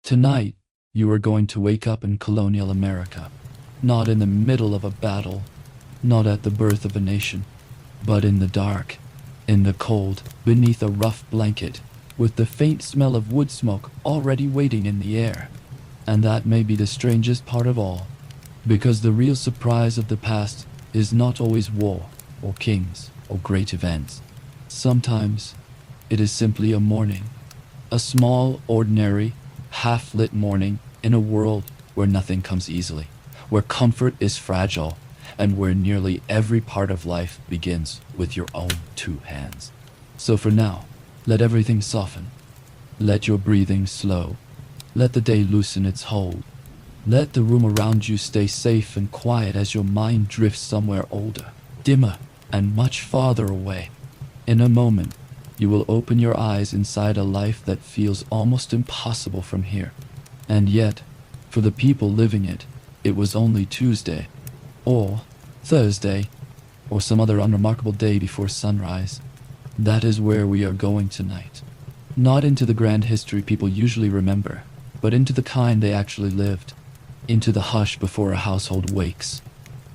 Tonight, you are going to wake up in colonial America, not in the middle of a battle, not at the birth of a nation, but in the dark, in the cold, beneath a rough blanket, with the faint smell of wood smoke already waiting in the air. And that may be the strangest part of all, because the real surprise of the past is not always war, or kings, or great events. Sometimes, it is simply a morning, a small, ordinary, half-lit morning in a world where nothing comes easily, where comfort is fragile, and where nearly every part of life begins with your own two hands. So for now, let everything soften. Let your breathing slow. Let the day loosen its hold. Let the room around you stay safe and quiet as your mind drifts somewhere older, dimmer, and much farther away. In a moment, you will open your eyes inside a life that feels almost impossible from here. And yet, for the people living it, it was only Tuesday, or Thursday, or some other unremarkable day before sunrise. That is where we are going tonight. Not into the grand history people usually remember, but into the kind they actually lived. Into the hush before a household wakes.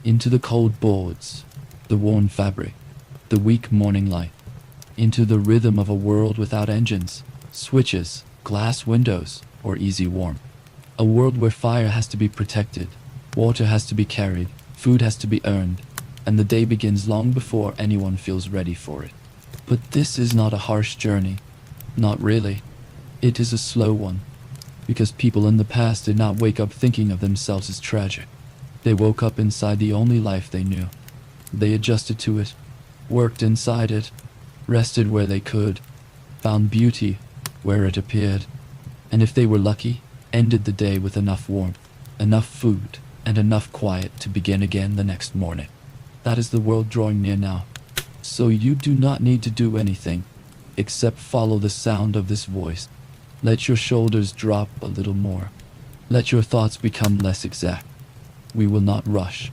Into the cold boards, the worn fabric, the weak morning light. Into the rhythm of a world without engines, switches, glass windows, or easy warmth. A world where fire has to be protected, water has to be carried, food has to be earned, and the day begins long before anyone feels ready for it. But this is not a harsh journey. Not really. It is a slow one, because people in the past did not wake up thinking of themselves as tragic. They woke up inside the only life they knew. They adjusted to it, worked inside it, rested where they could, found beauty where it appeared, and if they were lucky, ended the day with enough warmth, enough food, and enough quiet to begin again the next morning. That is the world drawing near now. So you do not need to do anything, except follow the sound of this voice. Let your shoulders drop a little more. Let your thoughts become less exact. We will not rush.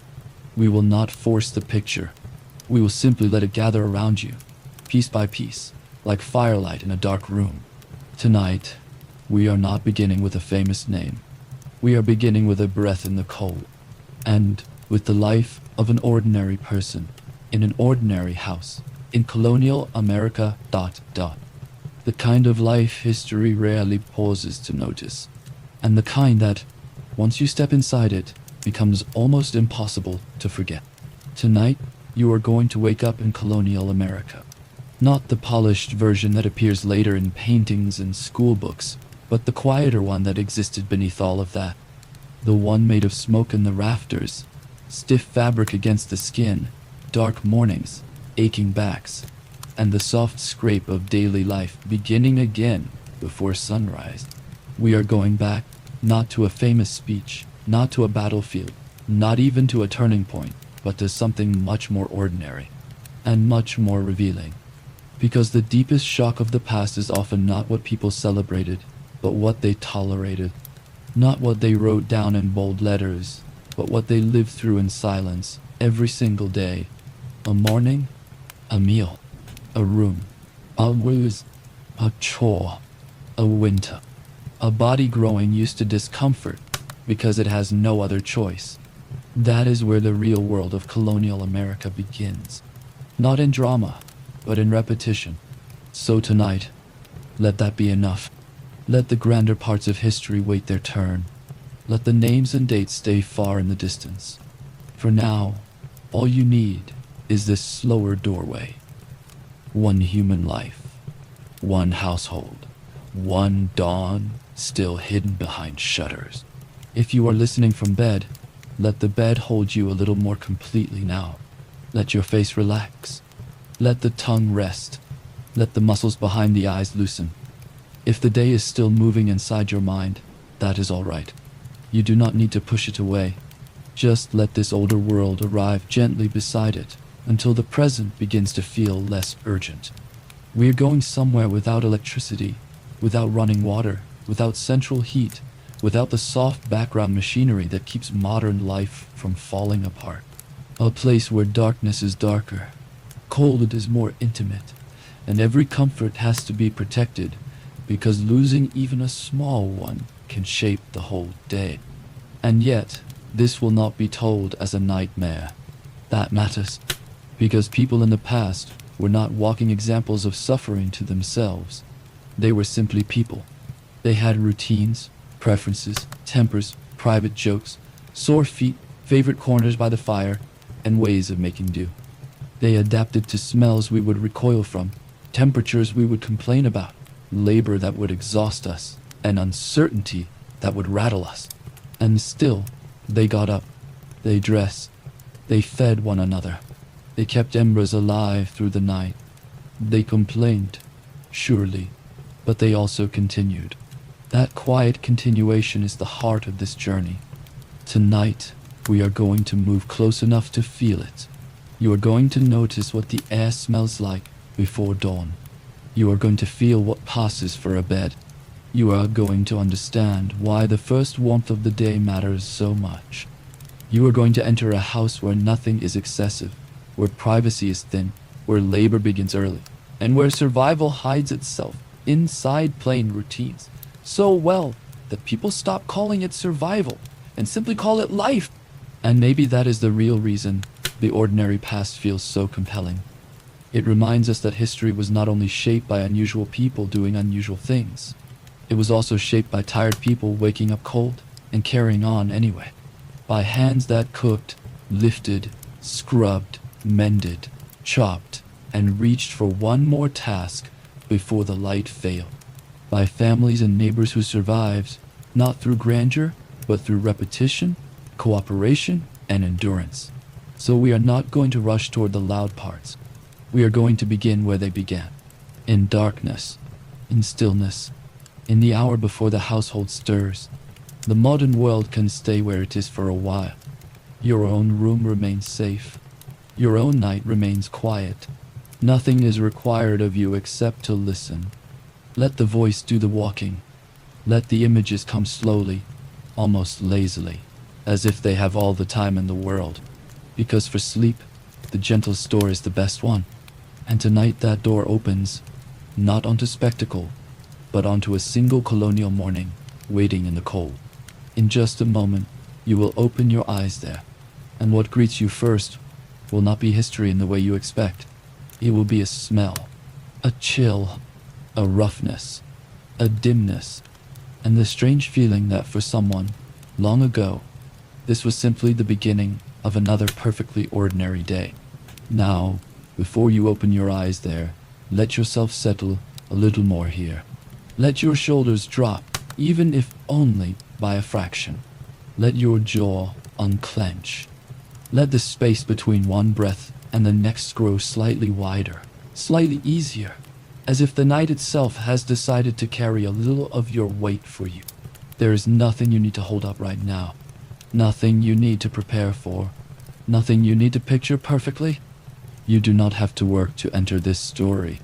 We will not force the picture. We will simply let it gather around you, piece by piece, like firelight in a dark room. Tonight, we are not beginning with a famous name. We are beginning with a breath in the cold, and with the life of an ordinary person, in an ordinary house, in colonial America. The kind of life history rarely pauses to notice, and the kind that, once you step inside it, becomes almost impossible to forget. Tonight, you are going to wake up in colonial America. Not the polished version that appears later in paintings and school books, but the quieter one that existed beneath all of that. The one made of smoke in the rafters, stiff fabric against the skin, dark mornings, aching backs, and the soft scrape of daily life beginning again before sunrise. We are going back, not to a famous speech, not to a battlefield, not even to a turning point, but to something much more ordinary, and much more revealing. Because the deepest shock of the past is often not what people celebrated, but what they tolerated. Not what they wrote down in bold letters, but what they lived through in silence every single day. A morning, a meal, a room, a ruse, a chore, a winter. A body growing used to discomfort because it has no other choice. That is where the real world of colonial America begins. Not in drama, but in repetition. So tonight, let that be enough. Let the grander parts of history wait their turn. Let the names and dates stay far in the distance. For now, all you need is this slower doorway. One human life, one household, one dawn still hidden behind shutters. If you are listening from bed, let the bed hold you a little more completely now. Let your face relax. Let the tongue rest. Let the muscles behind the eyes loosen. If the day is still moving inside your mind, that is all right. You do not need to push it away. Just let this older world arrive gently beside it until the present begins to feel less urgent. We are going somewhere without electricity, without running water, without central heat, without the soft background machinery that keeps modern life from falling apart. A place where darkness is darker, cold is more intimate, and every comfort has to be protected, because losing even a small one can shape the whole day. And yet, this will not be told as a nightmare. That matters, because people in the past were not walking examples of suffering to themselves. They were simply people. They had routines, preferences, tempers, private jokes, sore feet, favorite corners by the fire, and ways of making do. They adapted to smells we would recoil from, temperatures we would complain about, labor that would exhaust us, and uncertainty that would rattle us. And still, they got up. They dressed. They fed one another. They kept embers alive through the night. They complained, surely, but they also continued. That quiet continuation is the heart of this journey. Tonight, we are going to move close enough to feel it. You are going to notice what the air smells like before dawn. You are going to feel what passes for a bed. You are going to understand why the first warmth of the day matters so much. You are going to enter a house where nothing is excessive, where privacy is thin, where labor begins early, and where survival hides itself inside plain routines so well that people stop calling it survival and simply call it life. And maybe that is the real reason the ordinary past feels so compelling. It reminds us that history was not only shaped by unusual people doing unusual things, it was also shaped by tired people waking up cold and carrying on anyway. By hands that cooked, lifted, scrubbed, mended, chopped, and reached for one more task before the light failed. By families and neighbors who survived, not through grandeur, but through repetition, cooperation, and endurance. So we are not going to rush toward the loud parts. We are going to begin where they began. In darkness, in stillness, in the hour before the household stirs. The modern world can stay where it is for a while. Your own room remains safe. Your own night remains quiet. Nothing is required of you except to listen. Let the voice do the walking. Let the images come slowly, almost lazily, as if they have all the time in the world. Because for sleep, the gentle store is the best one. And tonight that door opens, not onto spectacle, but onto a single colonial morning, waiting in the cold. In just a moment, you will open your eyes there, and what greets you first will not be history in the way you expect. It will be a smell, a chill, a roughness, a dimness, and the strange feeling that for someone, long ago, this was simply the beginning of another perfectly ordinary day. Now, before you open your eyes there, let yourself settle a little more here. Let your shoulders drop, even if only by a fraction. Let your jaw unclench. Let the space between one breath and the next grow slightly wider, slightly easier, as if the night itself has decided to carry a little of your weight for you. There is nothing you need to hold up right now, nothing you need to prepare for, nothing you need to picture perfectly. You do not have to work to enter this story.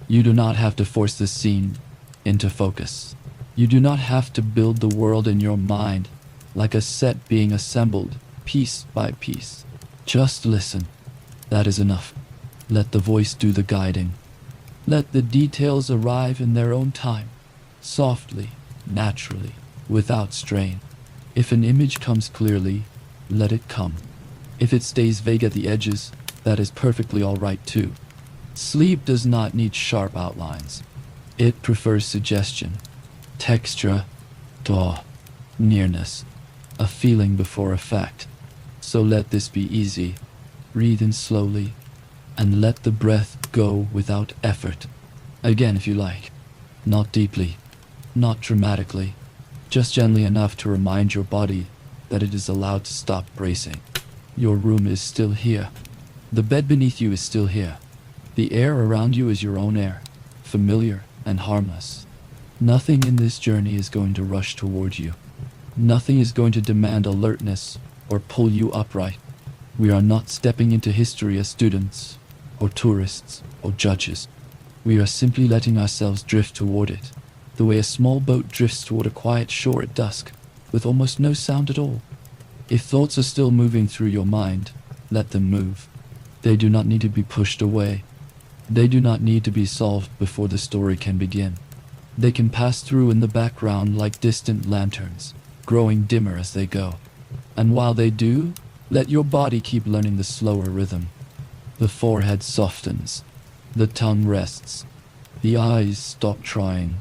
You do not have to force the scene into focus. You do not have to build the world in your mind like a set being assembled piece by piece. Just listen. That is enough. Let the voice do the guiding. Let the details arrive in their own time, softly, naturally, without strain. If an image comes clearly, let it come. If it stays vague at the edges, that is perfectly all right too. Sleep does not need sharp outlines. It prefers suggestion, texture, thaw, nearness, a feeling before a fact. So let this be easy. Breathe in slowly, and let the breath go without effort. Again, if you like. Not deeply, not dramatically, just gently enough to remind your body that it is allowed to stop bracing. Your room is still here. The bed beneath you is still here. The air around you is your own air, familiar and harmless. Nothing in this journey is going to rush toward you. Nothing is going to demand alertness or pull you upright. We are not stepping into history as students, or tourists, or judges. We are simply letting ourselves drift toward it, the way a small boat drifts toward a quiet shore at dusk, with almost no sound at all. If thoughts are still moving through your mind, let them move. They do not need to be pushed away. They do not need to be solved before the story can begin. They can pass through in the background like distant lanterns, growing dimmer as they go. And while they do, let your body keep learning the slower rhythm. The forehead softens, the tongue rests, the eyes stop trying,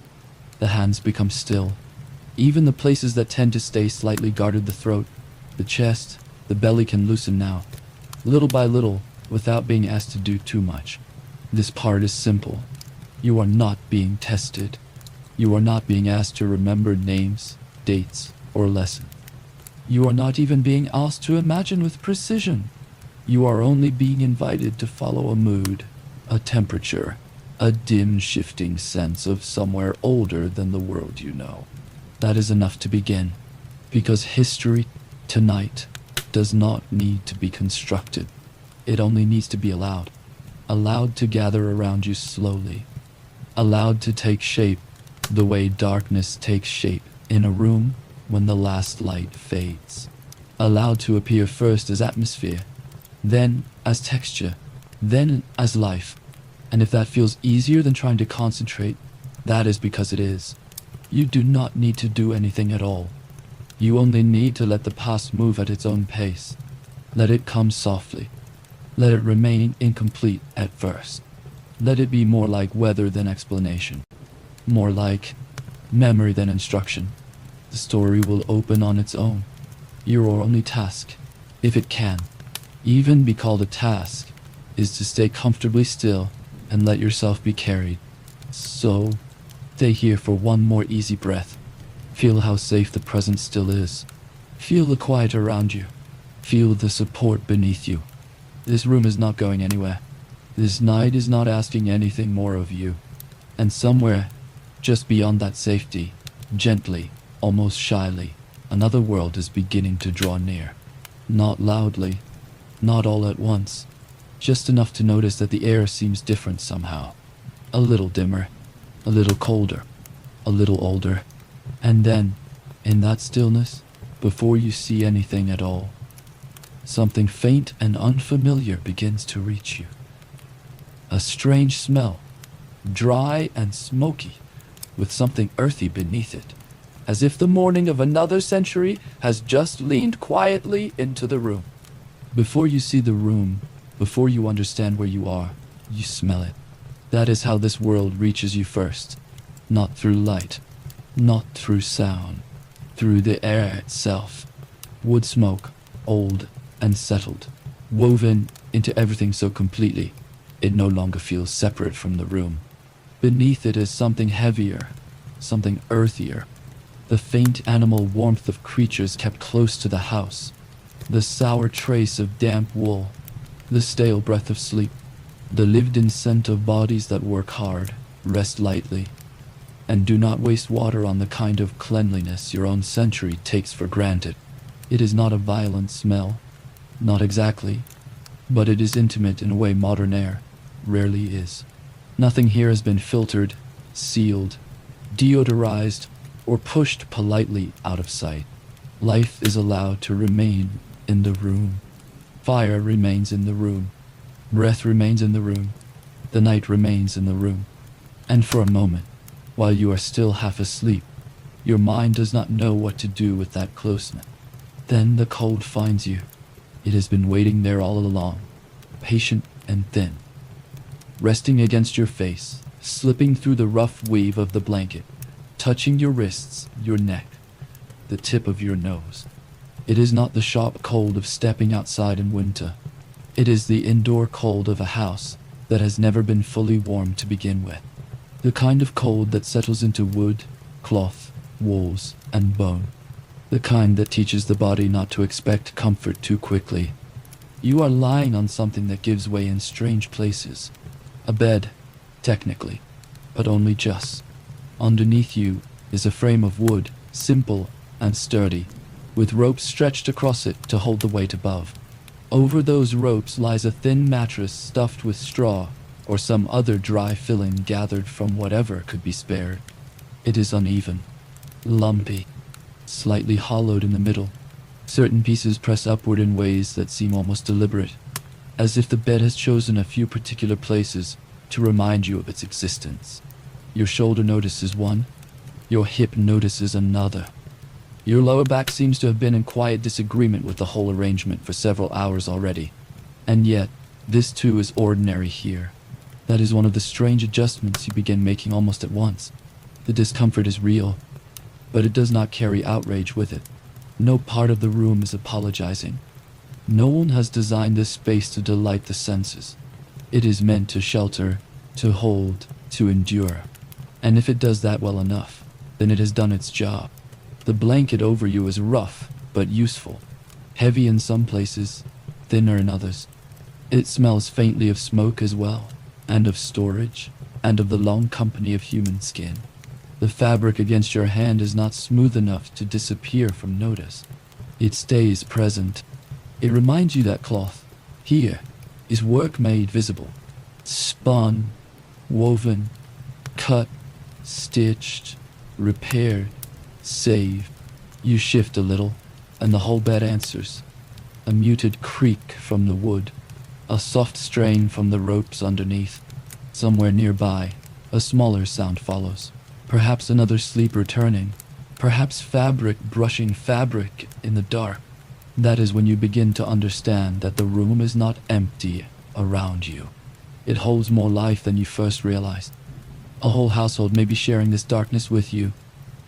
the hands become still. Even the places that tend to stay slightly guarded, the throat, the chest, the belly, can loosen now, little by little, without being asked to do too much. This part is simple. You are not being tested. You are not being asked to remember names, dates, or lessons. You are not even being asked to imagine with precision. You are only being invited to follow a mood, a temperature, a dim shifting sense of somewhere older than the world you know. That is enough to begin, because history tonight does not need to be constructed. It only needs to be allowed to gather around you slowly, allowed to take shape the way darkness takes shape in a room when the last light fades, allowed to appear first as atmosphere, then as texture, then as life. And if that feels easier than trying to concentrate, that is because it is. You do not need to do anything at all. You only need to let the past move at its own pace. Let it come softly. Let it remain incomplete at first. Let it be more like weather than explanation. More like memory than instruction. The story will open on its own. Your only task, if it can even be called a task, is to stay comfortably still and let yourself be carried. So, stay here for one more easy breath. Feel how safe the present still is. Feel the quiet around you. Feel the support beneath you. This room is not going anywhere. This night is not asking anything more of you. And somewhere, just beyond that safety, gently, almost shyly, another world is beginning to draw near. Not loudly, not all at once, just enough to notice that the air seems different somehow. A little dimmer, a little colder, a little older. And then, in that stillness, before you see anything at all, something faint and unfamiliar begins to reach you. A strange smell, dry and smoky, with something earthy beneath it, as if the morning of another century has just leaned quietly into the room. Before you see the room, before you understand where you are, you smell it. That is how this world reaches you first. Not through light, not through sound, through the air itself. Wood smoke, old and settled, woven into everything so completely, it no longer feels separate from the room. Beneath it is something heavier, something earthier. The faint animal warmth of creatures kept close to the house. The sour trace of damp wool. The stale breath of sleep. The lived-in scent of bodies that work hard, rest lightly, and do not waste water on the kind of cleanliness your own century takes for granted. It is not a violent smell. Not exactly. But it is intimate in a way modern air rarely is. Nothing here has been filtered, sealed, deodorized, or pushed politely out of sight. Life is allowed to remain in the room. Fire remains in the room. Breath remains in the room. The night remains in the room. And for a moment, while you are still half asleep, your mind does not know what to do with that closeness. Then the cold finds you. It has been waiting there all along, patient and thin, resting against your face, slipping through the rough weave of the blanket, touching your wrists, your neck, the tip of your nose. It is not the sharp cold of stepping outside in winter. It is the indoor cold of a house that has never been fully warmed to begin with. The kind of cold that settles into wood, cloth, walls, and bone. The kind that teaches the body not to expect comfort too quickly. You are lying on something that gives way in strange places. A bed, technically, but only just. Underneath you is a frame of wood, simple and sturdy, with ropes stretched across it to hold the weight above. Over those ropes lies a thin mattress stuffed with straw or some other dry filling gathered from whatever could be spared. It is uneven, lumpy, slightly hollowed in the middle. Certain pieces press upward in ways that seem almost deliberate, as if the bed has chosen a few particular places to remind you of its existence. Your shoulder notices one. Your hip notices another. Your lower back seems to have been in quiet disagreement with the whole arrangement for several hours already. And yet, this too is ordinary here. That is one of the strange adjustments you begin making almost at once. The discomfort is real, but it does not carry outrage with it. No part of the room is apologizing. No one has designed this space to delight the senses. It is meant to shelter, to hold, to endure. And if it does that well enough, then it has done its job. The blanket over you is rough, but useful. Heavy in some places, thinner in others. It smells faintly of smoke as well, and of storage, and of the long company of human skin. The fabric against your hand is not smooth enough to disappear from notice. It stays present. It reminds you that cloth, here, is work made visible. Spun, woven, cut, stitched, repaired, saved. You shift a little, and the whole bed answers. A muted creak from the wood, a soft strain from the ropes underneath. Somewhere nearby, a smaller sound follows. Perhaps another sleep returning. Perhaps fabric brushing fabric in the dark. That is when you begin to understand that the room is not empty around you. It holds more life than you first realized. A whole household may be sharing this darkness with you,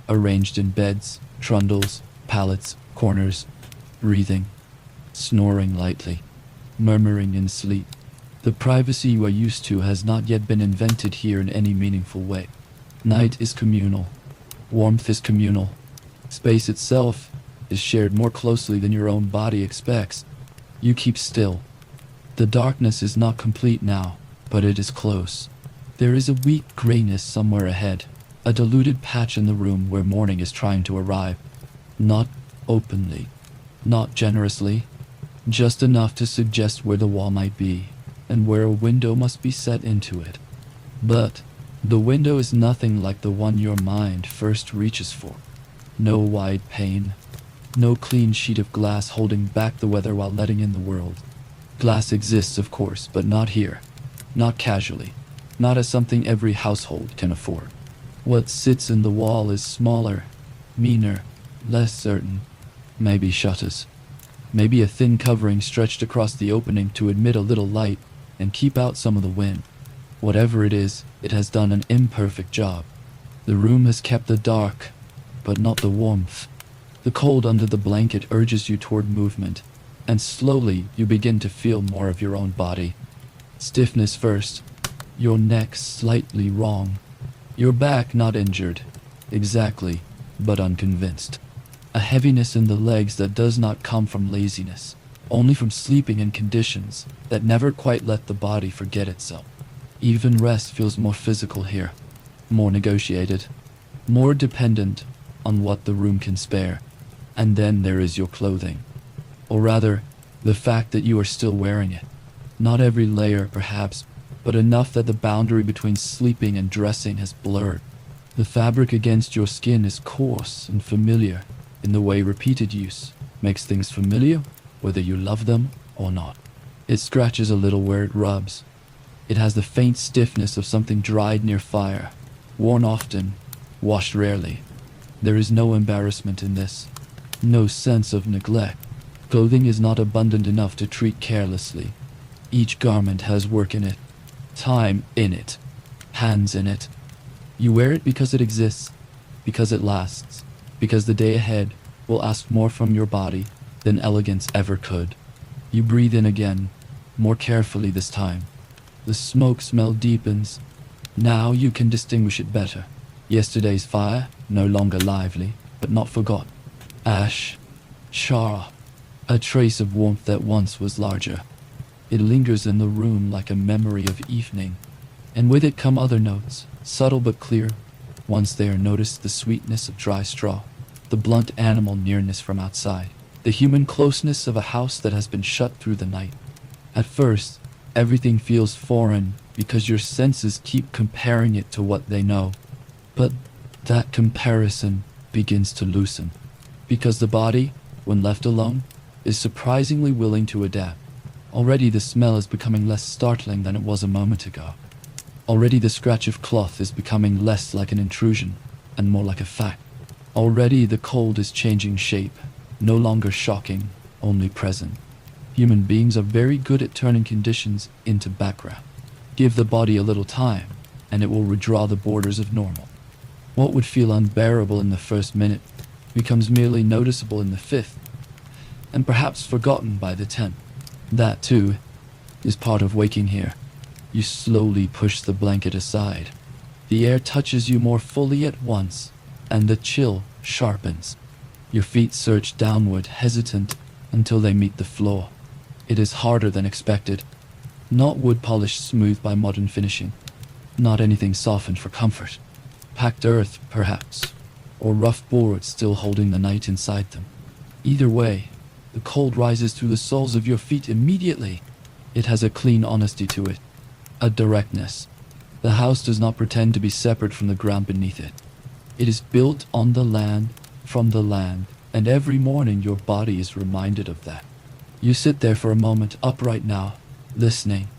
arranged in beds, trundles, pallets, corners, breathing, snoring lightly, murmuring in sleep. The privacy you are used to has not yet been invented here in any meaningful way. Night is communal. Warmth is communal. Space itself is shared more closely than your own body expects. You keep still. The darkness is not complete now, but it is close. There is a weak grayness somewhere ahead, a diluted patch in the room where morning is trying to arrive. Not openly, not generously, just enough to suggest where the wall might be, and where a window must be set into it. But the window is nothing like the one your mind first reaches for. No wide pane, no clean sheet of glass holding back the weather while letting in the world. Glass exists, of course, but not here, not casually, not as something every household can afford. What sits in the wall is smaller, meaner, less certain. Maybe shutters. Maybe a thin covering stretched across the opening to admit a little light and keep out some of the wind. Whatever it is, it has done an imperfect job. The room has kept the dark, but not the warmth. The cold under the blanket urges you toward movement, and slowly you begin to feel more of your own body. Stiffness first, your neck slightly wrong, your back not injured, exactly, but unconvinced. A heaviness in the legs that does not come from laziness, only from sleeping in conditions that never quite let the body forget itself. Even rest feels more physical here, more negotiated, more dependent on what the room can spare. And then there is your clothing. Or rather, the fact that you are still wearing it. Not every layer, perhaps, but enough that the boundary between sleeping and dressing has blurred. The fabric against your skin is coarse and familiar in the way repeated use makes things familiar, whether you love them or not. It scratches a little where it rubs. It has the faint stiffness of something dried near fire, worn often, washed rarely. There is no embarrassment in this, no sense of neglect. Clothing is not abundant enough to treat carelessly. Each garment has work in it, time in it, hands in it. You wear it because it exists, because it lasts, because the day ahead will ask more from your body than elegance ever could. You breathe in again, more carefully this time. The smoke smell deepens. Now you can distinguish it better. Yesterday's fire, no longer lively, but not forgot. Ash, char, a trace of warmth that once was larger. It lingers in the room like a memory of evening, and with it come other notes, subtle but clear. Once they are noticed, the sweetness of dry straw, the blunt animal nearness from outside, the human closeness of a house that has been shut through the night. At first, everything feels foreign because your senses keep comparing it to what they know. But that comparison begins to loosen, because the body, when left alone, is surprisingly willing to adapt. Already the smell is becoming less startling than it was a moment ago. Already the scratch of cloth is becoming less like an intrusion and more like a fact. Already the cold is changing shape, no longer shocking, only present. Human beings are very good at turning conditions into background. Give the body a little time, and it will redraw the borders of normal. What would feel unbearable in the first minute becomes merely noticeable in the fifth, and perhaps forgotten by the 10th. That, too, is part of waking here. You slowly push the blanket aside. The air touches you more fully at once, and the chill sharpens. Your feet search downward, hesitant, until they meet the floor. It is harder than expected. Not wood polished smooth by modern finishing. Not anything softened for comfort. Packed earth, perhaps, or rough boards still holding the night inside them. Either way, the cold rises through the soles of your feet immediately. It has a clean honesty to it, a directness. The house does not pretend to be separate from the ground beneath it. It is built on the land, from the land, and every morning your body is reminded of that. You sit there for a moment, upright now, listening.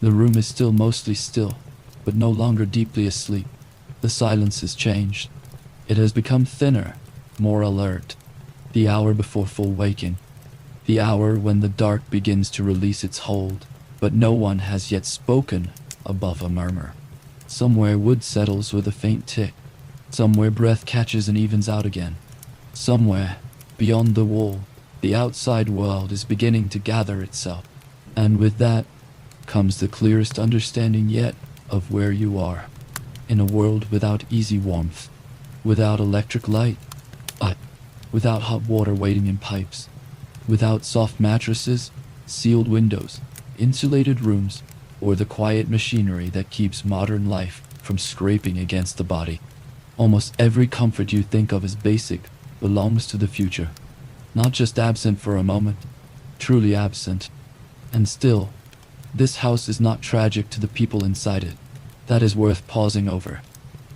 The room is still mostly still, but no longer deeply asleep. The silence has changed. It has become thinner, more alert. The hour before full waking. The hour when the dark begins to release its hold, but no one has yet spoken above a murmur. Somewhere wood settles with a faint tick. Somewhere breath catches and evens out again. Somewhere, beyond the wall, the outside world is beginning to gather itself. And with that comes the clearest understanding yet of where you are. In a world without easy warmth, without electric light, without hot water waiting in pipes, without soft mattresses, sealed windows, insulated rooms, or the quiet machinery that keeps modern life from scraping against the body. Almost every comfort you think of as basic belongs to the future, not just absent for a moment, truly absent. And still, this house is not tragic to the people inside it. That is worth pausing over.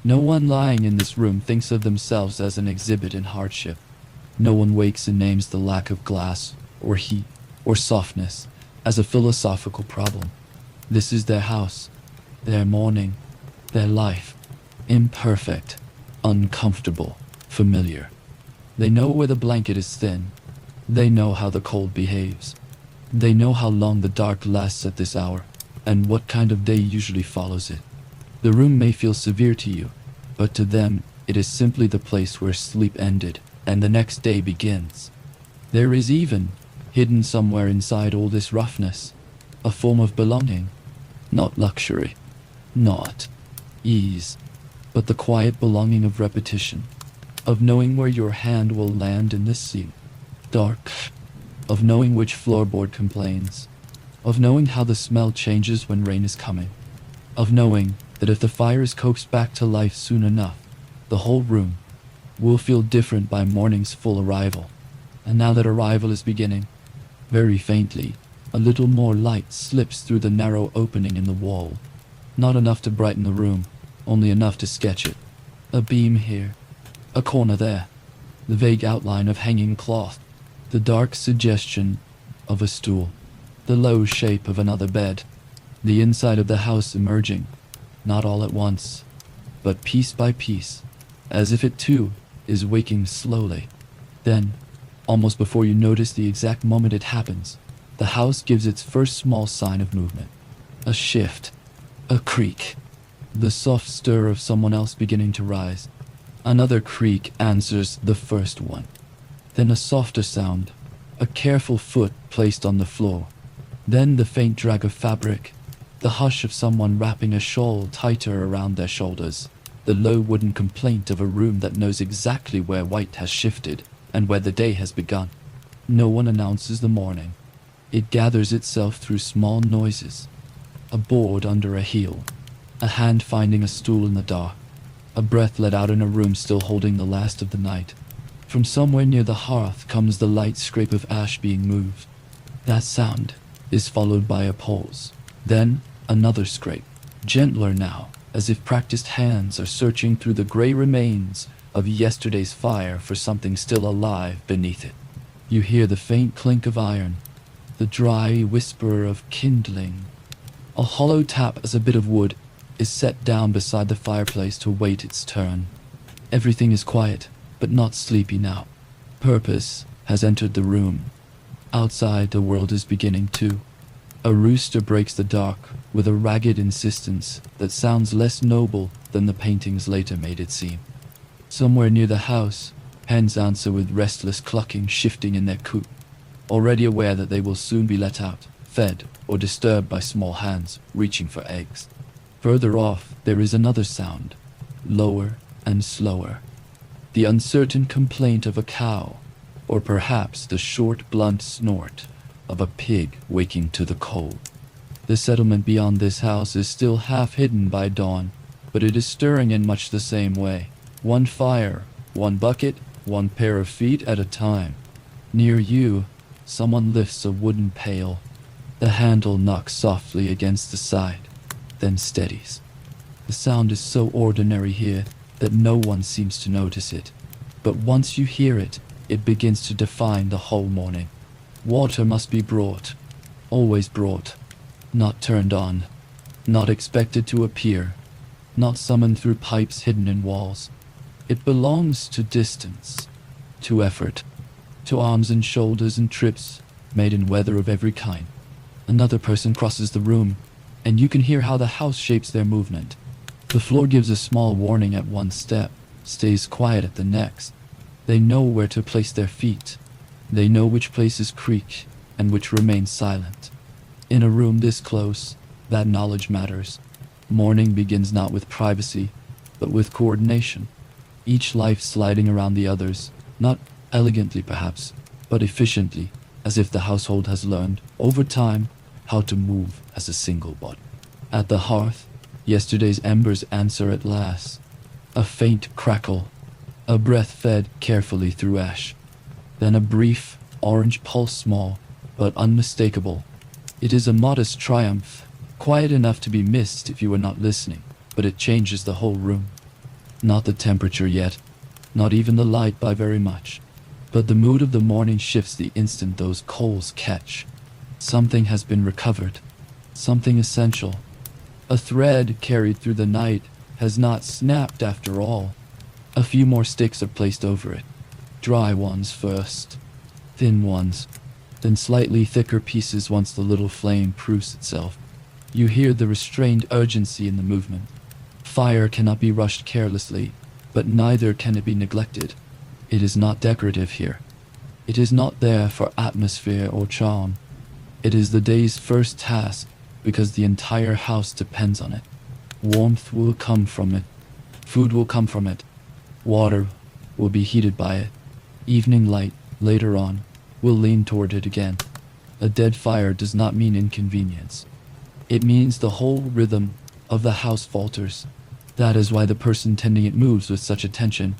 No one lying in this room thinks of themselves as an exhibit in hardship. No one wakes and names the lack of glass, or heat, or softness as a philosophical problem. This is their house, their morning, their life. Imperfect, uncomfortable, familiar. They know where the blanket is thin. They know how the cold behaves. They know how long the dark lasts at this hour, and what kind of day usually follows it. The room may feel severe to you, but to them it is simply the place where sleep ended and the next day begins. There is even, hidden somewhere inside all this roughness, a form of belonging. Not luxury, not ease, but the quiet belonging of repetition, of knowing where your hand will land in this sea. Dark, of knowing which floorboard complains, of knowing how the smell changes when rain is coming, of knowing that if the fire is coaxed back to life soon enough, the whole room will feel different by morning's full arrival. And now that arrival is beginning, very faintly, a little more light slips through the narrow opening in the wall. Not enough to brighten the room, only enough to sketch it. A beam here, a corner there, the vague outline of hanging cloth, the dark suggestion of a stool, the low shape of another bed, the inside of the house emerging, not all at once, but piece by piece, as if it too is waking slowly. Then, almost before you notice the exact moment it happens, the house gives its first small sign of movement. A shift, a creak, the soft stir of someone else beginning to rise. Another creak answers the first one. Then a softer sound, a careful foot placed on the floor. Then the faint drag of fabric, the hush of someone wrapping a shawl tighter around their shoulders, the low wooden complaint of a room that knows exactly where white has shifted and where the day has begun. No one announces the morning. It gathers itself through small noises. A board under a heel, a hand finding a stool in the dark, a breath let out in a room still holding the last of the night. From somewhere near the hearth comes the light scrape of ash being moved. That sound is followed by a pause. Then another scrape, gentler now, as if practiced hands are searching through the gray remains of yesterday's fire for something still alive beneath it. You hear the faint clink of iron, the dry whisper of kindling, a hollow tap as a bit of wood, is set down beside the fireplace to wait its turn. Everything is quiet, but not sleepy now. Purpose has entered the room. Outside, the world is beginning too. A rooster breaks the dark with a ragged insistence that sounds less noble than the paintings later made it seem. Somewhere near the house, hens answer with restless clucking, shifting in their coop, already aware that they will soon be let out, fed, or disturbed by small hands reaching for eggs. Further off, there is another sound, lower and slower. The uncertain complaint of a cow, or perhaps the short, blunt snort of a pig waking to the cold. The settlement beyond this house is still half hidden by dawn, but it is stirring in much the same way. One fire, one bucket, one pair of feet at a time. Near you, someone lifts a wooden pail. The handle knocks softly against the side, then steadies. The sound is so ordinary here that no one seems to notice it. But once you hear it, it begins to define the whole morning. Water must be brought, always brought, not turned on, not expected to appear, not summoned through pipes hidden in walls. It belongs to distance, to effort, to arms and shoulders and trips made in weather of every kind. Another person crosses the room, and you can hear how the house shapes their movement. The floor gives a small warning at one step, stays quiet at the next. They know where to place their feet. They know which places creak and which remain silent. In a room this close, that knowledge matters. Morning begins not with privacy, but with coordination. Each life sliding around the others, not elegantly perhaps, but efficiently, as if the household has learned, over time, how to move as a single body. At the hearth, yesterday's embers answer at last. A faint crackle, a breath fed carefully through ash. Then a brief, orange pulse, small, but unmistakable. It is a modest triumph, quiet enough to be missed if you were not listening, but it changes the whole room. Not the temperature yet, not even the light by very much, but the mood of the morning shifts the instant those coals catch. Something has been recovered, something essential. A thread carried through the night has not snapped after all. A few more sticks are placed over it. Dry ones first, thin ones, then slightly thicker pieces once the little flame proves itself. You hear the restrained urgency in the movement. Fire cannot be rushed carelessly, but neither can it be neglected. It is not decorative here. It is not there for atmosphere or charm. It is the day's first task because the entire house depends on it. Warmth will come from it. Food will come from it. Water will be heated by it. Evening light, later on, will lean toward it again. A dead fire does not mean inconvenience. It means the whole rhythm of the house falters. That is why the person tending it moves with such attention,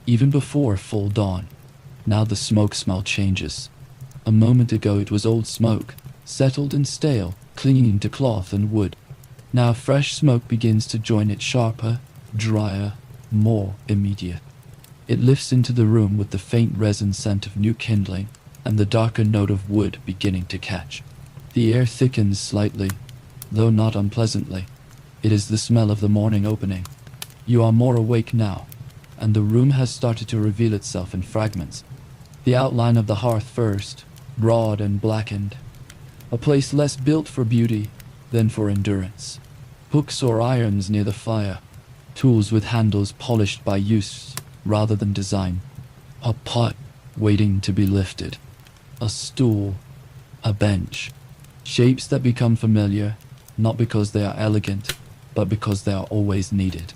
even before full dawn. Now the smoke smell changes. A moment ago it was old smoke, settled and stale, clinging to cloth and wood. Now fresh smoke begins to join it, sharper, drier, more immediate. It lifts into the room with the faint resin scent of new kindling and the darker note of wood beginning to catch. The air thickens slightly, though not unpleasantly. It is the smell of the morning opening. You are more awake now, and the room has started to reveal itself in fragments. The outline of the hearth first, broad and blackened. A place less built for beauty than for endurance. Hooks or irons near the fire. Tools with handles polished by use rather than design. A pot waiting to be lifted. A stool. A bench. Shapes that become familiar, not because they are elegant, but because they are always needed.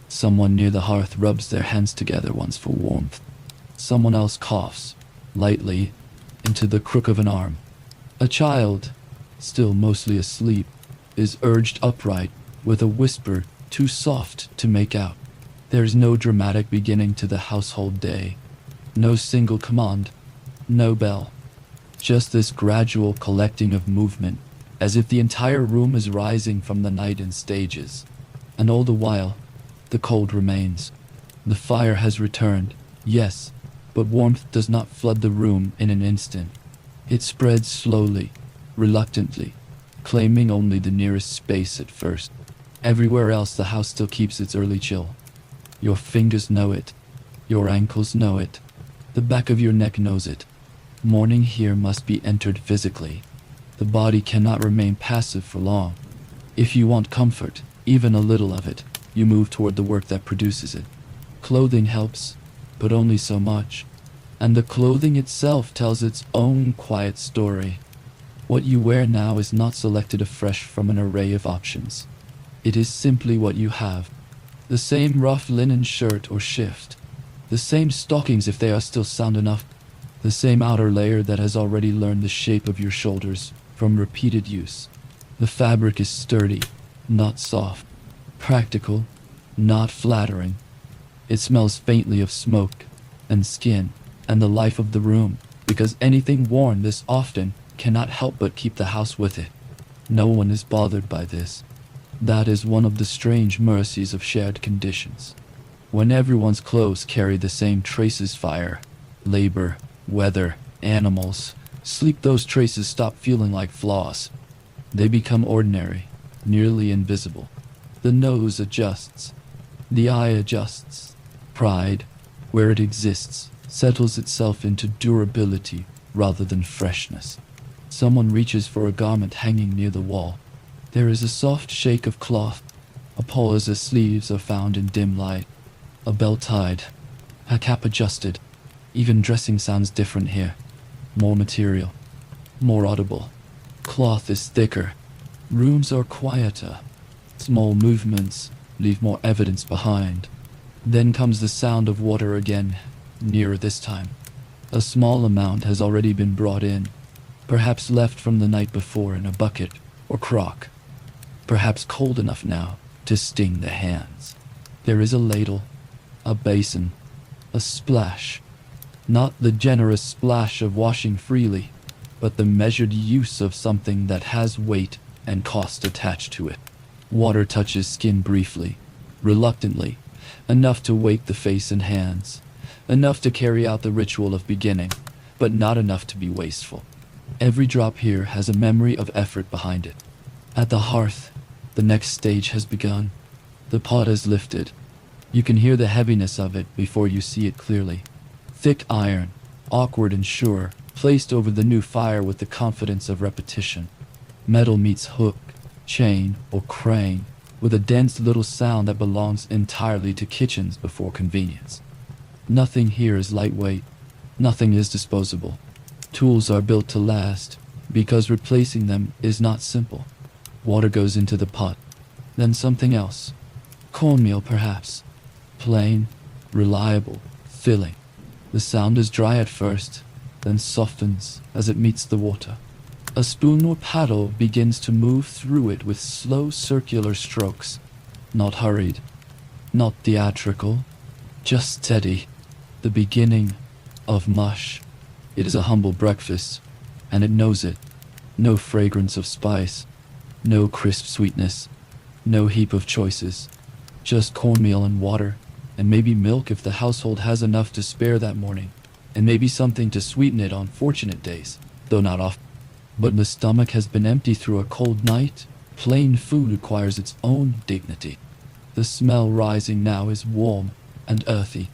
Someone near the hearth rubs their hands together once for warmth. Someone else coughs, lightly, into the crook of an arm. A child, still mostly asleep, is urged upright with a whisper too soft to make out. There is no dramatic beginning to the household day. No single command, no bell. Just this gradual collecting of movement, as if the entire room is rising from the night in stages. And all the while, the cold remains. The fire has returned, yes, but warmth does not flood the room in an instant. It spreads slowly, reluctantly, claiming only the nearest space at first. Everywhere else the house still keeps its early chill. Your fingers know it. Your ankles know it. The back of your neck knows it. Morning here must be entered physically. The body cannot remain passive for long. If you want comfort, even a little of it, you move toward the work that produces it. Clothing helps, but only so much. And the clothing itself tells its own quiet story. What you wear now is not selected afresh from an array of options. It is simply what you have. The same rough linen shirt or shift. The same stockings if they are still sound enough. The same outer layer that has already learned the shape of your shoulders from repeated use. The fabric is sturdy, not soft. Practical, not flattering. It smells faintly of smoke and skin and the life of the room, because anything worn this often cannot help but keep the house with it. No one is bothered by this. That is one of the strange mercies of shared conditions. When everyone's clothes carry the same traces, fire, labor, weather, animals, sleep, those traces stop feeling like flaws. They become ordinary, nearly invisible. The nose adjusts. The eye adjusts. Pride, where it exists, settles itself into durability rather than freshness. Someone reaches for a garment hanging near the wall. There is a soft shake of cloth. A pull as the sleeves are found in dim light. A belt tied. A cap adjusted. Even dressing sounds different here. More material. More audible. Cloth is thicker. Rooms are quieter. Small movements leave more evidence behind. Then comes the sound of water again, nearer this time. A small amount has already been brought in, perhaps left from the night before in a bucket or crock, perhaps cold enough now to sting the hands. There is a ladle, a basin, a splash. Not the generous splash of washing freely, but the measured use of something that has weight and cost attached to it. Water touches skin briefly, reluctantly, enough to wake the face and hands, enough to carry out the ritual of beginning, but not enough to be wasteful. Every drop here has a memory of effort behind it. At the hearth, the next stage has begun. The pot is lifted. You can hear the heaviness of it before you see it clearly. Thick iron, awkward and sure, placed over the new fire with the confidence of repetition. Metal meets hook, chain, or crane, with a dense little sound that belongs entirely to kitchens before convenience. Nothing here is lightweight. Nothing is disposable. Tools are built to last, because replacing them is not simple. Water goes into the pot, then something else. Cornmeal, perhaps. Plain, reliable, filling. The sound is dry at first, then softens as it meets the water. A spoon or paddle begins to move through it with slow circular strokes. Not hurried, not theatrical, just steady. The beginning of mush. It is a humble breakfast, and it knows it. No fragrance of spice, no crisp sweetness, no heap of choices. Just cornmeal and water, and maybe milk if the household has enough to spare that morning, and maybe something to sweeten it on fortunate days, though not often. But the stomach has been empty through a cold night. Plain food requires its own dignity. The smell rising now is warm and earthy,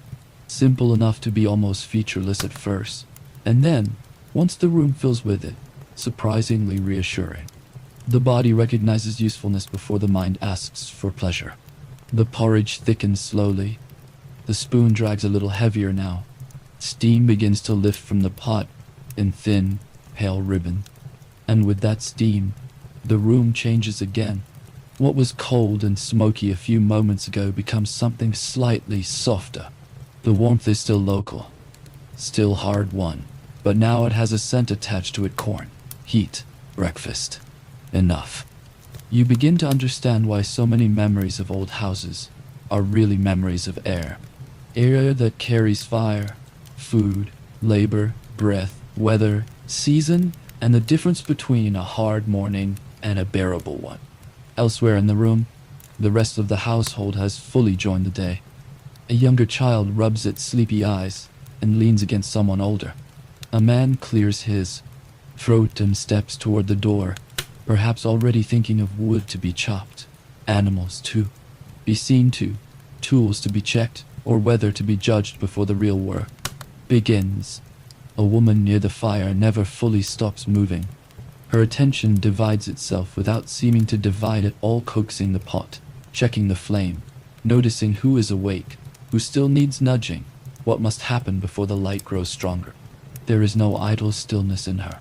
simple enough to be almost featureless at first, and then, once the room fills with it, surprisingly reassuring. The body recognizes usefulness before the mind asks for pleasure. The porridge thickens slowly. The spoon drags a little heavier now. Steam begins to lift from the pot in thin, pale ribbon. And with that steam, the room changes again. What was cold and smoky a few moments ago becomes something slightly softer. The warmth is still local, still hard-won, but now it has a scent attached to it: corn, heat, breakfast. Enough. You begin to understand why so many memories of old houses are really memories of air. Air that carries fire, food, labor, breath, weather, season, and the difference between a hard morning and a bearable one. Elsewhere in the room, the rest of the household has fully joined the day. A younger child rubs its sleepy eyes and leans against someone older. A man clears his throat and steps toward the door, perhaps already thinking of wood to be chopped. Animals to be seen to, tools to be checked, or whether to be judged before the real work begins. A woman near the fire never fully stops moving. Her attention divides itself without seeming to divide at all, coaxing the pot, checking the flame, noticing who is awake, who still needs nudging, what must happen before the light grows stronger. There is no idle stillness in her.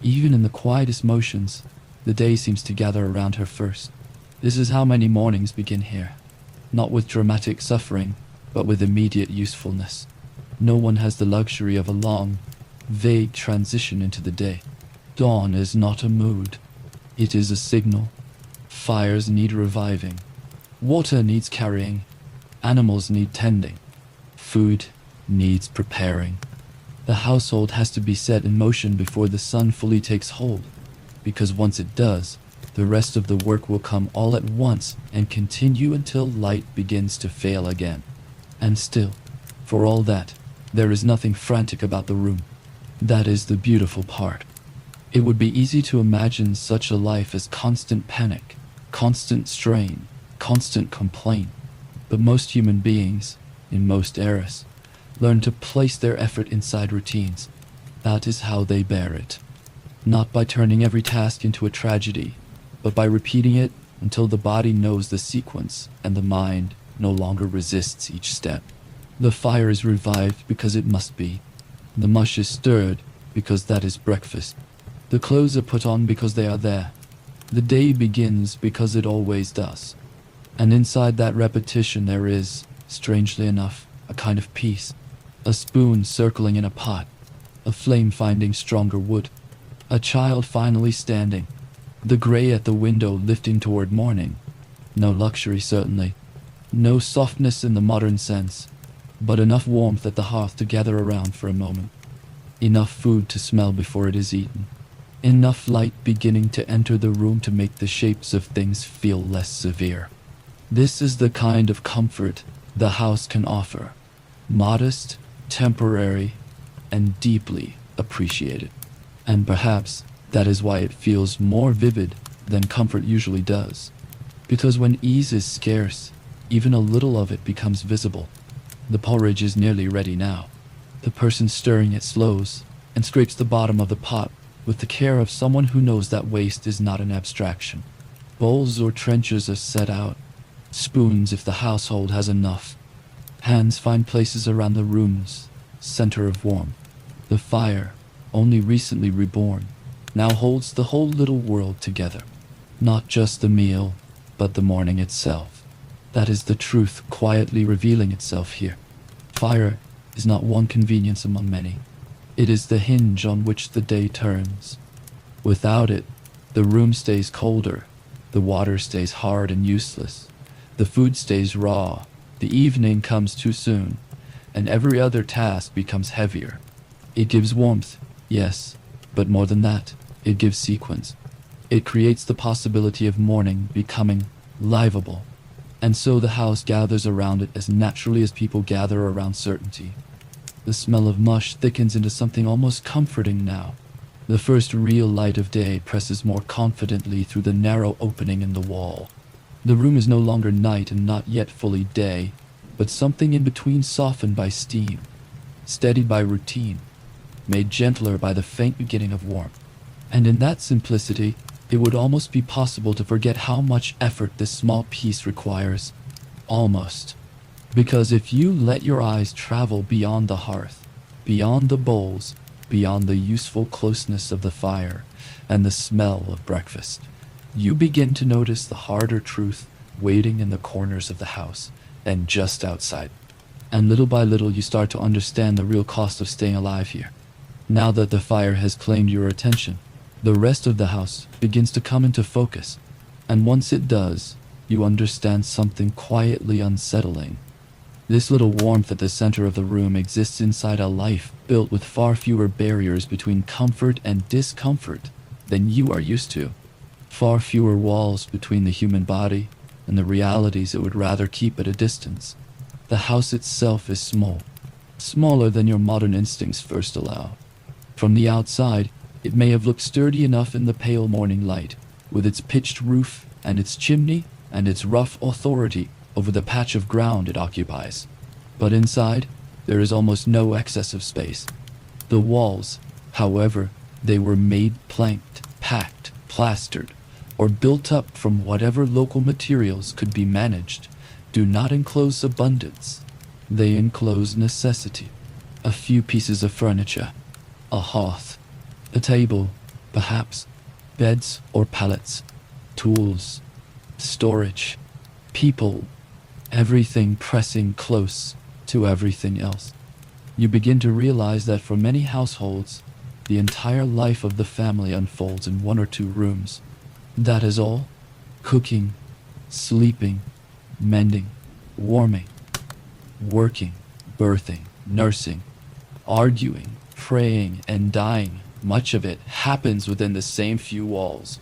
Even in the quietest motions, the day seems to gather around her first. This is how many mornings begin here. Not with dramatic suffering, but with immediate usefulness. No one has the luxury of a long, vague transition into the day. Dawn is not a mood. It is a signal. Fires need reviving. Water needs carrying. Animals need tending. Food needs preparing. The household has to be set in motion before the sun fully takes hold, because once it does, the rest of the work will come all at once and continue until light begins to fail again. And still, for all that, there is nothing frantic about the room. That is the beautiful part. It would be easy to imagine such a life as constant panic, constant strain, constant complaint. But most human beings, in most eras, learn to place their effort inside routines. That is how they bear it. Not by turning every task into a tragedy, but by repeating it until the body knows the sequence and the mind no longer resists each step. The fire is revived because it must be. The mush is stirred because that is breakfast. The clothes are put on because they are there. The day begins because it always does. And inside that repetition there is, strangely enough, a kind of peace. A spoon circling in a pot. A flame finding stronger wood. A child finally standing. The gray at the window lifting toward morning. No luxury, certainly. No softness in the modern sense. But enough warmth at the hearth to gather around for a moment. Enough food to smell before it is eaten. Enough light beginning to enter the room to make the shapes of things feel less severe. This is the kind of comfort the house can offer. Modest, temporary, and deeply appreciated. And perhaps that is why it feels more vivid than comfort usually does. Because when ease is scarce, even a little of it becomes visible. The porridge is nearly ready now. The person stirring it slows and scrapes the bottom of the pot with the care of someone who knows that waste is not an abstraction. Bowls or trenchers are set out. Spoons if the household has enough. Hands find places around the room's center of warmth. The fire, only recently reborn, now holds the whole little world together. Not just the meal, but the morning itself. That is the truth quietly revealing itself here. Fire is not one convenience among many. It is the hinge on which the day turns. Without it, the room stays colder, the water stays hard and useless, the food stays raw, the evening comes too soon, and every other task becomes heavier. It gives warmth, yes, but more than that, it gives sequence. It creates the possibility of morning becoming livable. And so the house gathers around it as naturally as people gather around certainty. The smell of mush thickens into something almost comforting now. The first real light of day presses more confidently through the narrow opening in the wall. The room is no longer night and not yet fully day, but something in between, softened by steam, steadied by routine, made gentler by the faint beginning of warmth. And in that simplicity, it would almost be possible to forget how much effort this small piece requires. Almost. Because if you let your eyes travel beyond the hearth, beyond the bowls, beyond the useful closeness of the fire, and the smell of breakfast, you begin to notice the harder truth waiting in the corners of the house and just outside. And little by little you start to understand the real cost of staying alive here. Now that the fire has claimed your attention, the rest of the house begins to come into focus, and once it does, you understand something quietly unsettling. This little warmth at the center of the room exists inside a life built with far fewer barriers between comfort and discomfort than you are used to. Far fewer walls between the human body and the realities it would rather keep at a distance. The house itself is small, smaller than your modern instincts first allow. From the outside, it may have looked sturdy enough in the pale morning light, with its pitched roof and its chimney, and its rough authority over the patch of ground it occupies. But inside, there is almost no excess of space. The walls, however, they were made planked, packed, plastered, or built up from whatever local materials could be managed, do not enclose abundance. They enclose necessity. A few pieces of furniture, a hearth, a table, perhaps, beds or pallets, tools, storage, people, everything pressing close to everything else. You begin to realize that for many households, the entire life of the family unfolds in 1 or 2 rooms. That is all. Cooking, sleeping, mending, warming, working, birthing, nursing, arguing, praying, and dying. Much of it happens within the same few walls,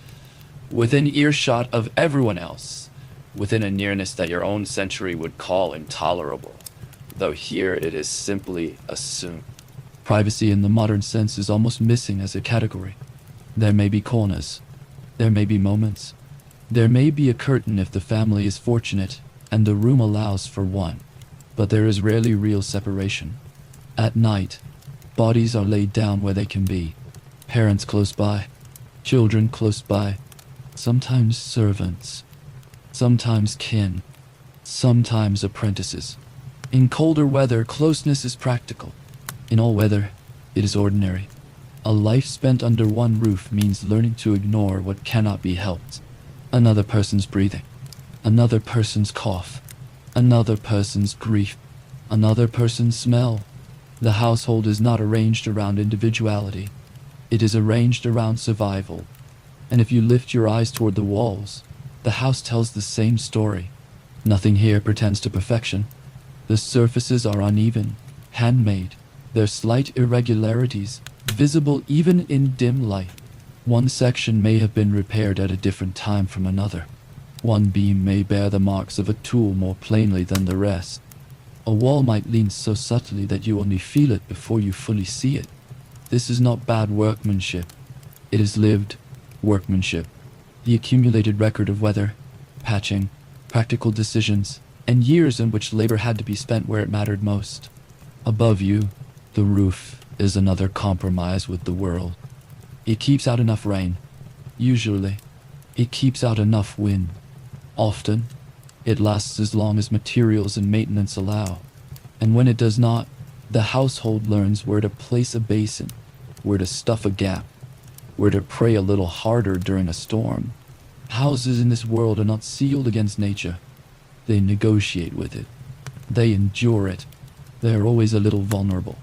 within earshot of everyone else, within a nearness that your own century would call intolerable, though here it is simply assumed. Privacy in the modern sense is almost missing as a category. There may be corners, there may be moments, there may be a curtain if the family is fortunate and the room allows for one, but there is rarely real separation. At night, bodies are laid down where they can be, parents close by, children close by, sometimes servants, sometimes kin, sometimes apprentices. In colder weather, closeness is practical. In all weather, it is ordinary. A life spent under one roof means learning to ignore what cannot be helped. Another person's breathing, another person's cough, another person's grief, another person's smell. The household is not arranged around individuality. It is arranged around survival. And if you lift your eyes toward the walls, the house tells the same story. Nothing here pretends to perfection. The surfaces are uneven, handmade, their slight irregularities visible even in dim light. One section may have been repaired at a different time from another. One beam may bear the marks of a tool more plainly than the rest. A wall might lean so subtly that you only feel it before you fully see it. This is not bad workmanship. It is lived workmanship. The accumulated record of weather, patching, practical decisions, and years in which labor had to be spent where it mattered most. Above you, the roof is another compromise with the world. It keeps out enough rain. Usually, it keeps out enough wind. Often, it lasts as long as materials and maintenance allow. And when it does not, the household learns where to place a basin, where to stuff a gap, where to pray a little harder during a storm. Houses in this world are not sealed against nature. They negotiate with it. They endure it. They are always a little vulnerable,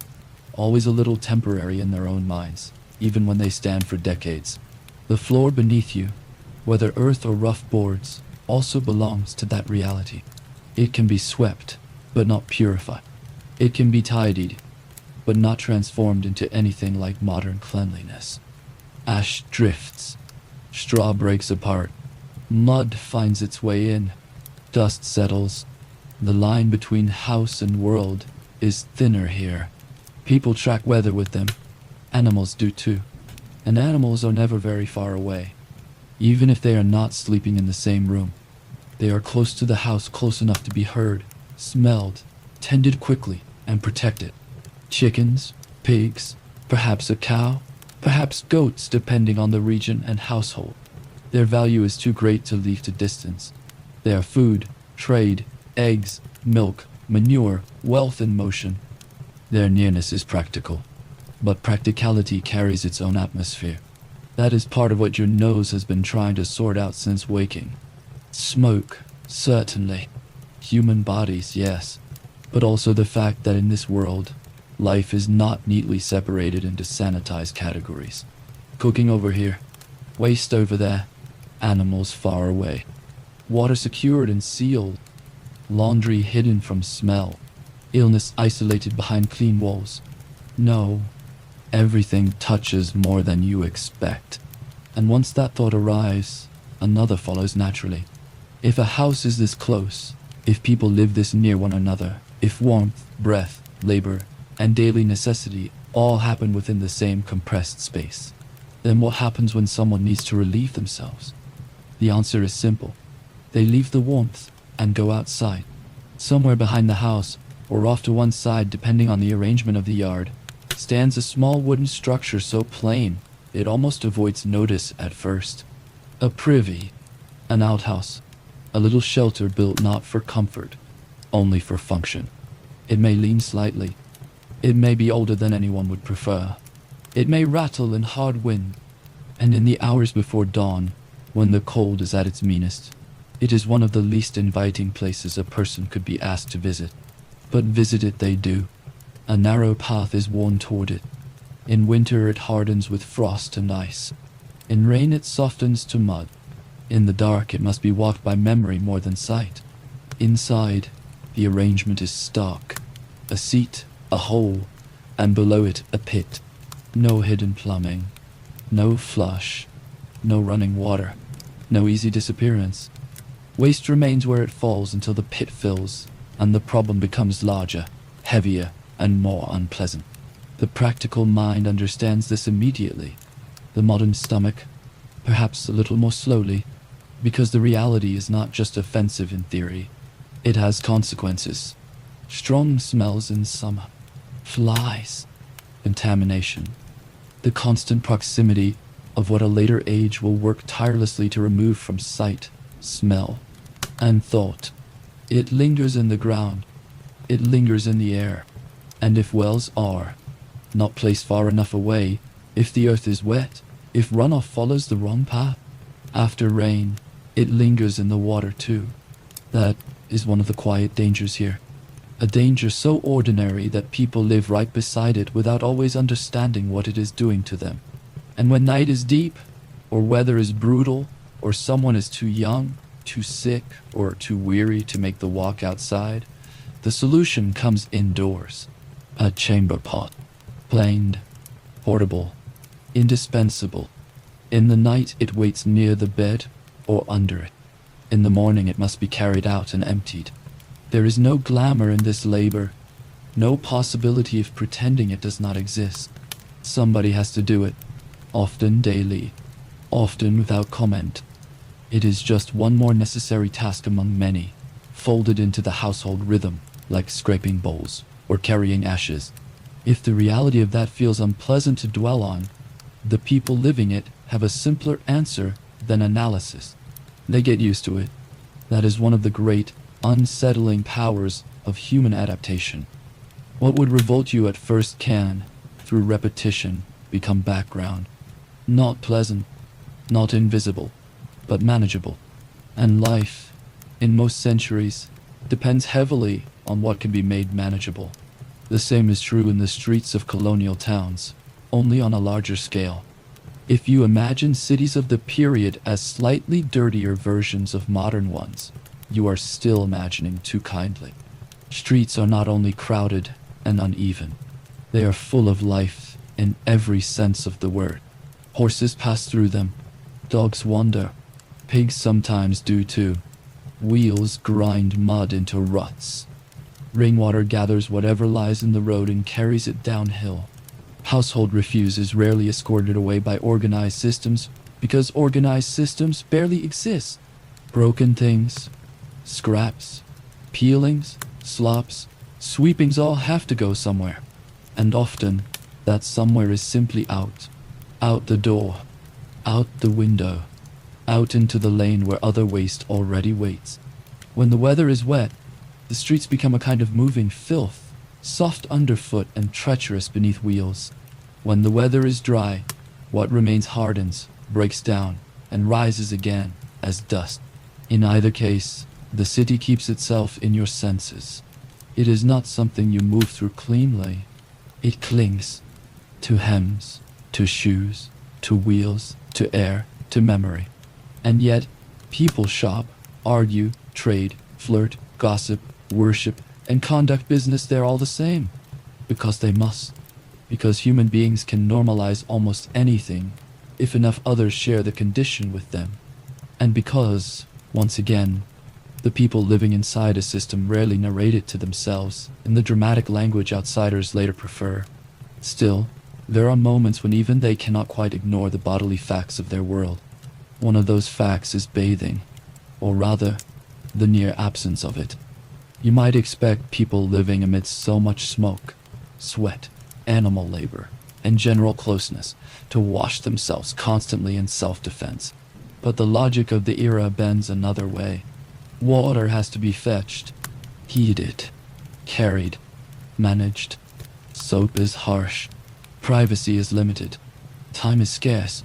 always a little temporary in their own minds, even when they stand for decades. The floor beneath you, whether earth or rough boards, also belongs to that reality. It can be swept, but not purified. It can be tidied, but not transformed into anything like modern cleanliness. Ash drifts, straw breaks apart, mud finds its way in, dust settles. The line between house and world is thinner here. People track weather with them. Animals do too. And animals are never very far away. Even if they are not sleeping in the same room, they are close to the house, close enough to be heard, smelled, tended quickly, and protected. Chickens, pigs, perhaps a cow, perhaps goats, depending on the region and household. Their value is too great to leave to distance. They are food, trade, eggs, milk, manure, wealth in motion. Their nearness is practical, but practicality carries its own atmosphere. That is part of what your nose has been trying to sort out since waking. Smoke, certainly. Human bodies, yes. But also the fact that in this world, life is not neatly separated into sanitized categories. Cooking over here, waste over there, animals far away. Water secured and sealed, laundry hidden from smell, illness isolated behind clean walls. No, everything touches more than you expect. And once that thought arrives, another follows naturally. If a house is this close, if people live this near one another, if warmth, breath, labor, and daily necessity all happen within the same compressed space, then what happens when someone needs to relieve themselves? The answer is simple. They leave the warmth and go outside. Somewhere behind the house, or off to one side depending on the arrangement of the yard, stands a small wooden structure so plain it almost avoids notice at first. A privy, an outhouse, a little shelter built not for comfort, only for function. It may lean slightly. It may be older than anyone would prefer. It may rattle in hard wind, and in the hours before dawn, when the cold is at its meanest, it is one of the least inviting places a person could be asked to visit. But visit it they do. A narrow path is worn toward it. In winter it hardens with frost and ice. In rain it softens to mud. In the dark it must be walked by memory more than sight. Inside, the arrangement is stark. A seat, a hole, and below it a pit. No hidden plumbing. No flush. No running water. No easy disappearance. Waste remains where it falls until the pit fills, and the problem becomes larger, heavier, and more unpleasant. The practical mind understands this immediately. The modern stomach, perhaps a little more slowly, because the reality is not just offensive in theory. It has consequences. Strong smells in summer. Flies. Contamination. The constant proximity of what a later age will work tirelessly to remove from sight, smell, and thought. It lingers in the ground. It lingers in the air. And if wells are not placed far enough away, if the earth is wet, if runoff follows the wrong path, after rain, it lingers in the water too. That is one of the quiet dangers here. A danger so ordinary that people live right beside it without always understanding what it is doing to them. And when night is deep, or weather is brutal, or someone is too young, too sick, or too weary to make the walk outside, the solution comes indoors. A chamber pot. Planed, portable, indispensable. In the night it waits near the bed or under it. In the morning it must be carried out and emptied. There is no glamour in this labor, no possibility of pretending it does not exist. Somebody has to do it, often daily, often without comment. It is just one more necessary task among many, folded into the household rhythm, like scraping bowls or carrying ashes. If the reality of that feels unpleasant to dwell on, the people living it have a simpler answer than analysis. They get used to it. That is one of the great, unsettling powers of human adaptation. What would revolt you at first can, through repetition, become background. Not pleasant, not invisible, but manageable. And life, in most centuries, depends heavily on what can be made manageable. The same is true in the streets of colonial towns, only on a larger scale. If you imagine cities of the period as slightly dirtier versions of modern ones, you are still imagining too kindly. Streets are not only crowded and uneven, they are full of life in every sense of the word. Horses pass through them, dogs wander, pigs sometimes do too. Wheels grind mud into ruts. Rainwater gathers whatever lies in the road and carries it downhill. Household refuse is rarely escorted away by organized systems because organized systems barely exist. Broken things, scraps, peelings, slops, sweepings all have to go somewhere. And often, that somewhere is simply out. Out the door, out the window, out into the lane where other waste already waits. When the weather is wet, the streets become a kind of moving filth, soft underfoot and treacherous beneath wheels. When the weather is dry, what remains hardens, breaks down, and rises again as dust. In either case, the city keeps itself in your senses. It is not something you move through cleanly. It clings to hems, to shoes, to wheels, to air, to memory. And yet, people shop, argue, trade, flirt, gossip, worship, and conduct business there all the same. Because they must. Because human beings can normalize almost anything if enough others share the condition with them. And because, once again, the people living inside a system rarely narrate it to themselves in the dramatic language outsiders later prefer. Still, there are moments when even they cannot quite ignore the bodily facts of their world. One of those facts is bathing. or rather, the near absence of it. You might expect people living amidst so much smoke, sweat, animal labor, and general closeness to wash themselves constantly in self-defense. But the logic of the era bends another way. Water has to be fetched, heated, carried, managed. Soap is harsh. Privacy is limited. Time is scarce.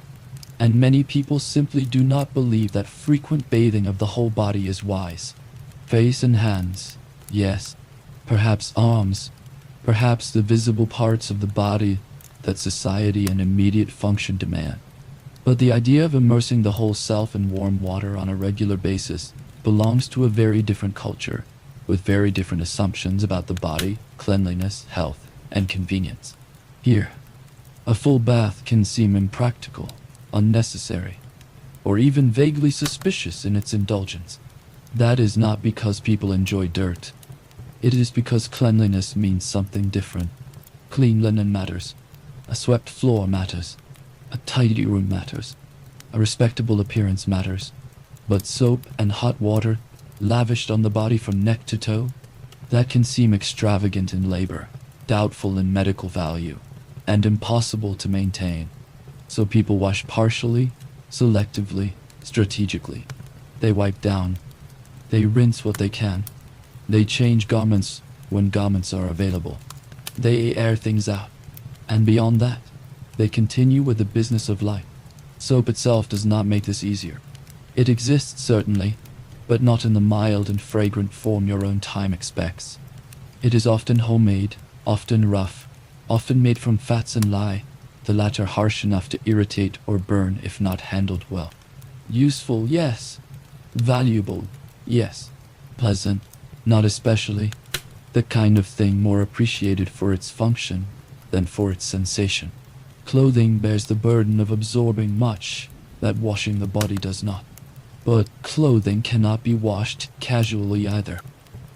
And many people simply do not believe that frequent bathing of the whole body is wise. Face and hands, yes. Perhaps arms. Perhaps the visible parts of the body that society and immediate function demand. But the idea of immersing the whole self in warm water on a regular basis belongs to a very different culture, with very different assumptions about the body, cleanliness, health, and convenience. Here, a full bath can seem impractical, unnecessary, or even vaguely suspicious in its indulgence. That is not because people enjoy dirt. It is because cleanliness means something different. Clean linen matters. A swept floor matters. A tidy room matters. A respectable appearance matters. But soap and hot water, lavished on the body from neck to toe, that can seem extravagant in labor, doubtful in medical value, and impossible to maintain. So people wash partially, selectively, strategically. They wipe down. They rinse what they can. They change garments when garments are available. They air things out. And beyond that, they continue with the business of life. Soap itself does not make this easier. It exists, certainly, but not in the mild and fragrant form your own time expects. It is often homemade, often rough, often made from fats and lye, the latter harsh enough to irritate or burn if not handled well. Useful, yes. Valuable, yes. Pleasant, not especially. The kind of thing more appreciated for its function than for its sensation. Clothing bears the burden of absorbing much that washing the body does not. But clothing cannot be washed casually either.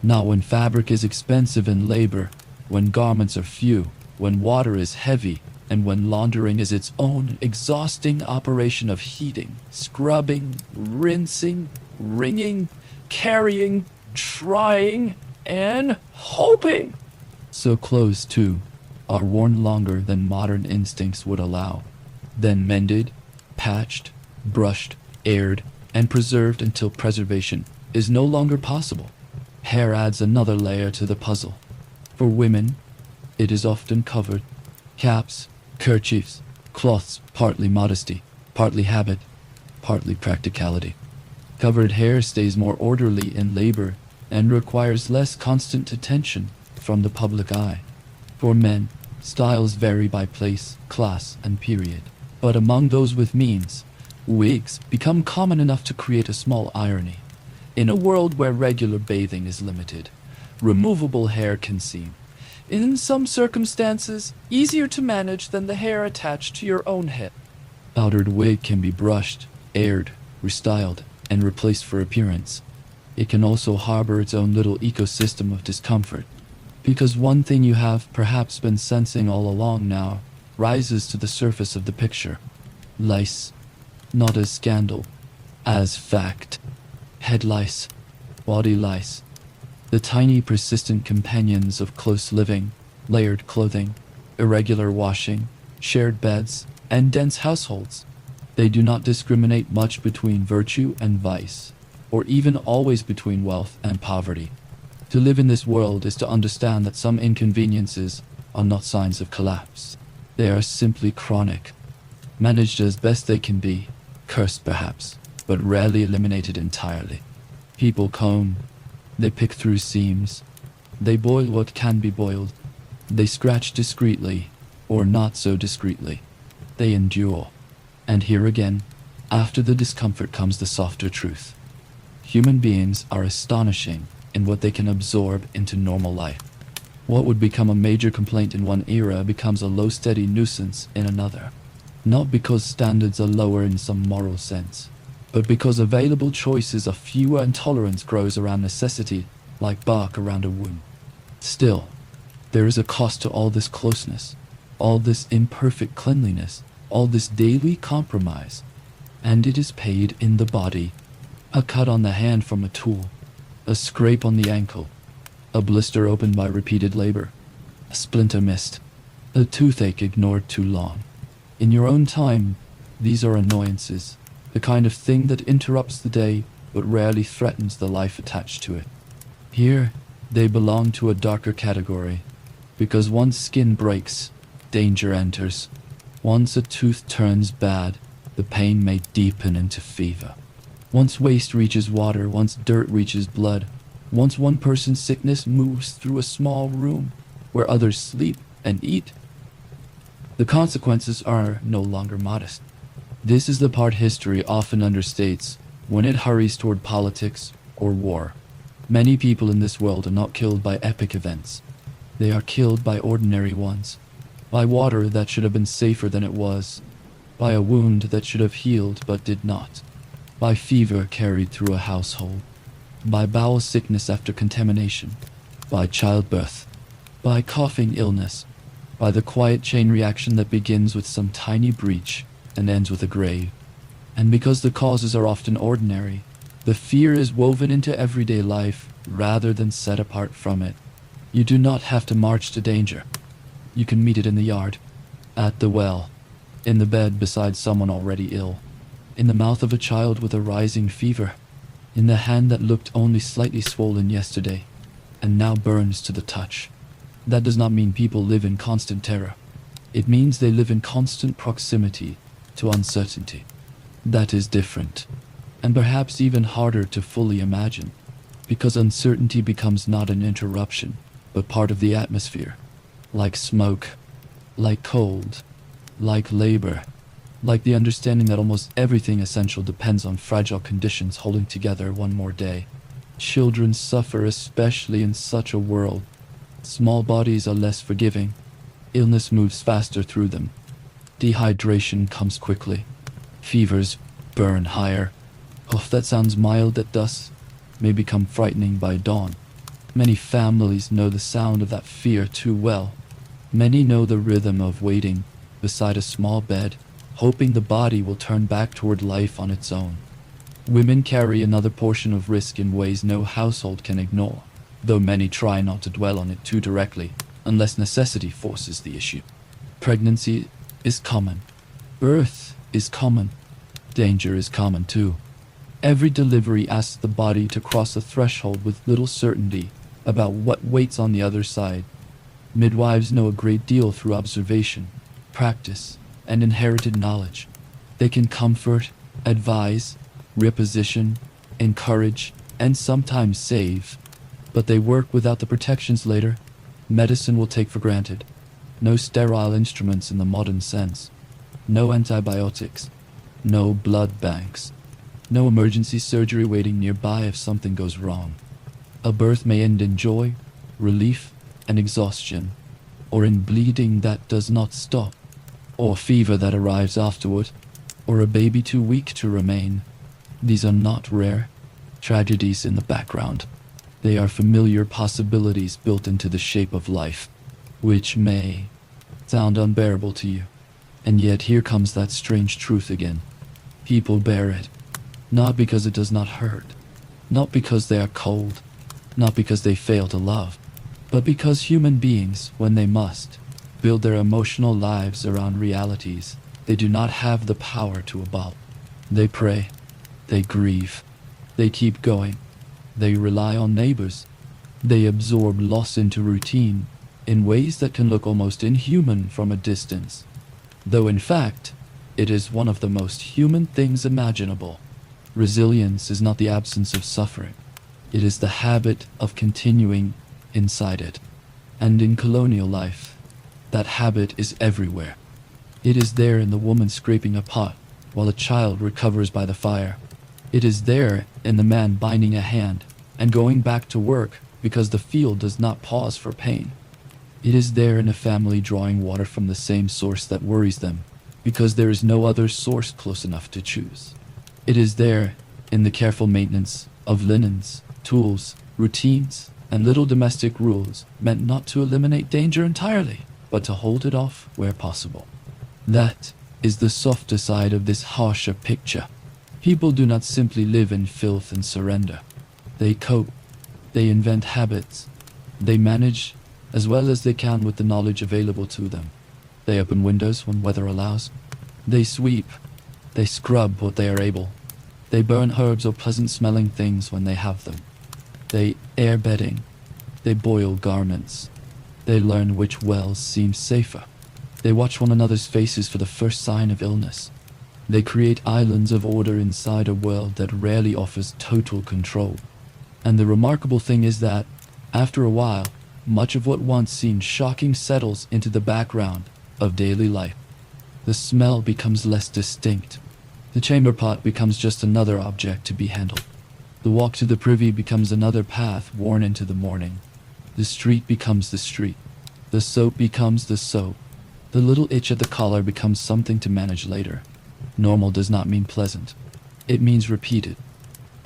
Not when fabric is expensive in labor, when garments are few, when water is heavy, and when laundering is its own exhausting operation of heating, scrubbing, rinsing, wringing, carrying, trying, and hoping. So clothes, too, are worn longer than modern instincts would allow, then mended, patched, brushed, aired, and preserved until preservation is no longer possible. Hair adds another layer to the puzzle. For women, it is often covered. Caps, kerchiefs, cloths, partly modesty, partly habit, partly practicality. Covered hair stays more orderly in labor and requires less constant attention from the public eye. For men, styles vary by place, class, and period. But among those with means, wigs become common enough to create a small irony. In a world where regular bathing is limited, removable hair can seem, in some circumstances, easier to manage than the hair attached to your own head. Powdered wig can be brushed, aired, restyled, and replaced for appearance. It can also harbor its own little ecosystem of discomfort, because one thing you have perhaps been sensing all along now rises to the surface of the picture. Lice, not as scandal, as fact. Head lice, body lice, the tiny persistent companions of close living, layered clothing, irregular washing, shared beds, and dense households. They do not discriminate much between virtue and vice, or even always between wealth and poverty. To live in this world is to understand that some inconveniences are not signs of collapse. They are simply chronic, managed as best they can be, cursed perhaps, but rarely eliminated entirely. People comb, they pick through seams, they boil what can be boiled, they scratch discreetly, or not so discreetly. They endure. And here again, after the discomfort comes the softer truth. Human beings are astonishing in what they can absorb into normal life. What would become a major complaint in one era becomes a low steady nuisance in another. Not because standards are lower in some moral sense, but because available choices are fewer and tolerance grows around necessity like bark around a wound. Still, there is a cost to all this closeness, all this imperfect cleanliness, all this daily compromise, and it is paid in the body, A cut on the hand from a tool, a scrape on the ankle, a blister opened by repeated labor, a splinter missed, a toothache ignored too long. In your own time, these are annoyances, the kind of thing that interrupts the day but rarely threatens the life attached to it. Here, they belong to a darker category, because once skin breaks, danger enters. Once a tooth turns bad, the pain may deepen into fever. Once waste reaches water, once dirt reaches blood, once one person's sickness moves through a small room where others sleep and eat, the consequences are no longer modest. This is the part history often understates when it hurries toward politics or war. Many people in this world are not killed by epic events. They are killed by ordinary ones, by water that should have been safer than it was, by a wound that should have healed but did not, by fever carried through a household, by bowel sickness after contamination, by childbirth, by coughing illness, by the quiet chain reaction that begins with some tiny breach and ends with a grave. And because the causes are often ordinary, the fear is woven into everyday life rather than set apart from it. You do not have to march to danger. You can meet it in the yard, at the well, in the bed beside someone already ill, in the mouth of a child with a rising fever, in the hand that looked only slightly swollen yesterday and now burns to the touch. That does not mean people live in constant terror. It means they live in constant proximity to uncertainty. That is different, and perhaps even harder to fully imagine, because uncertainty becomes not an interruption, but part of the atmosphere, like smoke, like cold, like labor, like the understanding that almost everything essential depends on fragile conditions holding together one more day. Children suffer especially in such a world. Small bodies are less forgiving. Illness moves faster through them. Dehydration comes quickly. Fevers burn higher. Oh, that sounds mild at dusk, may become frightening by dawn. Many families know the sound of that fear too well. Many know the rhythm of waiting beside a small bed, hoping the body will turn back toward life on its own. Women carry another portion of risk in ways no household can ignore, though many try not to dwell on it too directly, unless necessity forces the issue. Pregnancy is common. Birth is common. Danger is common too. Every delivery asks the body to cross a threshold with little certainty about what waits on the other side. Midwives know a great deal through observation, practice, and inherited knowledge. They can comfort, advise, reposition, encourage, and sometimes save. But they work without the protections later medicine will take for granted. No sterile instruments in the modern sense. No antibiotics. No blood banks. No emergency surgery waiting nearby if something goes wrong. A birth may end in joy, relief, and exhaustion, or in bleeding that does not stop, or fever that arrives afterward, or a baby too weak to remain. These are not rare tragedies in the background. They are familiar possibilities built into the shape of life, which may sound unbearable to you. And yet here comes that strange truth again. People bear it, not because it does not hurt, not because they are cold, not because they fail to love, but because human beings, when they must, build their emotional lives around realities they do not have the power to abolish. They pray, they grieve, they keep going, they rely on neighbors, they absorb loss into routine in ways that can look almost inhuman from a distance, though in fact, it is one of the most human things imaginable. Resilience is not the absence of suffering. It is the habit of continuing inside it. And in colonial life, that habit is everywhere. It is there in the woman scraping a pot while a child recovers by the fire. It is there in the man binding a hand and going back to work because the field does not pause for pain. It is there in a family drawing water from the same source that worries them because there is no other source close enough to choose. It is there in the careful maintenance of linens, tools, routines, and little domestic rules meant not to eliminate danger entirely, but to hold it off where possible. That is the softer side of this harsher picture. People do not simply live in filth and surrender. They cope, they invent habits, they manage as well as they can with the knowledge available to them. They open windows when weather allows. They sweep, they scrub what they are able. They burn herbs or pleasant-smelling things when they have them. They air bedding, they boil garments. They learn which wells seem safer. They watch one another's faces for the first sign of illness. They create islands of order inside a world that rarely offers total control. And the remarkable thing is that, after a while, much of what once seemed shocking settles into the background of daily life. The smell becomes less distinct. The chamber pot becomes just another object to be handled. The walk to the privy becomes another path worn into the morning. The street becomes the street. The soap becomes the soap. The little itch at the collar becomes something to manage later. Normal does not mean pleasant. It means repeated.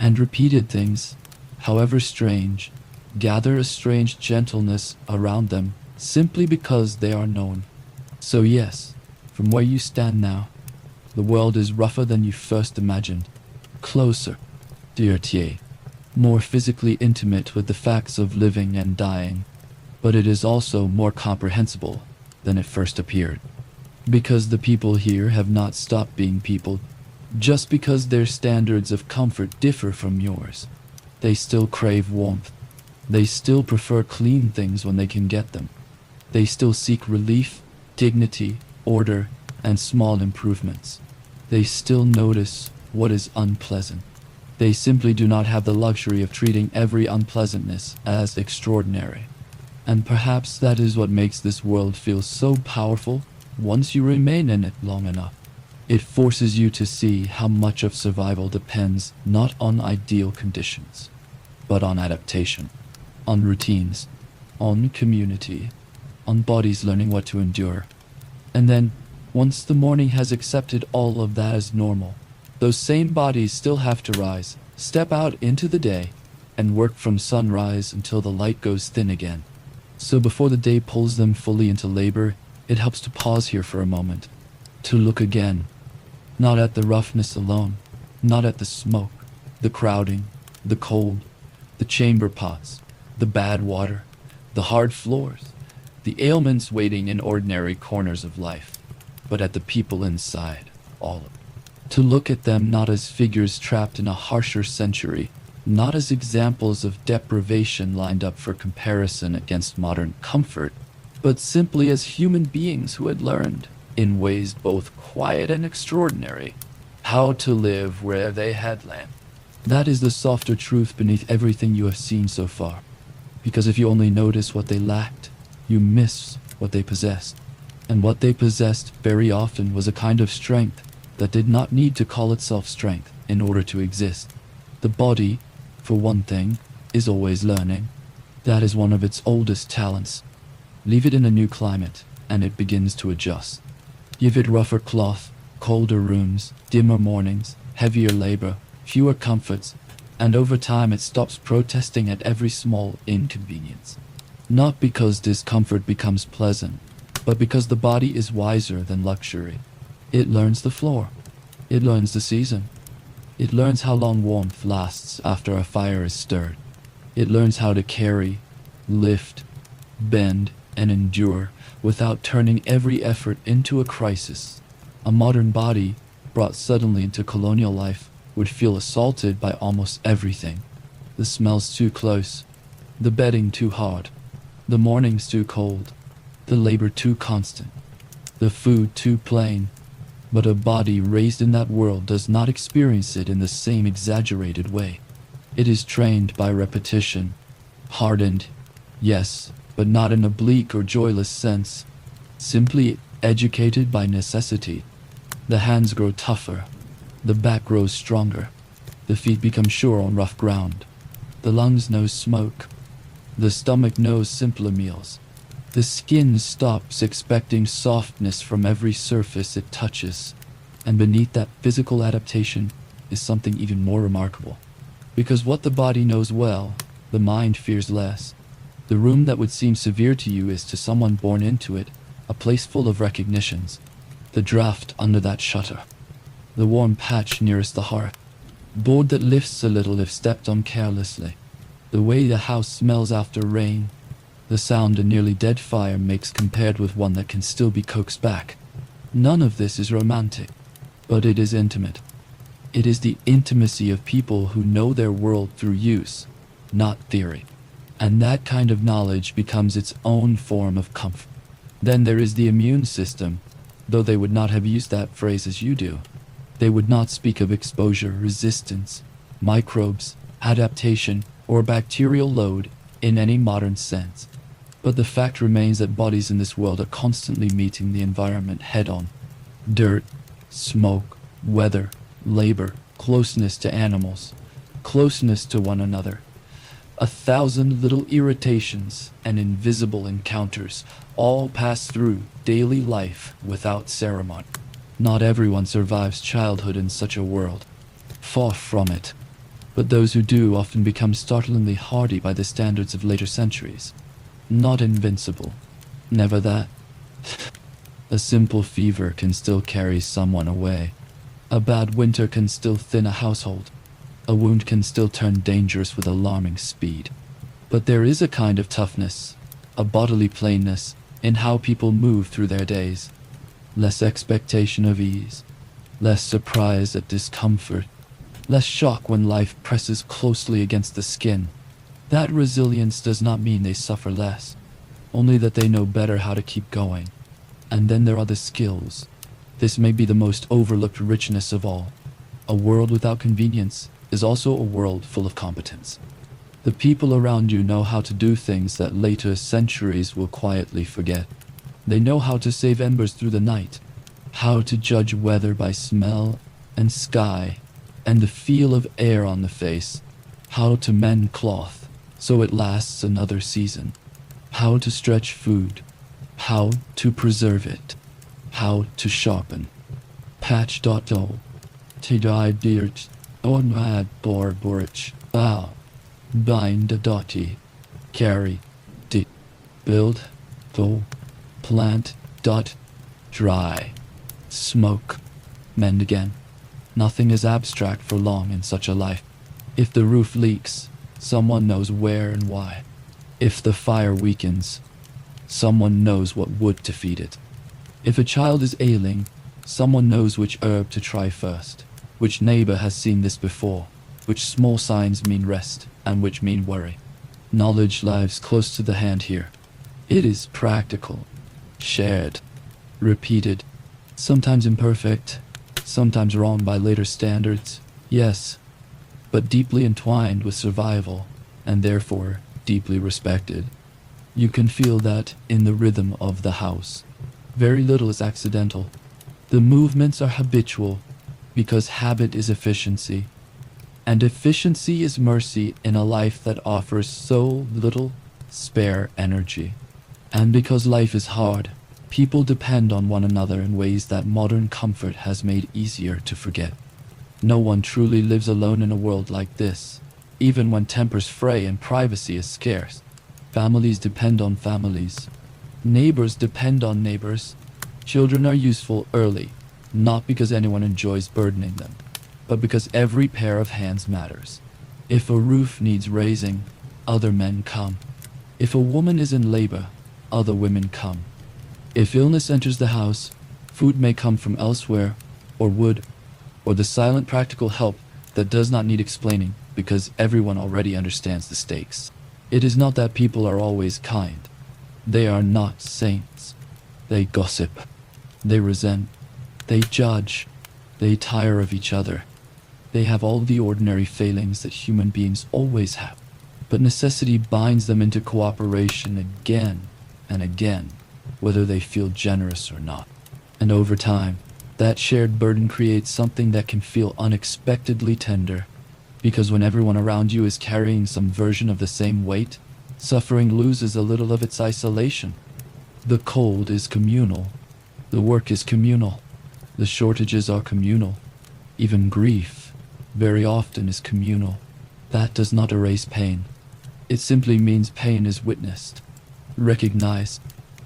And repeated things, however strange, gather a strange gentleness around them simply because they are known. So yes, from where you stand now, the world is rougher than you first imagined. Closer, dirtier, more physically intimate with the facts of living and dying. But it is also more comprehensible than it first appeared. Because the people here have not stopped being people, just because their standards of comfort differ from yours. They still crave warmth. They still prefer clean things when they can get them. They still seek relief, dignity, order, and small improvements. They still notice what is unpleasant. They simply do not have the luxury of treating every unpleasantness as extraordinary. And perhaps that is what makes this world feel so powerful once you remain in it long enough. It forces you to see how much of survival depends not on ideal conditions, but on adaptation, on routines, on community, on bodies learning what to endure. And then, once the morning has accepted all of that as normal, those same bodies still have to rise, step out into the day, and work from sunrise until the light goes thin again. So before the day pulls them fully into labor, it helps to pause here for a moment, to look again, not at the roughness alone, not at the smoke, the crowding, the cold, the chamber pots, the bad water, the hard floors, the ailments waiting in ordinary corners of life, but at the people inside, all of it. To look at them not as figures trapped in a harsher century, not as examples of deprivation lined up for comparison against modern comfort, but simply as human beings who had learned, in ways both quiet and extraordinary, how to live where they had land. That is the softer truth beneath everything you have seen so far. Because if you only notice what they lacked, you miss what they possessed. And what they possessed very often was a kind of strength that did not need to call itself strength in order to exist. The body, for one thing, is always learning. That is one of its oldest talents. Leave it in a new climate, and it begins to adjust. Give it rougher cloth, colder rooms, dimmer mornings, heavier labor, fewer comforts, and over time it stops protesting at every small inconvenience. Not because discomfort becomes pleasant, but because the body is wiser than luxury. It learns the floor. It learns the season. It learns how long warmth lasts after a fire is stirred. It learns how to carry, lift, bend, and endure without turning every effort into a crisis. A modern body, brought suddenly into colonial life, would feel assaulted by almost everything. The smells too close, the bedding too hard, the mornings too cold, the labor too constant, the food too plain. But a body raised in that world does not experience it in the same exaggerated way. It is trained by repetition, hardened, yes, but not in a bleak or joyless sense, simply educated by necessity. The hands grow tougher, the back grows stronger, the feet become sure on rough ground, the lungs know smoke, the stomach knows simpler meals. The skin stops expecting softness from every surface it touches, and beneath that physical adaptation is something even more remarkable. Because what the body knows well, the mind fears less. The room that would seem severe to you is to someone born into it a place full of recognitions. The draft under that shutter, the warm patch nearest the hearth, Board that lifts a little if stepped on carelessly. The way the house smells after rain. The sound a nearly dead fire makes compared with one that can still be coaxed back. None of this is romantic, but it is intimate. It is the intimacy of people who know their world through use, not theory. And that kind of knowledge becomes its own form of comfort. Then there is the immune system, though they would not have used that phrase as you do. They would not speak of exposure, resistance, microbes, adaptation, or bacterial load in any modern sense. But the fact remains that bodies in this world are constantly meeting the environment head-on. Dirt, smoke, weather, labor, closeness to animals, closeness to one another. 1,000 little irritations and invisible encounters all pass through daily life without ceremony. Not everyone survives childhood in such a world. Far from it. But those who do often become startlingly hardy by the standards of later centuries. Not invincible. Never that. A simple fever can still carry someone away. A bad winter can still thin a household. A wound can still turn dangerous with alarming speed. But there is a kind of toughness, a bodily plainness, in how people move through their days. Less expectation of ease, less surprise at discomfort, less shock when life presses closely against the skin. That resilience does not mean they suffer less, only that they know better how to keep going. And then there are the skills. This may be the most overlooked richness of all. A world without convenience is also a world full of competence. The people around you know how to do things that later centuries will quietly forget. They know how to save embers through the night, how to judge weather by smell and sky and the feel of air on the face, how to mend cloth so it lasts another season, how to stretch food, how to preserve it, how to sharpen. Patch.o, tidai dirt, onad porridge, bow, bind a dotty, carry, di, build, though, plant, dot, dry, smoke, mend again. Nothing is abstract for long in such a life. If the roof leaks, someone knows where and why. If the fire weakens, someone knows what wood to feed it. If a child is ailing, someone knows which herb to try first, which neighbor has seen this before, which small signs mean rest and which mean worry. Knowledge lies close to the hand here. It is practical, shared, repeated, sometimes imperfect, sometimes wrong by later standards, yes, but deeply entwined with survival and therefore deeply respected. You can feel that in the rhythm of the house. Very little is accidental. The movements are habitual because habit is efficiency, and efficiency is mercy in a life that offers so little spare energy. And because life is hard, people depend on one another in ways that modern comfort has made easier to forget. No one truly lives alone in a world like this, even when tempers fray and privacy is scarce. Families depend on families. Neighbors depend on neighbors. Children are useful early, not because anyone enjoys burdening them, but because every pair of hands matters. If a roof needs raising, other men come. If a woman is in labor, other women come. If illness enters the house, food may come from elsewhere, or wood, or the silent practical help that does not need explaining because everyone already understands the stakes. It is not that people are always kind. They are not saints. They gossip. They resent. They judge. They tire of each other. They have all the ordinary failings that human beings always have. But necessity binds them into cooperation again and again, whether they feel generous or not. And over time, that shared burden creates something that can feel unexpectedly tender. Because when everyone around you is carrying some version of the same weight, suffering loses a little of its isolation. The cold is communal. The work is communal. The shortages are communal. Even grief, very often, is communal. That does not erase pain. It simply means pain is witnessed, recognized,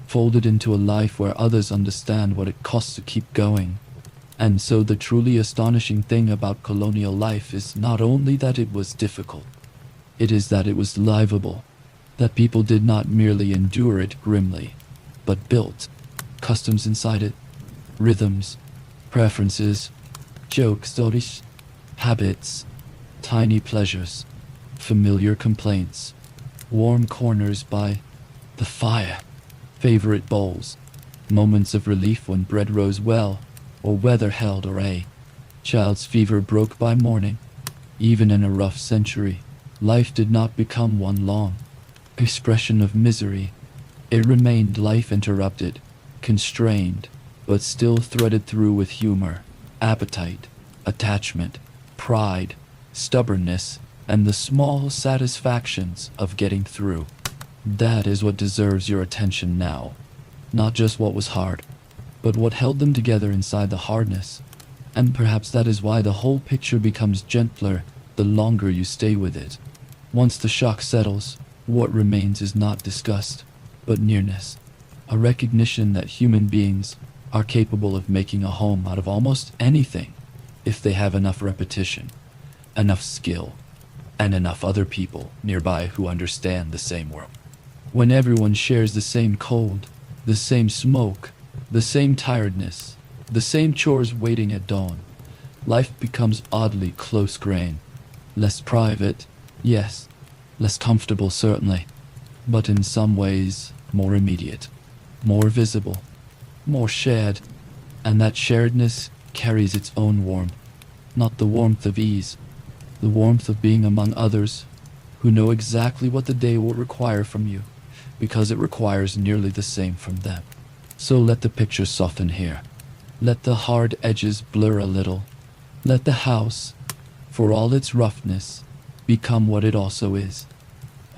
folded into a life where others understand what it costs to keep going. And so the truly astonishing thing about colonial life is not only that it was difficult, it is that it was livable, that people did not merely endure it grimly, but built customs inside it, rhythms, preferences, jokes, stories, habits, tiny pleasures, familiar complaints, warm corners by the fire, favorite bowls, moments of relief when bread rose well, or weather held, or a child's fever broke by morning. Even in a rough century, life did not become one long expression of misery. It remained life interrupted, constrained, but still threaded through with humor, appetite, attachment, pride, stubbornness, and the small satisfactions of getting through. That is what deserves your attention now. Not just what was hard, but what held them together inside the hardness. And perhaps that is why the whole picture becomes gentler the longer you stay with it. Once the shock settles, what remains is not disgust, but nearness. A recognition that human beings are capable of making a home out of almost anything if they have enough repetition, enough skill, and enough other people nearby who understand the same world. When everyone shares the same cold, the same smoke, the same tiredness, the same chores waiting at dawn, life becomes oddly close-grained, less private, yes, less comfortable certainly, but in some ways more immediate, more visible, more shared, and that sharedness carries its own warmth, not the warmth of ease, the warmth of being among others who know exactly what the day will require from you, because it requires nearly the same from them. So let the picture soften here. Let the hard edges blur a little. Let the house, for all its roughness, become what it also is.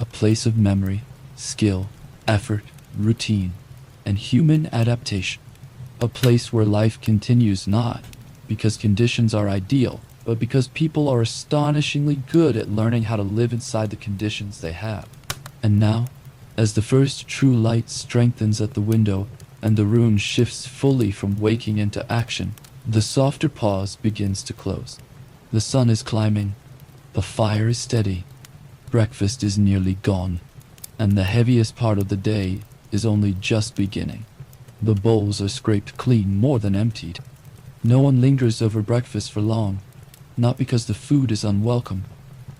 A place of memory, skill, effort, routine, and human adaptation. A place where life continues not because conditions are ideal, but because people are astonishingly good at learning how to live inside the conditions they have. And now, as the first true light strengthens at the window and the room shifts fully from waking into action, the softer pause begins to close. The sun is climbing, the fire is steady, breakfast is nearly gone, and the heaviest part of the day is only just beginning. The bowls are scraped clean more than emptied. No one lingers over breakfast for long, not because the food is unwelcome,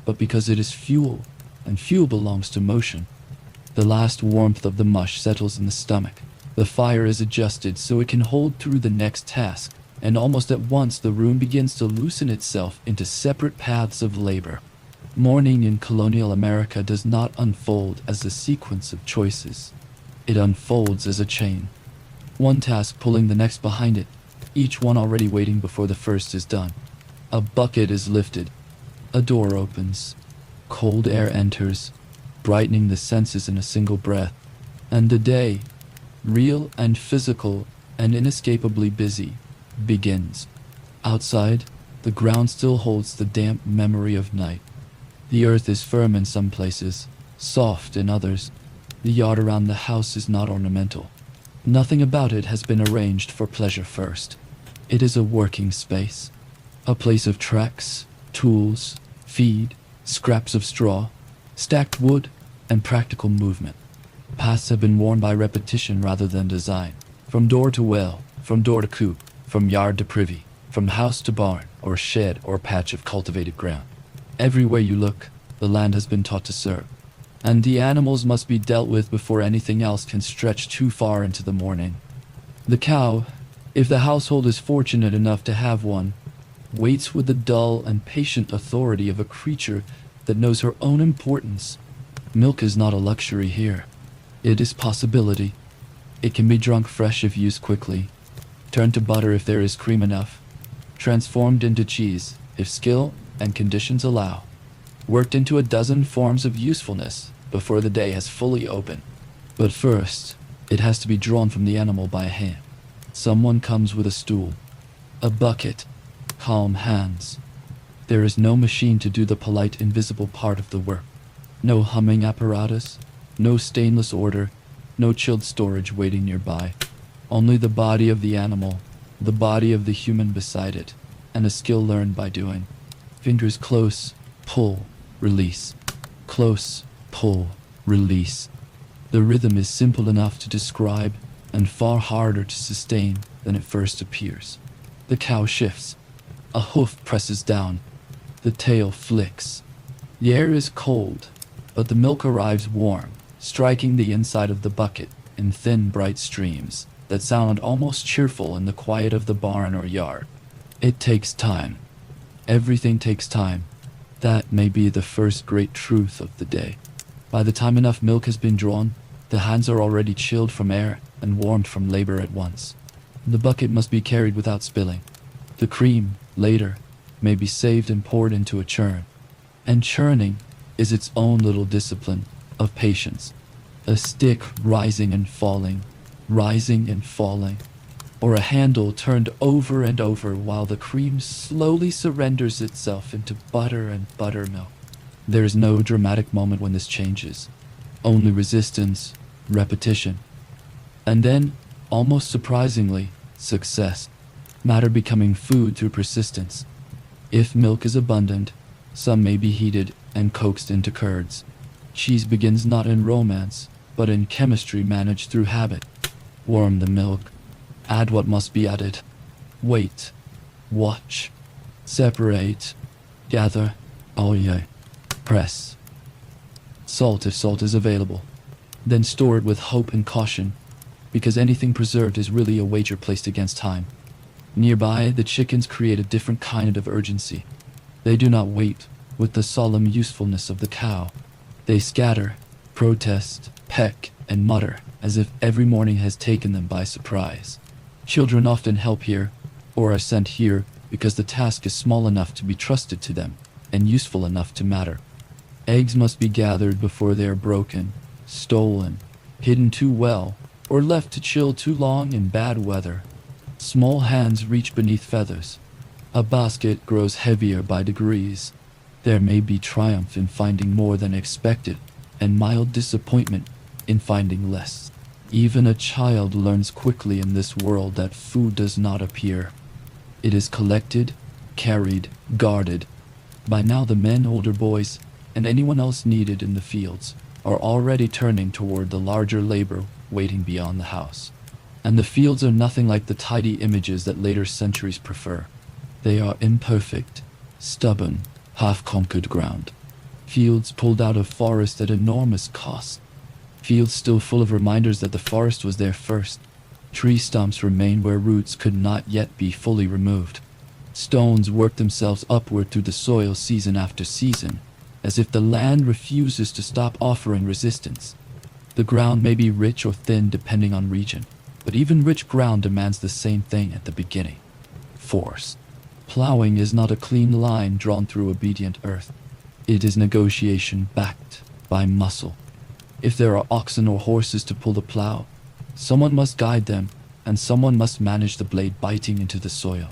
but because it is fuel, and fuel belongs to motion. The last warmth of the mush settles in the stomach. The fire is adjusted so it can hold through the next task, and almost at once the room begins to loosen itself into separate paths of labor. Morning in colonial America does not unfold as a sequence of choices. It unfolds as a chain. One task pulling the next behind it, each one already waiting before the first is done. A bucket is lifted. A door opens. Cold air enters, brightening the senses in a single breath. And the day, real and physical and inescapably busy, begins. Outside, the ground still holds the damp memory of night. The earth is firm in some places, soft in others. The yard around the house is not ornamental. Nothing about it has been arranged for pleasure first. It is a working space, a place of tracks, tools, feed, scraps of straw, stacked wood, and practical movement. Paths have been worn by repetition rather than design. From door to well, from door to coop, from yard to privy, from house to barn, or shed or patch of cultivated ground. Everywhere you look, the land has been taught to serve, and the animals must be dealt with before anything else can stretch too far into the morning. The cow, if the household is fortunate enough to have one, waits with the dull and patient authority of a creature that knows her own importance. Milk is not a luxury here. It is possibility. It can be drunk fresh if used quickly, turned to butter if there is cream enough, transformed into cheese if skill and conditions allow, worked into a dozen forms of usefulness before the day has fully opened. But first, it has to be drawn from the animal by hand. Someone comes with a stool, a bucket, calm hands. There is no machine to do the polite invisible part of the work. No humming apparatus, no stainless order, no chilled storage waiting nearby. Only the body of the animal, the body of the human beside it, and a skill learned by doing. Fingers close, pull, release. Close, pull, release. The rhythm is simple enough to describe and far harder to sustain than it first appears. The cow shifts. A hoof presses down. The tail flicks. The air is cold, but the milk arrives warm, striking the inside of the bucket in thin, bright streams that sound almost cheerful in the quiet of the barn or yard. It takes time. Everything takes time. That may be the first great truth of the day. By the time enough milk has been drawn, the hands are already chilled from air and warmed from labor at once. The bucket must be carried without spilling. The cream, later, may be saved and poured into a churn. And churning is its own little discipline of patience. A stick rising and falling, or a handle turned over and over while the cream slowly surrenders itself into butter and buttermilk. There is no dramatic moment when this changes. Only resistance, repetition, and then, almost surprisingly, success. Matter becoming food through persistence. If milk is abundant, some may be heated and coaxed into curds. Cheese begins not in romance, but in chemistry managed through habit. Warm the milk. Add what must be added. Wait. Watch. Separate. Gather. Press. Salt if salt is available. Then store it with hope and caution, because anything preserved is really a wager placed against time. Nearby, the chickens create a different kind of urgency. They do not wait with the solemn usefulness of the cow. They scatter, protest, peck, and mutter as if every morning has taken them by surprise. Children often help here, or are sent here because the task is small enough to be trusted to them and useful enough to matter. Eggs must be gathered before they are broken, stolen, hidden too well, or left to chill too long in bad weather. Small hands reach beneath feathers. A basket grows heavier by degrees. There may be triumph in finding more than expected, and mild disappointment in finding less. Even a child learns quickly in this world that food does not appear. It is collected, carried, guarded. By now the men, older boys, and anyone else needed in the fields are already turning toward the larger labor waiting beyond the house. And the fields are nothing like the tidy images that later centuries prefer. They are imperfect, stubborn, half-conquered ground. Fields pulled out of forest at enormous cost. Fields still full of reminders that the forest was there first. Tree stumps remain where roots could not yet be fully removed. Stones work themselves upward through the soil season after season, as if the land refuses to stop offering resistance. The ground may be rich or thin depending on region, but even rich ground demands the same thing at the beginning: force. Plowing is not a clean line drawn through obedient earth. It is negotiation backed by muscle. If there are oxen or horses to pull the plow, someone must guide them, and someone must manage the blade biting into the soil.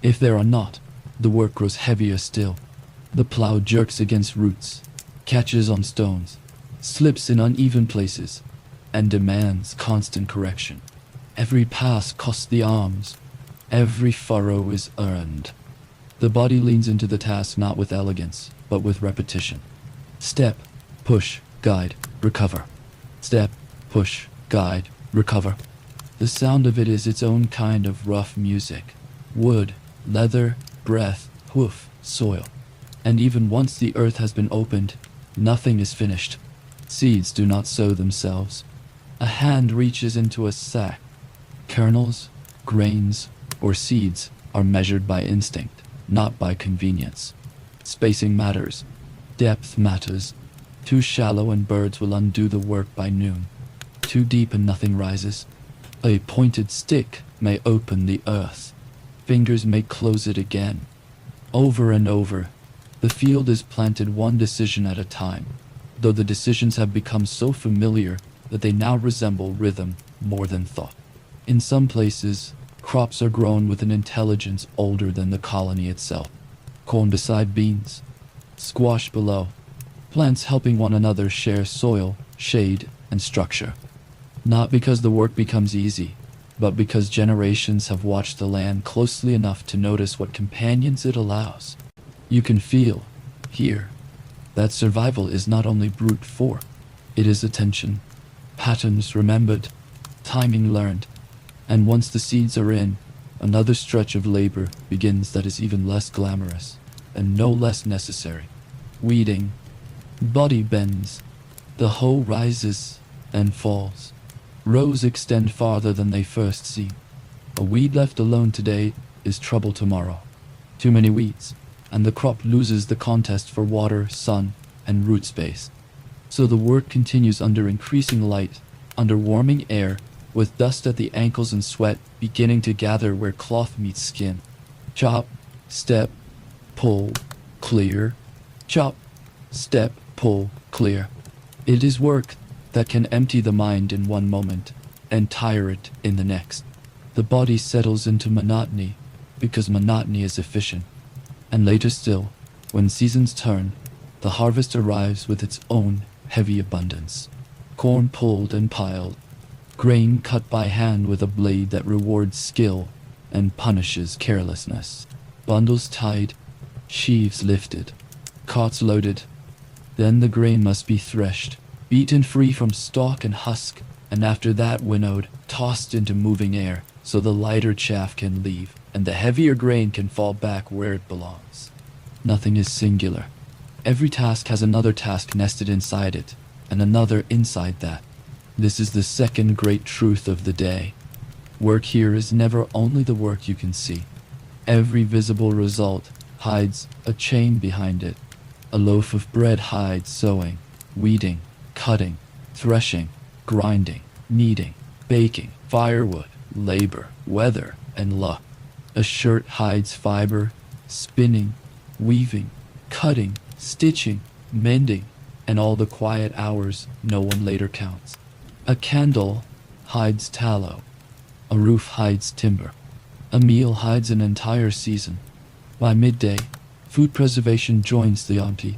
If there are not, the work grows heavier still. The plow jerks against roots, catches on stones, slips in uneven places, and demands constant correction. Every pass costs the arms. Every furrow is earned. The body leans into the task not with elegance, but with repetition. Step, push, guide, recover. Step, push, guide, recover. The sound of it is its own kind of rough music. Wood, leather, breath, hoof, soil. And even once the earth has been opened, nothing is finished. Seeds do not sow themselves. A hand reaches into a sack. Kernels, grains, or seeds are measured by instinct, not by convenience. Spacing matters. Depth matters. Too shallow and birds will undo the work by noon. Too deep and nothing rises. A pointed stick may open the earth. Fingers may close it again. Over and over, the field is planted one decision at a time, though the decisions have become so familiar that they now resemble rhythm more than thought. In some places, crops are grown with an intelligence older than the colony itself. Corn beside beans, squash below, plants helping one another share soil, shade, and structure. Not because the work becomes easy, but because generations have watched the land closely enough to notice what companions it allows. You can feel, hear, that survival is not only brute force, it is attention, patterns remembered, timing learned, and once the seeds are in, another stretch of labor begins that is even less glamorous, and no less necessary. Weeding. Body bends. The hoe rises and falls. Rows extend farther than they first seem. A weed left alone today is trouble tomorrow. Too many weeds, and the crop loses the contest for water, sun, and root space. So the work continues under increasing light, under warming air, with dust at the ankles and sweat beginning to gather where cloth meets skin. Chop, step, pull, clear. Chop, step, pull, clear. It is work that can empty the mind in one moment and tire it in the next. The body settles into monotony because monotony is efficient. And later still, when seasons turn, the harvest arrives with its own heavy abundance. Corn pulled and piled, grain cut by hand with a blade that rewards skill and punishes carelessness. Bundles tied, sheaves lifted, carts loaded. Then the grain must be threshed, beaten free from stalk and husk, and after that winnowed, tossed into moving air so the lighter chaff can leave and the heavier grain can fall back where it belongs. Nothing is singular. Every task has another task nested inside it, and another inside that. This is the second great truth of the day. Work here is never only the work you can see. Every visible result hides a chain behind it. A loaf of bread hides sowing, weeding, cutting, threshing, grinding, kneading, baking, firewood, labor, weather, and luck. A shirt hides fiber, spinning, weaving, cutting, stitching, mending, and all the quiet hours no one later counts. A candle hides tallow. A roof hides timber. A meal hides an entire season. By midday, food preservation joins the empty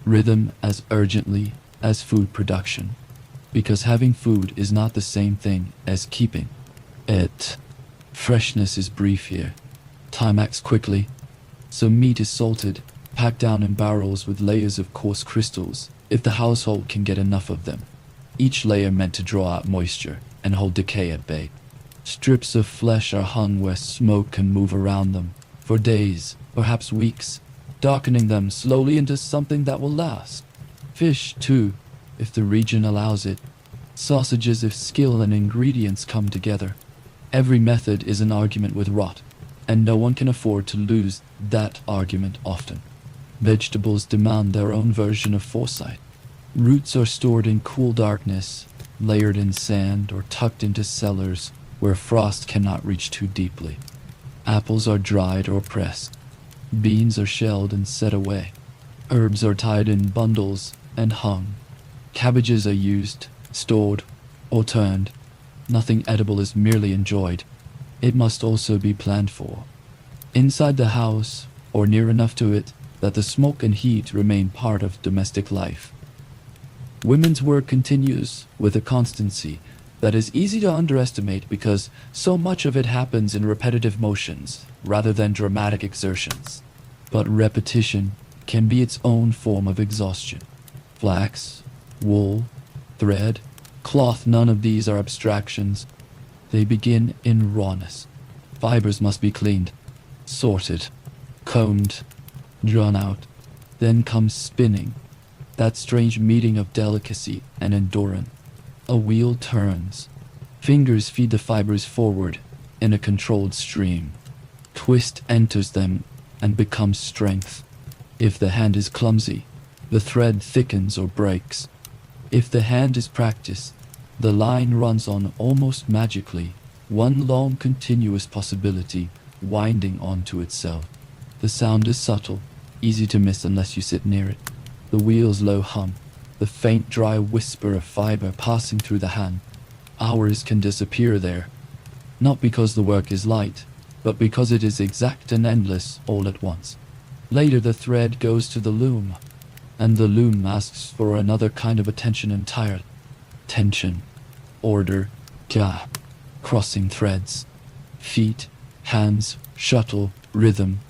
rhythm as urgently as food production, because having food is not the same thing as keeping it. Freshness is brief here. Time acts quickly, so meat is salted, packed down in barrels with layers of coarse crystals, if the household can get enough of them. Each layer meant to draw out moisture and hold decay at bay. Strips of flesh are hung where smoke can move around them, for days, perhaps weeks, darkening them slowly into something that will last. Fish, too, if the region allows it. Sausages if skill and ingredients come together. Every method is an argument with rot, and no one can afford to lose that argument often. Vegetables demand their own version of foresight. Roots are stored in cool darkness, layered in sand or tucked into cellars where frost cannot reach too deeply. Apples are dried or pressed. Beans are shelled and set away. Herbs are tied in bundles and hung. Cabbages are used, stored, or turned. Nothing edible is merely enjoyed. It must also be planned for. Inside the house, or near enough to it, that the smoke and heat remain part of domestic life. Women's work continues with a constancy that is easy to underestimate because so much of it happens in repetitive motions rather than dramatic exertions. But repetition can be its own form of exhaustion. Flax, wool, thread, cloth, none of these are abstractions. They begin in rawness. Fibers must be cleaned, sorted, combed, drawn out. Then comes spinning, that strange meeting of delicacy and endurance. A wheel turns. Fingers feed the fibers forward in a controlled stream. Twist enters them and becomes strength. If the hand is clumsy, the thread thickens or breaks. If the hand is practiced, the line runs on almost magically, one long continuous possibility winding onto itself. The sound is subtle, easy to miss unless you sit near it. The wheel's low hum, the faint dry whisper of fiber passing through the hand. Hours can disappear there, not because the work is light, but because it is exact and endless all at once. Later the thread goes to the loom, and the loom asks for another kind of attention entirely. Tension, order, gap. crossing threads. Feet, hands, shuttle, rhythm,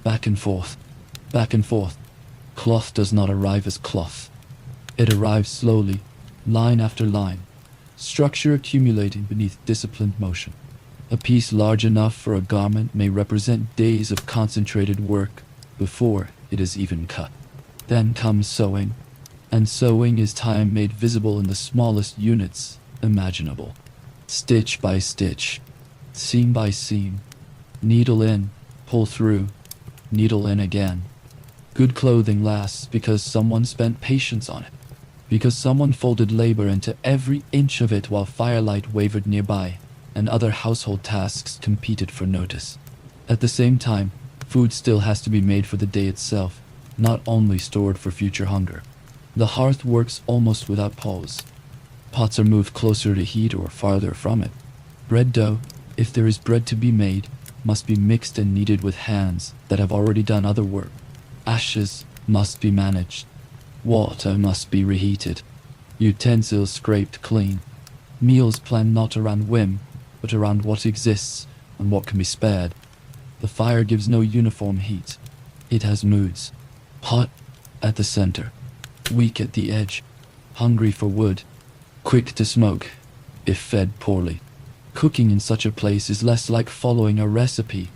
back and forth, back and forth. Cloth does not arrive as cloth. It arrives slowly, line after line, structure accumulating beneath disciplined motion. A piece large enough for a garment may represent days of concentrated work before it is even cut. Then comes sewing, and sewing is time made visible in the smallest units imaginable. Stitch by stitch, seam by seam, needle in, pull through, needle in again. Good clothing lasts because someone spent patience on it, because someone folded labor into every inch of it while firelight wavered nearby and other household tasks competed for notice. At the same time, food still has to be made for the day itself, not only stored for future hunger. The hearth works almost without pause. Pots are moved closer to heat or farther from it. Bread dough, if there is bread to be made, must be mixed and kneaded with hands that have already done other work. Ashes must be managed. Water must be reheated. Utensils scraped clean. Meals planned not around whim, but around what exists and what can be spared. The fire gives no uniform heat. It has moods. Hot at the center, weak at the edge, hungry for wood, quick to smoke, if fed poorly. Cooking in such a place is less like following a recipe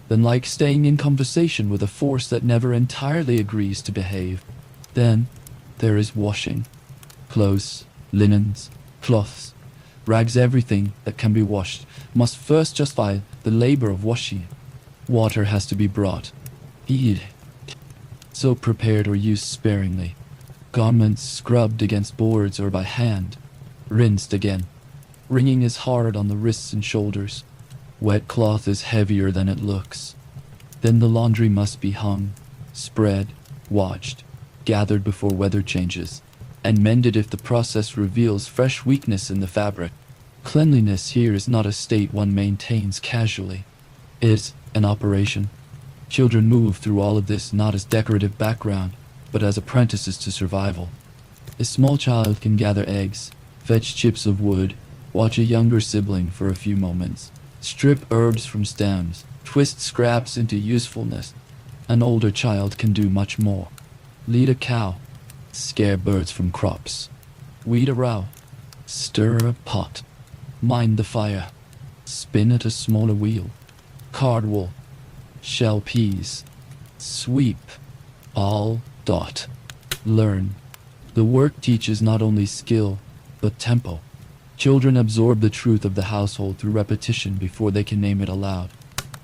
than like staying in conversation with a force that never entirely agrees to behave. Then there is washing. Clothes, linens, cloths, rags, everything that can be washed must first justify the labor of washing. Water has to be brought, heated, soap prepared or used sparingly. Garments scrubbed against boards or by hand, rinsed again. Wringing is hard on the wrists and shoulders. Wet cloth is heavier than it looks. Then the laundry must be hung, spread, watched, gathered before weather changes, and mended if the process reveals fresh weakness in the fabric. Cleanliness here is not a state one maintains casually. It's an operation. Children move through all of this not as decorative background, but as apprentices to survival. A small child can gather eggs, fetch chips of wood, watch a younger sibling for a few moments, strip herbs from stems, twist scraps into usefulness. An older child can do much more. Lead a cow, scare birds from crops, weed a row, stir a pot, mind the fire, spin at a smaller wheel, card wool, shell peas, sweep, all dot, learn. The work teaches not only skill, but tempo. Children absorb the truth of the household through repetition before they can name it aloud.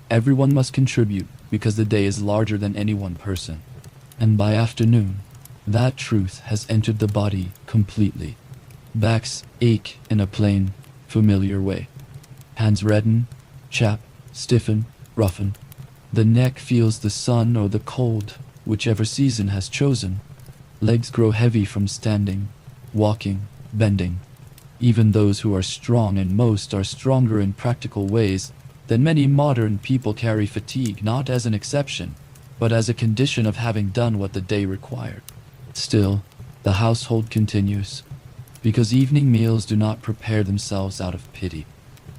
Everyone must contribute because the day is larger than any one person. And by afternoon, that truth has entered the body completely. Backs ache in a plain, familiar way. Hands redden, chap, stiffen, roughen. The neck feels the sun or the cold, whichever season has chosen. Legs grow heavy from standing, walking, bending. Even those who are strong in most are stronger in practical ways than many modern people carry fatigue not as an exception, but as a condition of having done what the day required. Still, the household continues, because evening meals do not prepare themselves out of pity,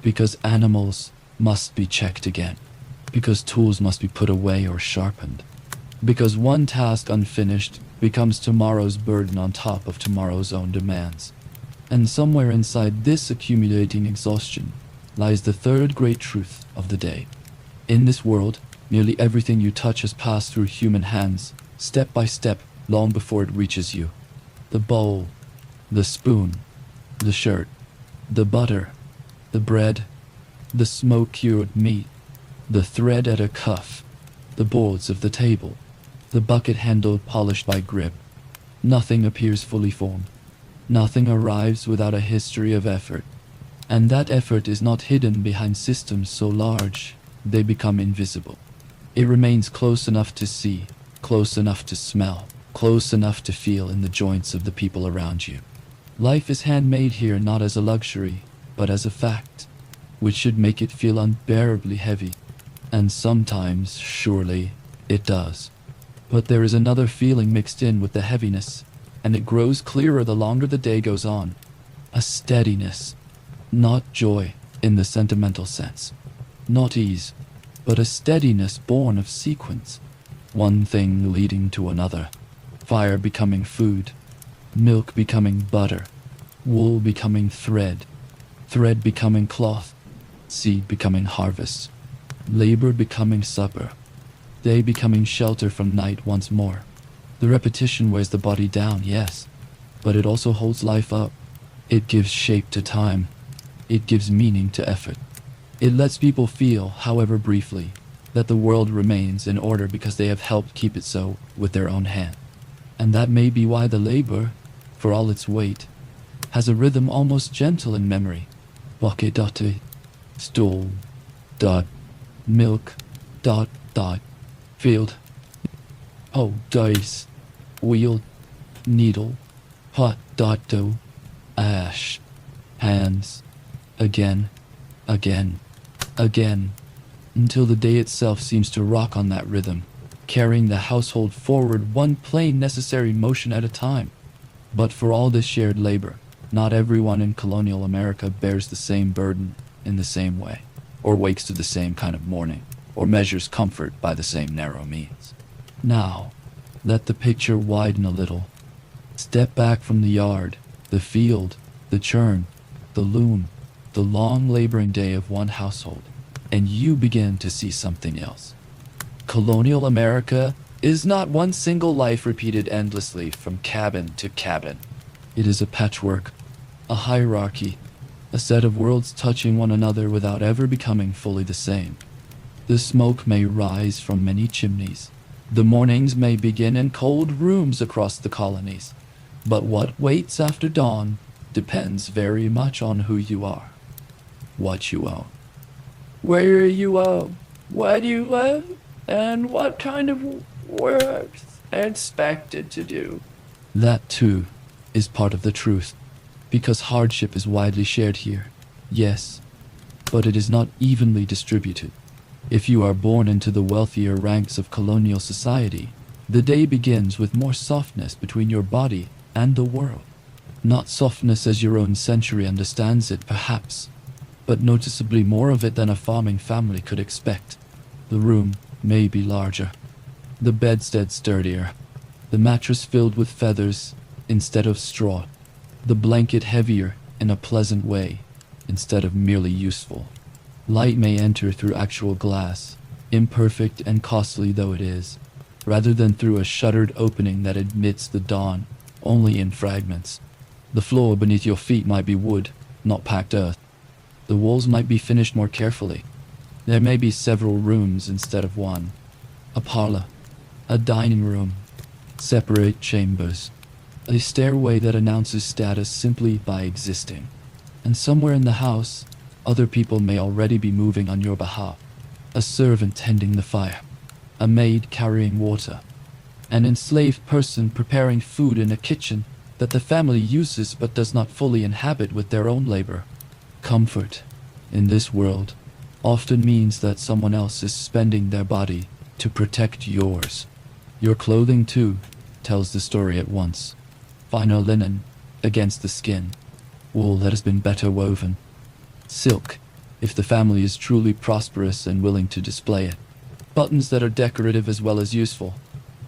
because animals must be checked again, because tools must be put away or sharpened, because one task unfinished becomes tomorrow's burden on top of tomorrow's own demands. And somewhere inside this accumulating exhaustion lies the third great truth of the day. In this world, nearly everything you touch has passed through human hands, step by step, long before it reaches you. The bowl, the spoon, the shirt, the butter, the bread, the smoke-cured meat, the thread at a cuff, the boards of the table, the bucket handle polished by grip. Nothing appears fully formed. Nothing arrives without a history of effort. And that effort is not hidden behind systems so large they become invisible. It remains close enough to see, close enough to smell, close enough to feel in the joints of the people around you. Life is handmade here not as a luxury, but as a fact, which should make it feel unbearably heavy. And sometimes, surely, it does. But there is another feeling mixed in with the heaviness, and it grows clearer the longer the day goes on. A steadiness, not joy, in the sentimental sense. Not ease, but a steadiness born of sequence, one thing leading to another. Fire becoming food, milk becoming butter, wool becoming thread, thread becoming cloth, seed becoming harvest, labor becoming supper, day becoming shelter from night once more. The repetition wears the body down, yes, but it also holds life up. It gives shape to time. It gives meaning to effort. It lets people feel, however briefly, that the world remains in order because they have helped keep it so with their own hand. And that may be why the labor, for all its weight, has a rhythm almost gentle in memory. Bucket dotted, stool, dot, milk, dot, dot, field. Oh, dice, wheel, needle, pot, dot, dough, ash, hands, again, again, again, until the day itself seems to rock on that rhythm, carrying the household forward one plain necessary motion at a time. But for all this shared labor, not everyone in colonial America bears the same burden in the same way, or wakes to the same kind of mourning, or measures comfort by the same narrow means. Now, let the picture widen a little. Step back from the yard, the field, the churn, the loom, the long laboring day of one household, and you begin to see something else. Colonial America is not one single life repeated endlessly from cabin to cabin. It is a patchwork, a hierarchy, a set of worlds touching one another without ever becoming fully the same. The smoke may rise from many chimneys. The mornings may begin in cold rooms across the colonies. But what waits after dawn depends very much on who you are, what you own, where you are, what you live, and what kind of work expected to do. That, too, is part of the truth, because hardship is widely shared here, yes, but it is not evenly distributed. If you are born into the wealthier ranks of colonial society, the day begins with more softness between your body and the world. Not softness as your own century understands it, perhaps, but noticeably more of it than a farming family could expect. The room may be larger, the bedstead sturdier, the mattress filled with feathers instead of straw, the blanket heavier in a pleasant way instead of merely useful. Light may enter through actual glass, imperfect and costly though it is, rather than through a shuttered opening that admits the dawn only in fragments. The floor beneath your feet might be wood, not packed earth. The walls might be finished more carefully. There may be several rooms instead of one. A parlor, a dining room, separate chambers, a stairway that announces status simply by existing. And somewhere in the house, other people may already be moving on your behalf. A servant tending the fire, a maid carrying water, an enslaved person preparing food in a kitchen that the family uses but does not fully inhabit with their own labor. Comfort, in this world, often means that someone else is spending their body to protect yours. Your clothing, too, tells the story at once. Finer linen against the skin, wool that has been better woven, silk, if the family is truly prosperous and willing to display it, buttons that are decorative as well as useful,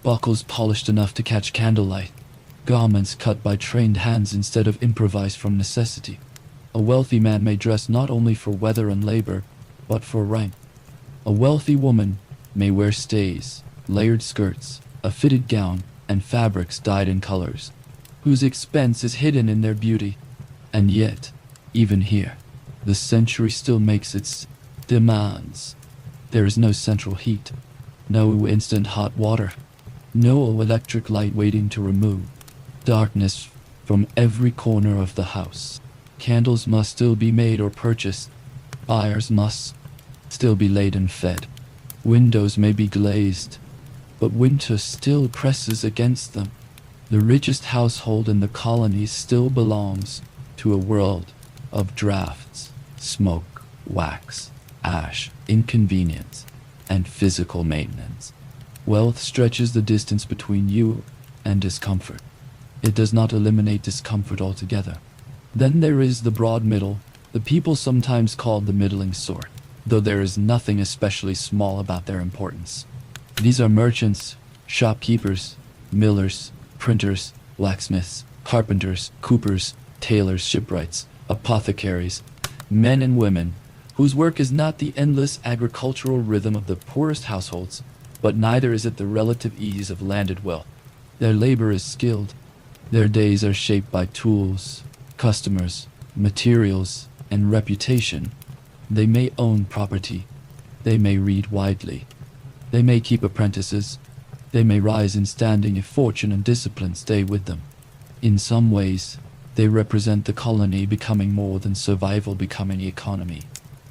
buckles polished enough to catch candlelight, garments cut by trained hands instead of improvised from necessity. A wealthy man may dress not only for weather and labor, but for rank. A wealthy woman may wear stays, layered skirts, a fitted gown, and fabrics dyed in colors, whose expense is hidden in their beauty. And yet, even here, the century still makes its demands. There is no central heat, no instant hot water, no electric light waiting to remove darkness from every corner of the house. Candles must still be made or purchased. Fires must still be laid and fed. Windows may be glazed, but winter still presses against them. The richest household in the colonies still belongs to a world of drafts, smoke, wax, ash, inconvenience, and physical maintenance. Wealth stretches the distance between you and discomfort. It does not eliminate discomfort altogether. Then there is the broad middle, The people sometimes called the middling sort, though there is nothing especially small about their importance. These are merchants, shopkeepers, millers, printers, blacksmiths, carpenters, coopers, tailors, shipwrights, apothecaries, men and women, whose work is not the endless agricultural rhythm of the poorest households, but neither is it the relative ease of landed wealth. Their labor is skilled. Their days are shaped by tools, customers, materials, and reputation. They may own property. They may read widely. They may keep apprentices. They may rise in standing if fortune and discipline stay with them. In some ways, they represent the colony becoming more than survival becoming economy.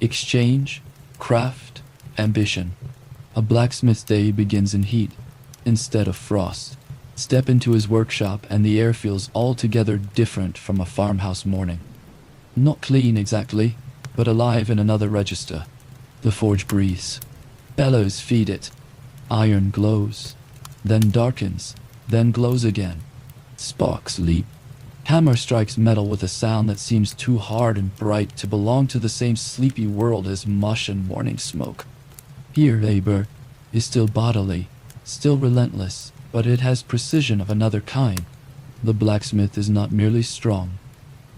Exchange, craft, ambition. A blacksmith's day begins in heat instead of frost. Step into his workshop and the air feels altogether different from a farmhouse morning. Not clean exactly, but alive in another register. The forge breathes. Bellows feed it. Iron glows, then darkens, then glows again. Sparks leap. Hammer strikes metal with a sound that seems too hard and bright to belong to the same sleepy world as mush and morning smoke. Here labor is still bodily, still relentless, but it has precision of another kind. The blacksmith is not merely strong.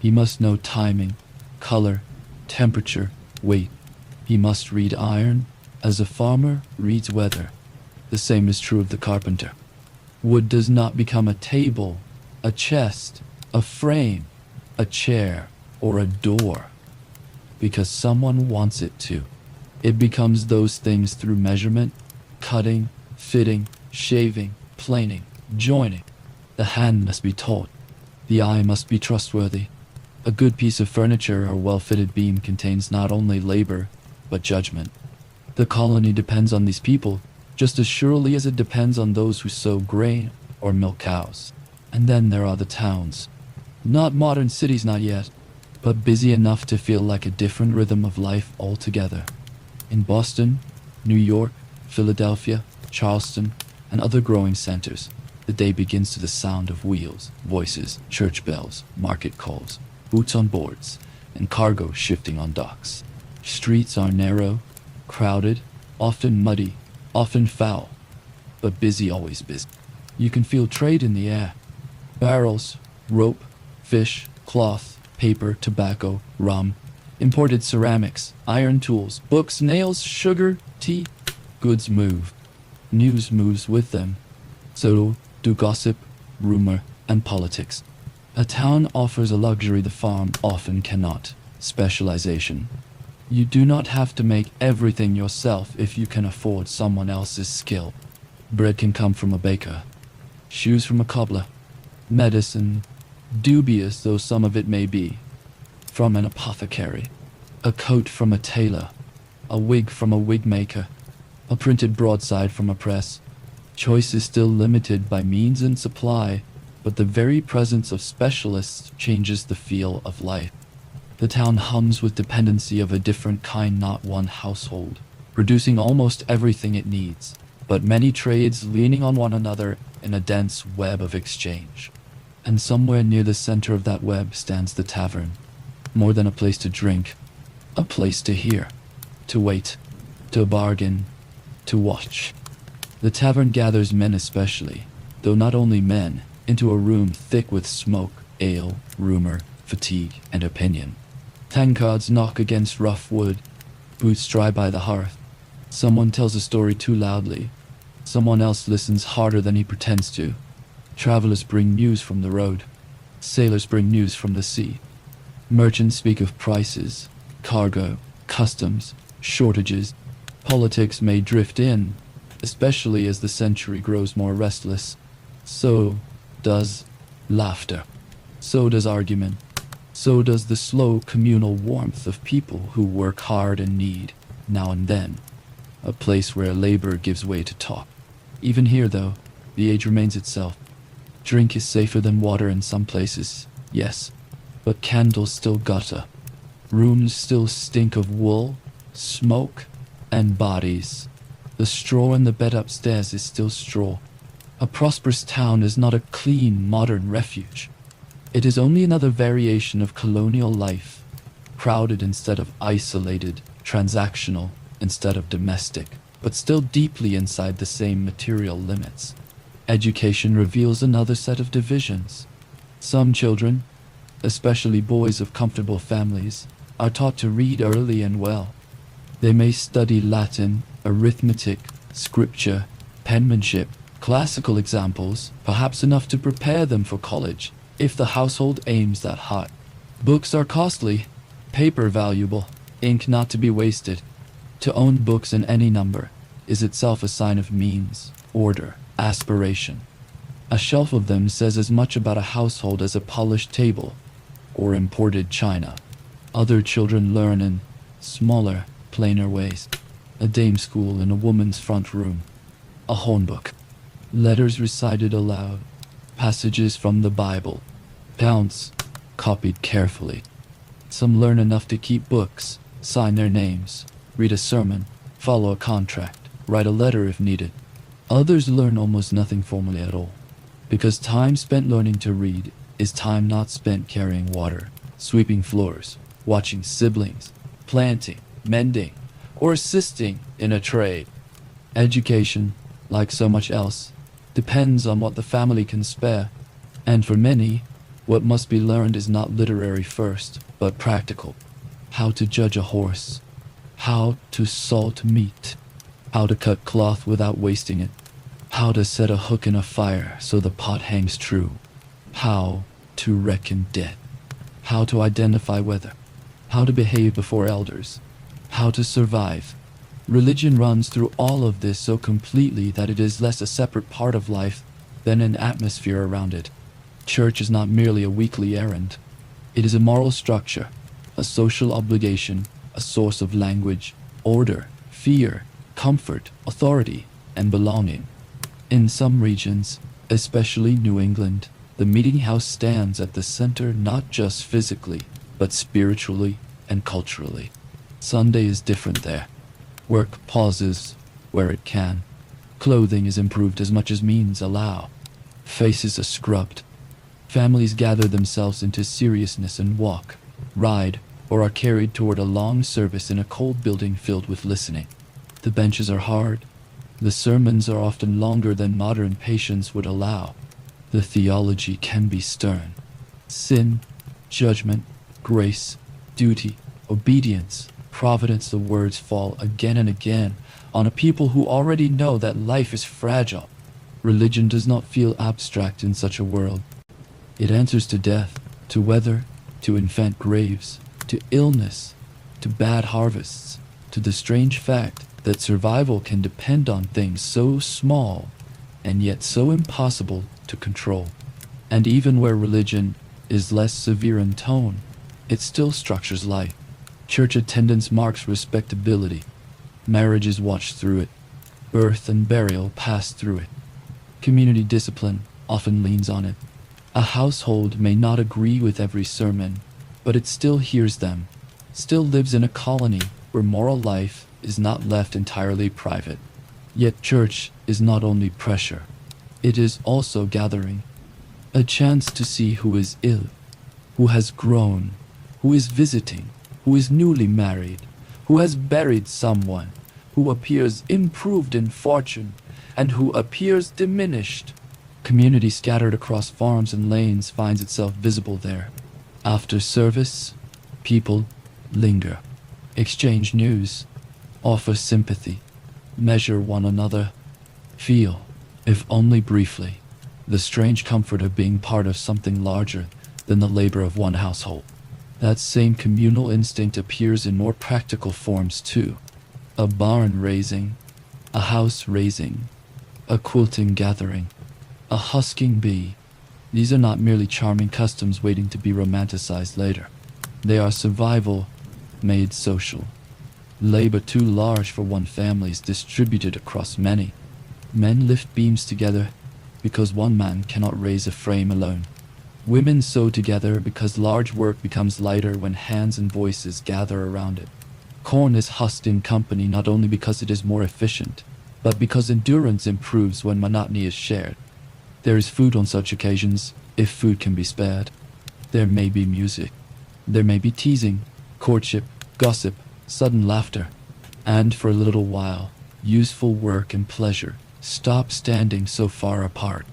He must know timing, color, temperature, weight. He must read iron as a farmer reads weather. The same is true of the carpenter. Wood does not become a table, a chest, a frame, a chair, or a door because someone wants it to. It becomes those things through measurement, cutting, fitting, shaving, planing, joining. The hand must be taught. The eye must be trustworthy. A good piece of furniture or well-fitted beam contains not only labor, but judgment. The colony depends on these people just as surely as it depends on those who sow grain or milk cows. And then there are the towns. Not modern cities, not yet, but busy enough to feel like a different rhythm of life altogether. In Boston, New York, Philadelphia, Charleston, and other growing centers, the day begins to the sound of wheels, voices, church bells, market calls, boots on boards, and cargo shifting on docks. Streets are narrow, crowded, often muddy, often foul, but busy, always busy. You can feel trade in the air. Barrels, rope, fish, cloth, paper, tobacco, rum, imported ceramics, iron tools, books, nails, sugar, tea. Goods move. News moves with them. So do gossip, rumor, and politics. A town offers a luxury the farm often cannot: specialization. You do not have to make everything yourself if you can afford someone else's skill. Bread can come from a baker, shoes from a cobbler, medicine, dubious though some of it may be, from an apothecary, a coat from a tailor, a wig from a wig maker, a printed broadside from a press. Choice is still limited by means and supply, but the very presence of specialists changes the feel of life. The town hums with dependency of a different kind, not one household, producing almost everything it needs, but many trades leaning on one another in a dense web of exchange. And somewhere near the center of that web stands the tavern, more than a place to drink, a place to hear, to wait, to bargain, to watch. The tavern gathers men especially, though not only men, into a room thick with smoke, ale, rumor, fatigue, and opinion. Tankards knock against rough wood, boots dry by the hearth. Someone tells a story too loudly. Someone else listens harder than he pretends to. Travelers bring news from the road. Sailors bring news from the sea. Merchants speak of prices, cargo, customs, shortages. Politics may drift in, especially as the century grows more restless. So does laughter. So does argument. So does the slow communal warmth of people who work hard and need, now and then, a place where labor gives way to talk. Even here, though, the age remains itself. Drink is safer than water in some places, yes, but candles still gutter. Rooms still stink of wool, smoke, and bodies. The straw in the bed upstairs is still straw. A prosperous town is not a clean, modern refuge. It is only another variation of colonial life, crowded instead of isolated, transactional instead of domestic, but still deeply inside the same material limits. Education reveals another set of divisions. Some children, especially boys of comfortable families, are taught to read early and well. They may study Latin, arithmetic, scripture, penmanship, classical examples, perhaps enough to prepare them for college, if the household aims that high. Books are costly, paper valuable, ink not to be wasted. To own books in any number is itself a sign of means, order, aspiration. A shelf of them says as much about a household as a polished table or imported china. Other children learn in smaller, plainer ways. A dame school in a woman's front room. A hornbook. Letters recited aloud. Passages from the Bible. Counts copied carefully. Some learn enough to keep books, sign their names, read a sermon, follow a contract, write a letter if needed. Others learn almost nothing formally at all, because time spent learning to read is time not spent carrying water, sweeping floors, watching siblings, planting, mending, or assisting in a trade. Education, like so much else, depends on what the family can spare, and for many, what must be learned is not literary first, but practical. How to judge a horse, how to salt meat, how to cut cloth without wasting it, how to set a hook in a fire so the pot hangs true, how to reckon debt, how to identify weather, how to behave before elders, how to survive. Religion runs through all of this so completely that it is less a separate part of life than an atmosphere around it. Church is not merely a weekly errand. It is a moral structure, a social obligation, a source of language, order, fear, comfort, authority, and belonging. In some regions, especially New England, the meeting house stands at the center not just physically, but spiritually and culturally. Sunday is different there. Work pauses where it can. Clothing is improved as much as means allow. Faces are scrubbed. Families gather themselves into seriousness and walk, ride, or are carried toward a long service in a cold building filled with listening. The benches are hard. The sermons are often longer than modern patience would allow. The theology can be stern. Sin, judgment, grace, duty, obedience, providence, the words fall again and again on a people who already know that life is fragile. Religion does not feel abstract in such a world. It answers to death, to weather, to infant graves, to illness, to bad harvests, to the strange fact that survival can depend on things so small and yet so impossible to control. And even where religion is less severe in tone, it still structures life. Church attendance marks respectability. Marriage is watched through it. Birth and burial pass through it. Community discipline often leans on it. A household may not agree with every sermon, but it still hears them, still lives in a colony where moral life is not left entirely private. Yet church is not only pressure, it is also gathering. A chance to see who is ill, who has grown, who is visiting, who is newly married, who has buried someone, who appears improved in fortune, and who appears diminished. Community scattered across farms and lanes finds itself visible there. After service, people linger, exchange news, offer sympathy, measure one another, feel, if only briefly, the strange comfort of being part of something larger than the labor of one household. That same communal instinct appears in more practical forms too. A barn raising, a house raising, a quilting gathering, a husking bee. These are not merely charming customs waiting to be romanticized later. They are survival made social. Labor too large for one family is distributed across many. Men lift beams together because one man cannot raise a frame alone. Women sew together because large work becomes lighter when hands and voices gather around it. Corn is husked in company not only because it is more efficient, but because endurance improves when monotony is shared. There is food on such occasions, if food can be spared. There may be music. There may be teasing. courtship, gossip, sudden laughter, and for a little while, useful work and pleasure stop standing so far apart.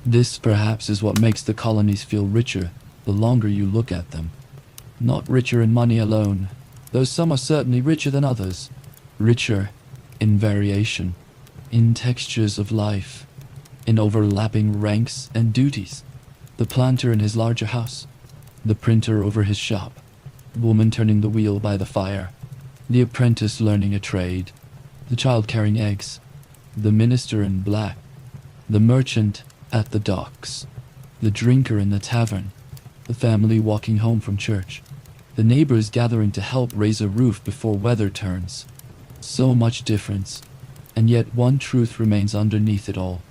This perhaps is what makes the colonies feel richer the longer you look at them. Not richer in money alone, though some are certainly richer than others. Richer in variation, in textures of life, in overlapping ranks and duties. The planter in his larger house, the printer over his shop, the woman turning the wheel by the fire, the apprentice learning a trade, the child carrying eggs, the minister in black, the merchant at the docks, the drinker in the tavern, the family walking home from church, the neighbors gathering to help raise a roof before weather turns. So much difference, and yet one truth remains underneath it all.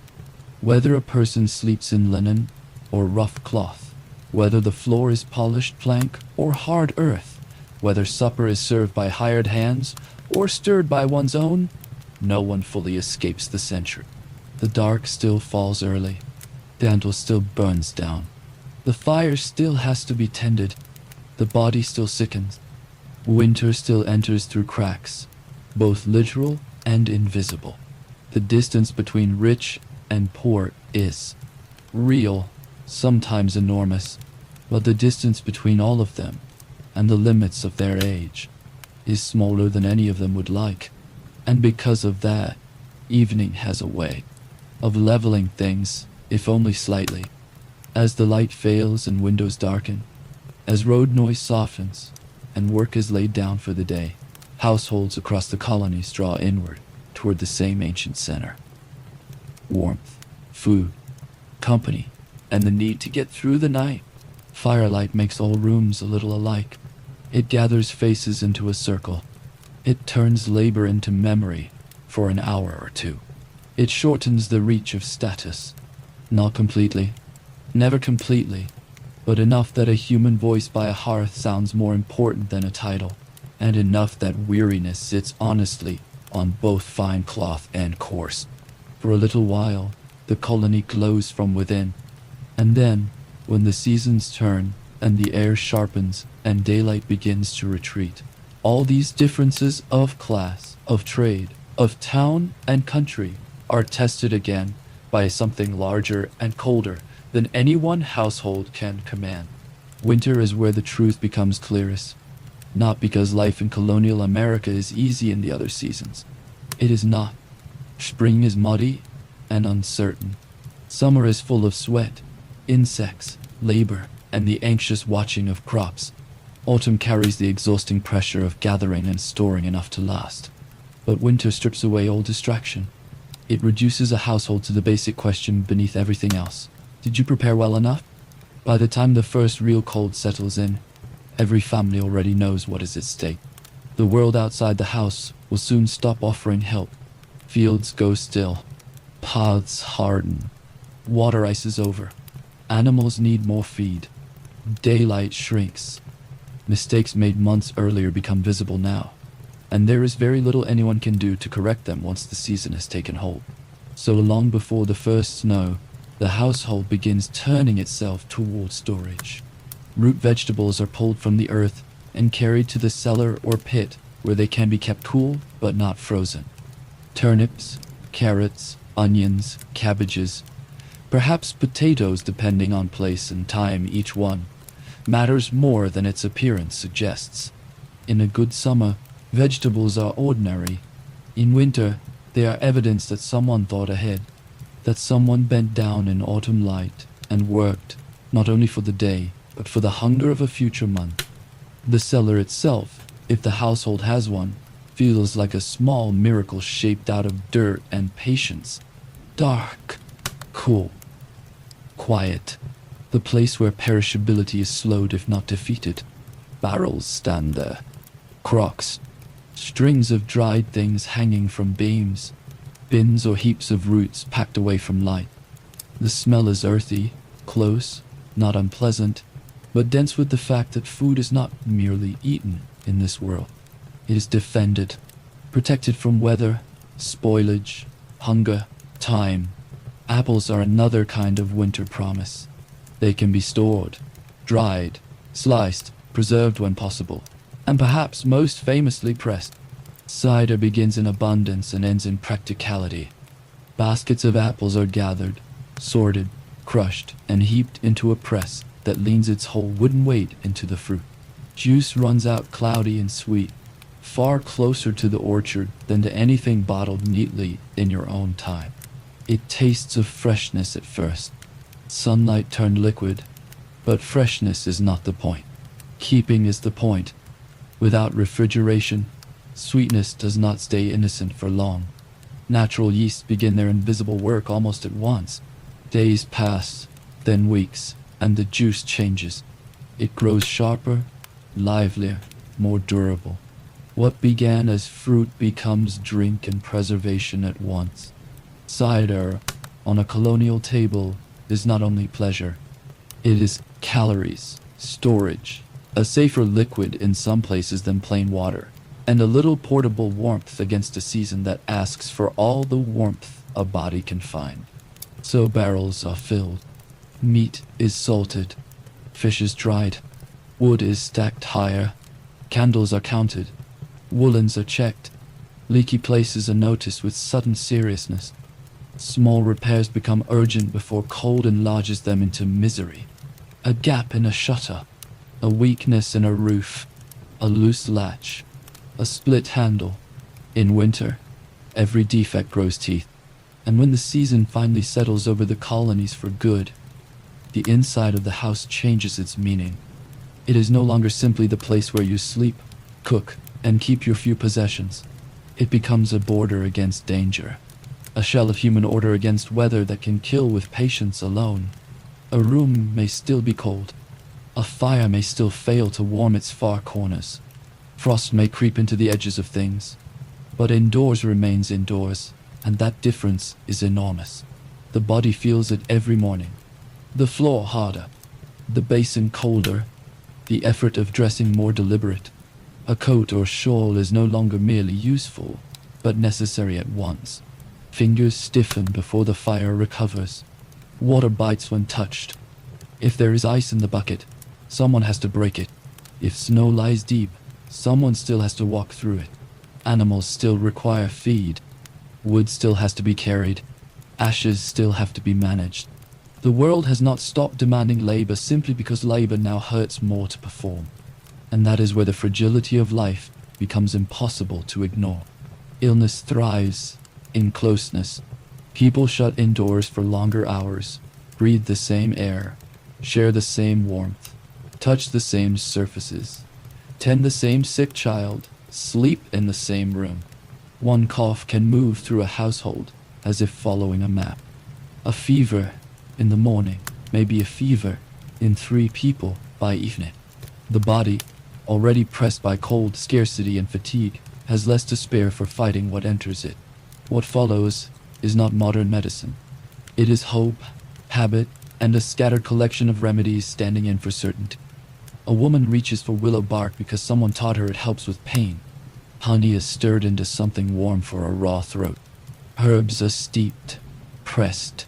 Whether a person sleeps in linen or rough cloth, whether the floor is polished plank or hard earth, whether supper is served by hired hands or stirred by one's own, no one fully escapes the century. The dark still falls early. The candle still burns down. The fire still has to be tended. The body still sickens. Winter still enters through cracks, both literal and invisible. The distance between rich and poor is real, sometimes enormous, but the distance between all of them and the limits of their age is smaller than any of them would like. And because of that, evening has a way of leveling things, if only slightly. As the light fails and windows darken, as road noise softens and work is laid down for the day, households across the colonies draw inward toward the same ancient center. Warmth, food, company, and the need to get through the night. Firelight makes all rooms a little alike. It gathers faces into a circle. It turns labor into memory for an hour or two. It shortens the reach of status. Not completely, never completely, but enough that a human voice by a hearth sounds more important than a title, and enough that weariness sits honestly on both fine cloth and coarse. For a little while, the colony glows from within, and then, when the seasons turn and the air sharpens and daylight begins to retreat, all these differences of class, of trade, of town and country are tested again by something larger and colder than any one household can command. Winter is where the truth becomes clearest, not because life in colonial America is easy in the other seasons. It is not. Spring is muddy and uncertain. Summer is full of sweat, insects, labor, and the anxious watching of crops. Autumn carries the exhausting pressure of gathering and storing enough to last. But winter strips away all distraction. It reduces a household to the basic question beneath everything else. Did you prepare well enough? By the time the first real cold settles in, every family already knows what is at stake. The world outside the house will soon stop offering help. Fields go still. Paths harden. Water ices over. Animals need more feed. Daylight shrinks. Mistakes made months earlier become visible now, and there is very little anyone can do to correct them once the season has taken hold. So long before the first snow, the household begins turning itself toward storage. Root vegetables are pulled from the earth and carried to the cellar or pit where they can be kept cool but not frozen. Turnips, carrots, onions, cabbages, perhaps potatoes depending on place and time each one, matters more than its appearance suggests. In a good summer, vegetables are ordinary. In winter, they are evidence that someone thought ahead, that someone bent down in autumn light and worked, not only for the day, but for the hunger of a future month. The cellar itself, if the household has one, feels like a small miracle shaped out of dirt and patience. Dark, cool, quiet. The place where perishability is slowed if not defeated. Barrels stand there. Crocks. Strings of dried things hanging from beams. Bins or heaps of roots packed away from light. The smell is earthy, close, not unpleasant, but dense with the fact that food is not merely eaten in this world. It is defended, protected from weather, spoilage, hunger, time. Apples are another kind of winter promise. They can be stored, dried, sliced, preserved when possible. and perhaps most famously pressed. Cider begins in abundance and ends in practicality. Baskets of apples are gathered, sorted, crushed, and heaped into a press that leans its whole wooden weight into the fruit. Juice runs out cloudy and sweet, far closer to the orchard than to anything bottled neatly in your own time. It tastes of freshness at first, sunlight turned liquid, but freshness is not the point. Keeping is the point. Without refrigeration, sweetness does not stay innocent for long. Natural yeasts begin their invisible work almost at once. Days pass, then weeks, and the juice changes. It grows sharper, livelier, more durable. What began as fruit becomes drink and preservation at once. Cider, on a colonial table, is not only pleasure. It is calories, storage, a safer liquid in some places than plain water, and a little portable warmth against a season that asks for all the warmth a body can find. So barrels are filled. Meat is salted. Fish is dried. Wood is stacked higher. Candles are counted. Woolens are checked. Leaky places are noticed with sudden seriousness. Small repairs become urgent before cold enlarges them into misery. A gap in a shutter, a weakness in a roof, a loose latch, a split handle. In winter, every defect grows teeth, and when the season finally settles over the colonies for good, the inside of the house changes its meaning. It is no longer simply the place where you sleep, cook, and keep your few possessions. It becomes a border against danger, a shell of human order against weather that can kill with patience alone. A room may still be cold. A fire may still fail to warm its far corners. Frost may creep into the edges of things, but indoors remains indoors, and that difference is enormous. The body feels it every morning. The floor harder, the basin colder, the effort of dressing more deliberate. A coat or shawl is no longer merely useful, but necessary at once. Fingers stiffen before the fire recovers. Water bites when touched. If there is ice in the bucket, someone has to break it. If snow lies deep, someone still has to walk through it. Animals still require feed. Wood still has to be carried. Ashes still have to be managed. The world has not stopped demanding labor simply because labor now hurts more to perform. And that is where the fragility of life becomes impossible to ignore. Illness thrives in closeness. People shut indoors for longer hours, breathe the same air, share the same warmth, touch the same surfaces, tend the same sick child, sleep in the same room. One cough can move through a household as if following a map. A fever in the morning may be a fever in 3 people by evening. The body, already pressed by cold, scarcity, and fatigue, has less to spare for fighting what enters it. What follows is not modern medicine. It is hope, habit, and a scattered collection of remedies standing in for certainty. A woman reaches for willow bark because someone taught her it helps with pain. Honey is stirred into something warm for a raw throat. Herbs are steeped, pressed,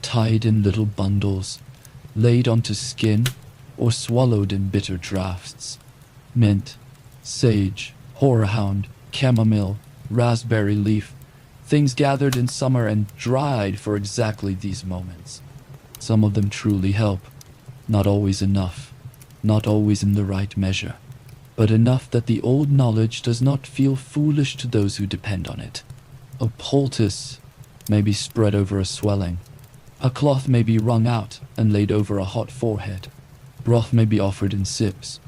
tied in little bundles, laid onto skin, or swallowed in bitter draughts. Mint, sage, horehound, chamomile, raspberry leaf, things gathered in summer and dried for exactly these moments. Some of them truly help, not always enough, not always in the right measure, but enough that the old knowledge does not feel foolish to those who depend on it. A poultice may be spread over a swelling. A cloth may be wrung out and laid over a hot forehead. Broth may be offered in sips.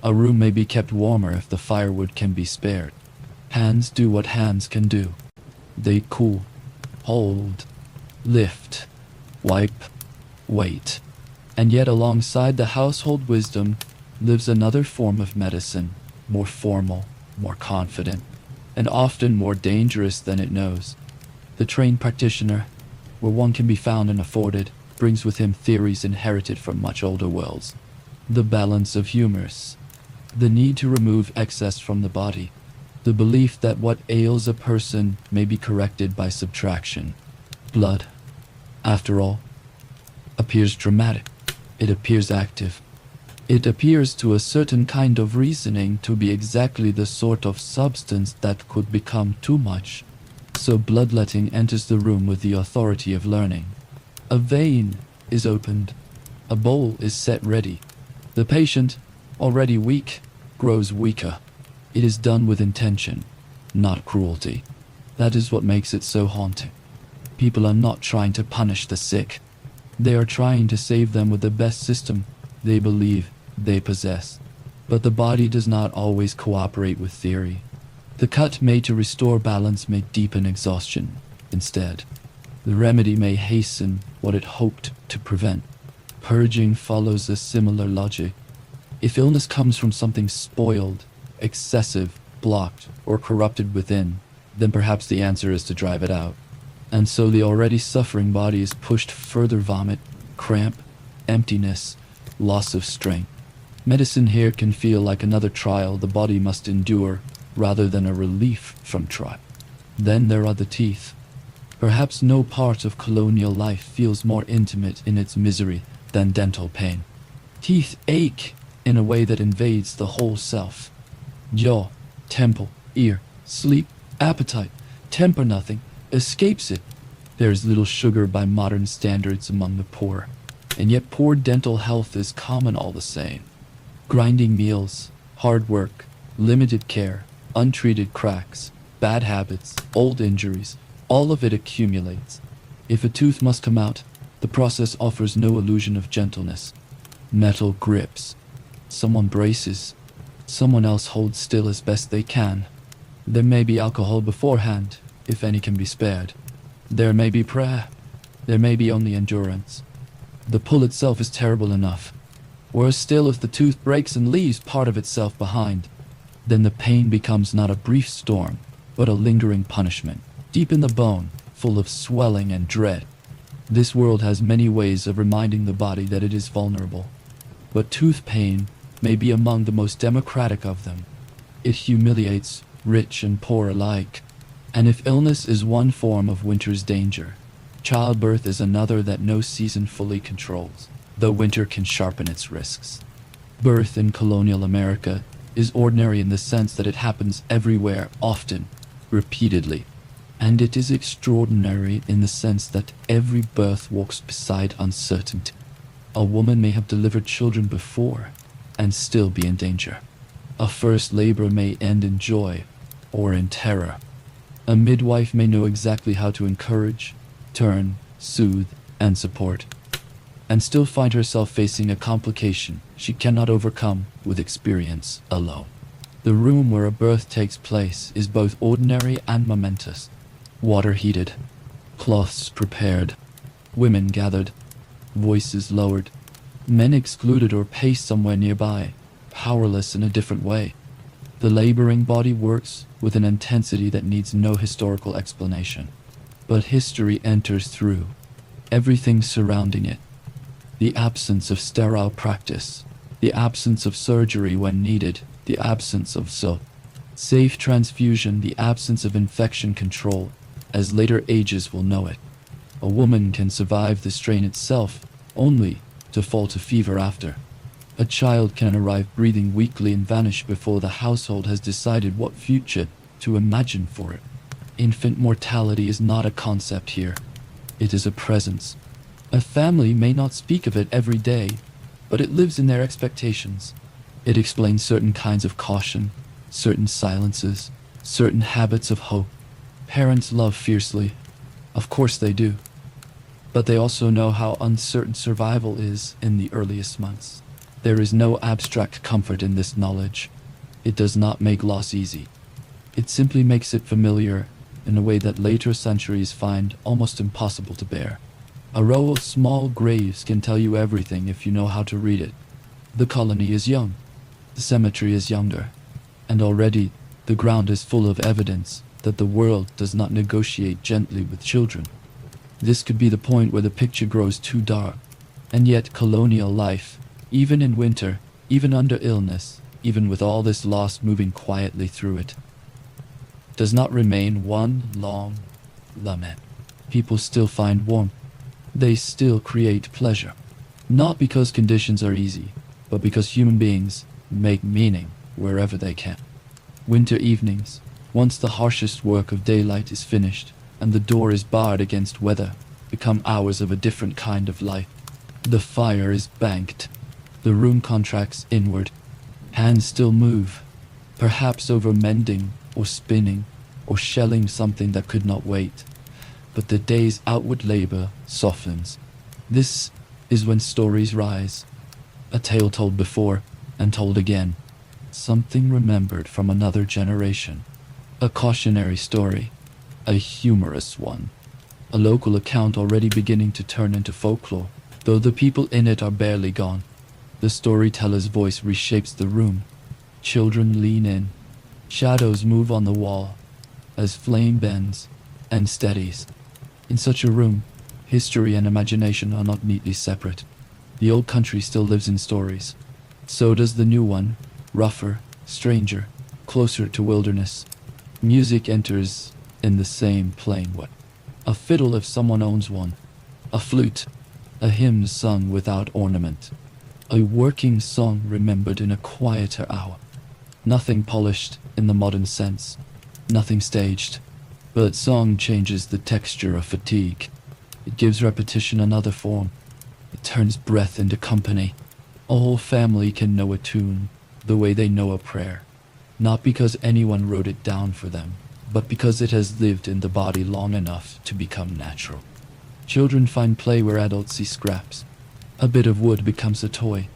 A room may be kept warmer if the firewood can be spared. Hands do what hands can do. They cool, hold, lift, wipe, wait. And yet alongside the household wisdom lives another form of medicine, more formal, more confident, and often more dangerous than it knows. The trained practitioner, where one can be found and afforded, brings with him theories inherited from much older worlds. The balance of humors, the need to remove excess from the body, the belief that what ails a person may be corrected by subtraction. Blood, after all, appears dramatic. It appears active. It appears to a certain kind of reasoning to be exactly the sort of substance that could become too much. So bloodletting enters the room with the authority of learning. A vein is opened. A bowl is set ready. The patient, already weak, grows weaker. It is done with intention, not cruelty. That is what makes it so haunting. People are not trying to punish the sick. They are trying to save them with the best system they believe they possess. But the body does not always cooperate with theory. The cut made to restore balance may deepen exhaustion instead. The remedy may hasten what it hoped to prevent. Purging follows a similar logic. If illness comes from something spoiled, excessive, blocked, or corrupted within, then perhaps the answer is to drive it out. And so the already suffering body is pushed further vomit, cramp, emptiness, loss of strength. Medicine here can feel like another trial the body must endure rather than a relief from trial. Then there are the teeth. Perhaps no part of colonial life feels more intimate in its misery than dental pain. Teeth ache in a way that invades the whole self. Jaw, temple, ear, sleep, appetite, temper, nothing escapes it. There is little sugar by modern standards among the poor, and yet poor dental health is common all the same. Grinding meals, hard work, limited care, untreated cracks, bad habits, old injuries, all of it accumulates. If a tooth must come out, the process offers no illusion of gentleness. Metal grips. Someone braces. Someone else holds still as best they can. There may be alcohol beforehand, if any can be spared. There may be prayer. There may be only endurance. The pull itself is terrible enough. Worse still if the tooth breaks and leaves part of itself behind. Then the pain becomes not a brief storm, but a lingering punishment, deep in the bone, full of swelling and dread. This world has many ways of reminding the body that it is vulnerable, but tooth pain may be among the most democratic of them. It humiliates rich and poor alike, and if illness is one form of winter's danger, childbirth is another that no season fully controls, though winter can sharpen its risks. Birth in colonial America is ordinary in the sense that it happens everywhere, often, repeatedly. And it is extraordinary in the sense that every birth walks beside uncertainty. A woman may have delivered children before and still be in danger. A first labor may end in joy or in terror. A midwife may know exactly how to encourage, turn, soothe, and support, and still find herself facing a complication she cannot overcome with experience alone. The room where a birth takes place is both ordinary and momentous. Water heated, cloths prepared, women gathered, voices lowered, men excluded or paced somewhere nearby, powerless in a different way. The laboring body works with an intensity that needs no historical explanation. But history enters through everything surrounding it. The absence of sterile practice, the absence of surgery when needed, the absence of safe transfusion, the absence of infection control, as later ages will know it. A woman can survive the strain itself only to fall to fever after. A child can arrive breathing weakly and vanish before the household has decided what future to imagine for it. Infant mortality is not a concept here. It is a presence. A family may not speak of it every day, but it lives in their expectations. It explains certain kinds of caution, certain silences, certain habits of hope. Parents love fiercely. Of course they do. But they also know how uncertain survival is in the earliest months. There is no abstract comfort in this knowledge. It does not make loss easy. It simply makes it familiar in a way that later centuries find almost impossible to bear. A row of small graves can tell you everything if you know how to read it. The colony is young. The cemetery is younger. And already the ground is full of evidence that the world does not negotiate gently with children. This could be the point where the picture grows too dark. And yet colonial life, even in winter, even under illness, even with all this loss moving quietly through it, does not remain one long lament. People still find warmth. They still create pleasure. Not because conditions are easy, but because human beings make meaning wherever they can. Winter evenings, once the harshest work of daylight is finished and the door is barred against weather, become hours of a different kind of life. The fire is banked. The room contracts inward. Hands still move, perhaps over mending or spinning or shelling something that could not wait. But the day's outward labor softens. This is when stories rise. A tale told before and told again. Something remembered from another generation. A cautionary story. A humorous one. A local account already beginning to turn into folklore, though the people in it are barely gone. The storyteller's voice reshapes the room. Children lean in. Shadows move on the wall as flame bends and steadies. In such a room, history and imagination are not neatly separate. The old country still lives in stories. So does the new one, rougher, stranger, closer to wilderness. Music enters in the same plain way. A fiddle if someone owns one. A flute. A hymn sung without ornament. A working song remembered in a quieter hour. Nothing polished in the modern sense. Nothing staged. But song changes the texture of fatigue. It gives repetition another form. It turns breath into company. A whole family can know a tune the way they know a prayer. Not because anyone wrote it down for them, but because it has lived in the body long enough to become natural. Children find play where adults see scraps. A bit of wood becomes a toy.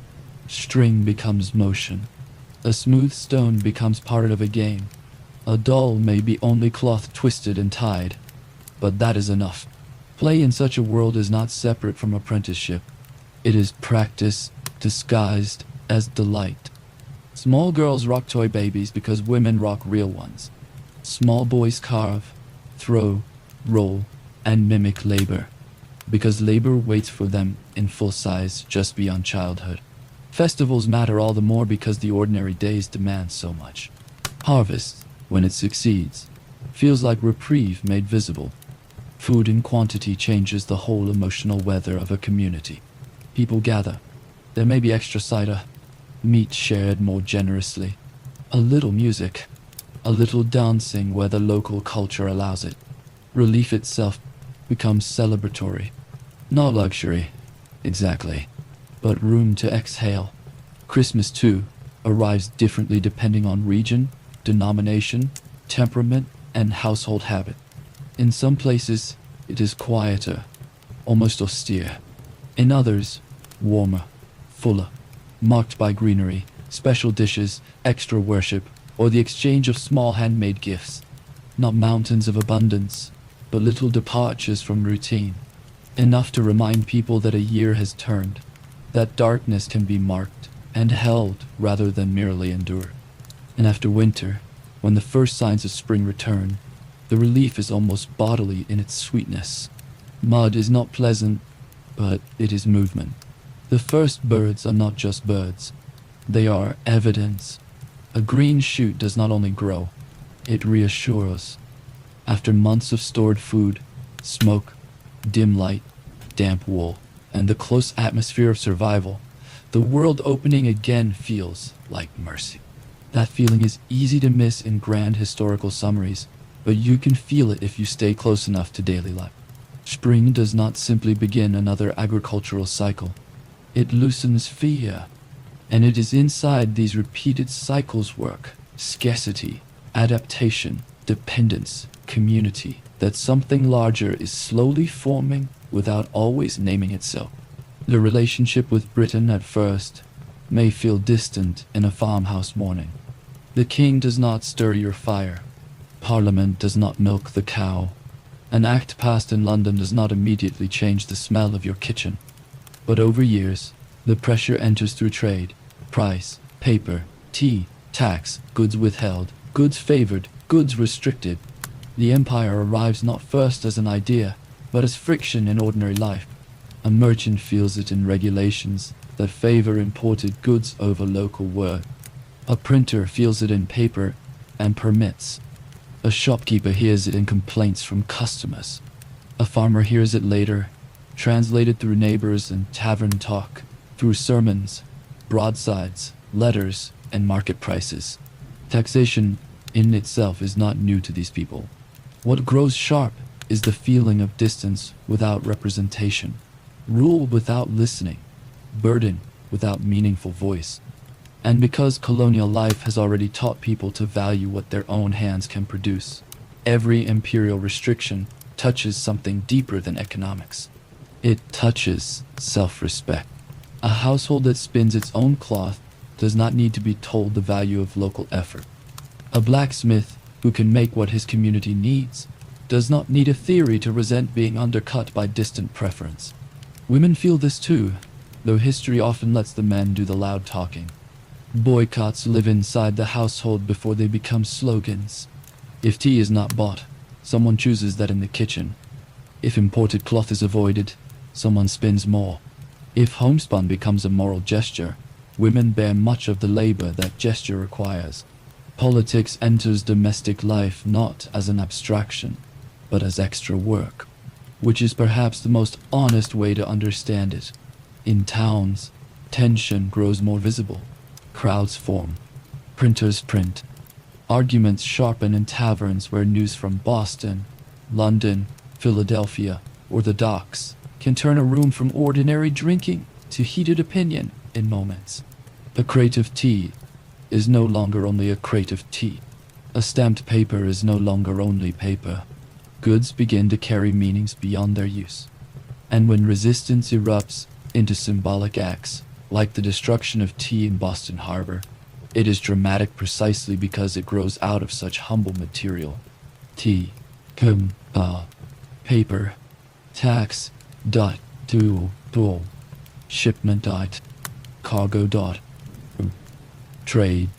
String becomes motion. A smooth stone becomes part of a game. A doll may be only cloth twisted and tied, but that is enough. Play in such a world is not separate from apprenticeship. It is practice disguised as delight. Small girls rock toy babies because women rock real ones. Small boys carve, throw, roll, and mimic labor, because labor waits for them in full size just beyond childhood. Festivals matter all the more because the ordinary days demand so much. Harvest, when it succeeds, feels like reprieve made visible. Food in quantity changes the whole emotional weather of a community. People gather. There may be extra cider, meat shared more generously, a little music, a little dancing where the local culture allows it. Relief itself becomes celebratory. Not luxury, exactly, but room to exhale. Christmas, too, arrives differently depending on region, denomination, temperament, and household habit. In some places, it is quieter, almost austere. In others, warmer, fuller, marked by greenery, special dishes, extra worship, or the exchange of small handmade gifts. Not mountains of abundance, but little departures from routine. Enough to remind people that a year has turned, that darkness can be marked and held rather than merely endured. And after winter, when the first signs of spring return, the relief is almost bodily in its sweetness. Mud is not pleasant, but it is movement. The first birds are not just birds. They are evidence. A green shoot does not only grow, it reassures. After months of stored food, smoke, dim light, damp wool, and the close atmosphere of survival, the world opening again feels like mercy. That feeling is easy to miss in grand historical summaries, but you can feel it if you stay close enough to daily life. Spring does not simply begin another agricultural cycle. It loosens fear, and it is inside these repeated cycles work, scarcity, adaptation, dependence, community, that something larger is slowly forming without always naming it so. The relationship with Britain at first may feel distant in a farmhouse morning. The king does not stir your fire. Parliament does not milk the cow. An act passed in London does not immediately change the smell of your kitchen. But over years, the pressure enters through trade, price, paper, tea, tax, goods withheld, goods favored, goods restricted. The empire arrives not first as an idea, but as friction in ordinary life. A merchant feels it in regulations that favor imported goods over local work. A printer feels it in paper and permits. A shopkeeper hears it in complaints from customers. A farmer hears it later, translated through neighbors and tavern talk, through sermons, broadsides, letters, and market prices. Taxation in itself is not new to these people. What grows sharp is the feeling of distance without representation, rule without listening, burden without meaningful voice. And because colonial life has already taught people to value what their own hands can produce, every imperial restriction touches something deeper than economics. It touches self-respect. A household that spins its own cloth does not need to be told the value of local effort. A blacksmith who can make what his community needs does not need a theory to resent being undercut by distant preference. Women feel this too, though history often lets the men do the loud talking. Boycotts live inside the household before they become slogans. If tea is not bought, someone chooses that in the kitchen. If imported cloth is avoided, someone spins more. If homespun becomes a moral gesture, women bear much of the labor that gesture requires. Politics enters domestic life not as an abstraction, but as extra work, which is perhaps the most honest way to understand it. In towns, tension grows more visible. Crowds form. Printers print. Arguments sharpen in taverns where news from Boston, London, Philadelphia, or the docks can turn a room from ordinary drinking to heated opinion in moments. A crate of tea is no longer only a crate of tea. A stamped paper is no longer only paper. Goods begin to carry meanings beyond their use. And when resistance erupts into symbolic acts, like the destruction of tea in Boston Harbor, it is dramatic precisely because it grows out of such humble material. Tea, paper, tax, shipment, cargo, trade.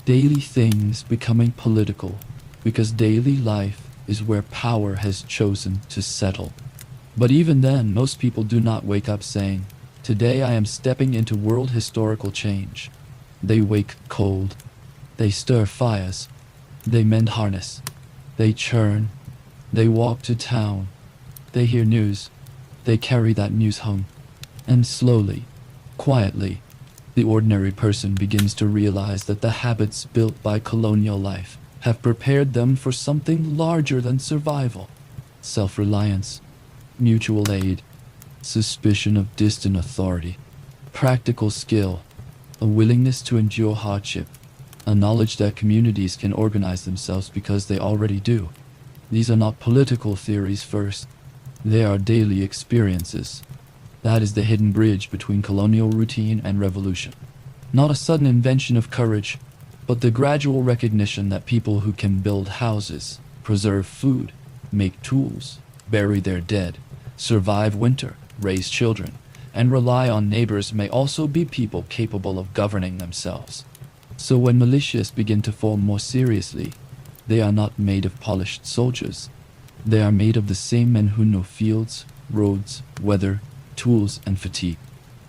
Daily things becoming political because daily life is where power has chosen to settle. But even then, most people do not wake up saying, "Today I am stepping into world historical change." They wake cold. They stir fires. They mend harness. They churn. They walk to town. They hear news. They carry that news home. And slowly, quietly, the ordinary person begins to realize that the habits built by colonial life have prepared them for something larger than survival. Self-reliance, mutual aid, suspicion of distant authority, practical skill, a willingness to endure hardship, a knowledge that communities can organize themselves because they already do. These are not political theories first. They are daily experiences. That is the hidden bridge between colonial routine and revolution. Not a sudden invention of courage, but the gradual recognition that people who can build houses, preserve food, make tools, bury their dead, survive winter, raise children, and rely on neighbors may also be people capable of governing themselves. So when militias begin to form more seriously, they are not made of polished soldiers. They are made of the same men who know fields, roads, weather, tools, and fatigue.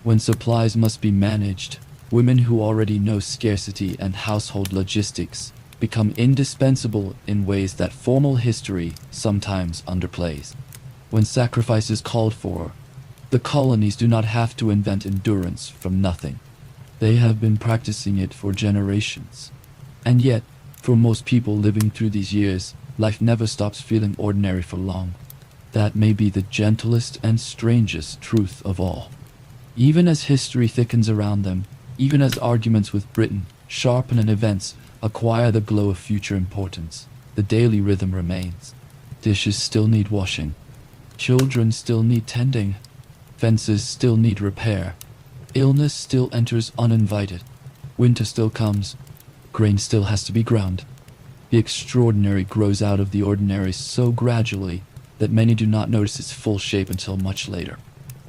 When supplies must be managed, women who already know scarcity and household logistics become indispensable in ways that formal history sometimes underplays. When sacrifice is called for, the colonies do not have to invent endurance from nothing. They have been practicing it for generations. And yet, for most people living through these years, life never stops feeling ordinary for long. That may be the gentlest and strangest truth of all. Even as history thickens around them, even as arguments with Britain sharpen and events acquire the glow of future importance, the daily rhythm remains. Dishes still need washing. Children still need tending. Fences still need repair. Illness still enters uninvited. Winter still comes. Grain still has to be ground. The extraordinary grows out of the ordinary so gradually that many do not notice its full shape until much later.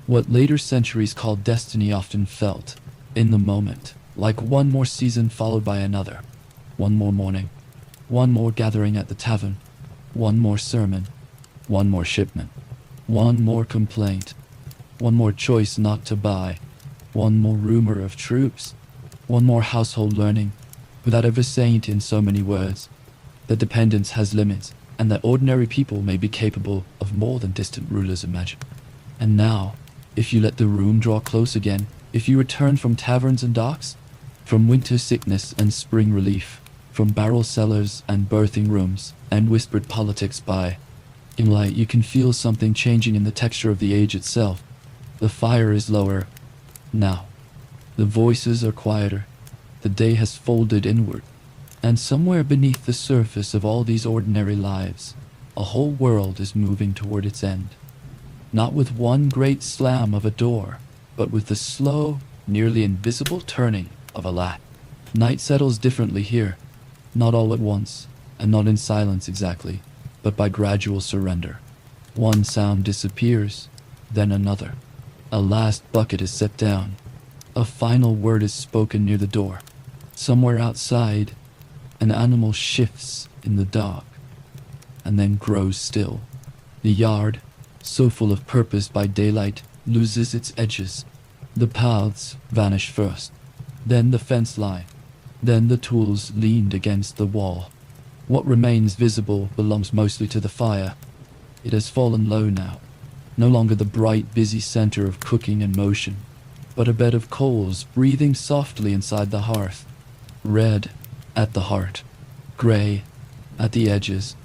What later centuries called destiny often felt, in the moment, like one more season followed by another. One more morning. One more gathering at the tavern. One more sermon. One more shipment. One more complaint. One more choice not to buy. One more rumor of troops. One more household learning, without ever saying it in so many words, that dependence has limits, and that ordinary people may be capable of more than distant rulers imagine. And now, if you let the room draw close again, If you return from taverns and docks, from winter sickness and spring relief, from barrel cellars and birthing rooms and whispered politics by in light, you can feel something changing in the texture of the age itself. The fire is lower now. The voices are quieter. The day has folded inward. And somewhere beneath the surface of all these ordinary lives, a whole world is moving toward its end. Not with one great slam of a door, but with the slow, nearly invisible turning of a latch. Night settles differently here, not all at once, and not in silence exactly, but by gradual surrender. One sound disappears, then another. A last bucket is set down. A final word is spoken near the door. Somewhere outside, an animal shifts in the dark, and then grows still. The yard, so full of purpose by daylight, loses its edges. The paths vanish first, then the fence line, then the tools leaned against the wall. What remains visible belongs mostly to the fire. It has fallen low now, no longer the bright, busy center of cooking and motion, but a bed of coals breathing softly inside the hearth. Red at the heart, gray at the edges.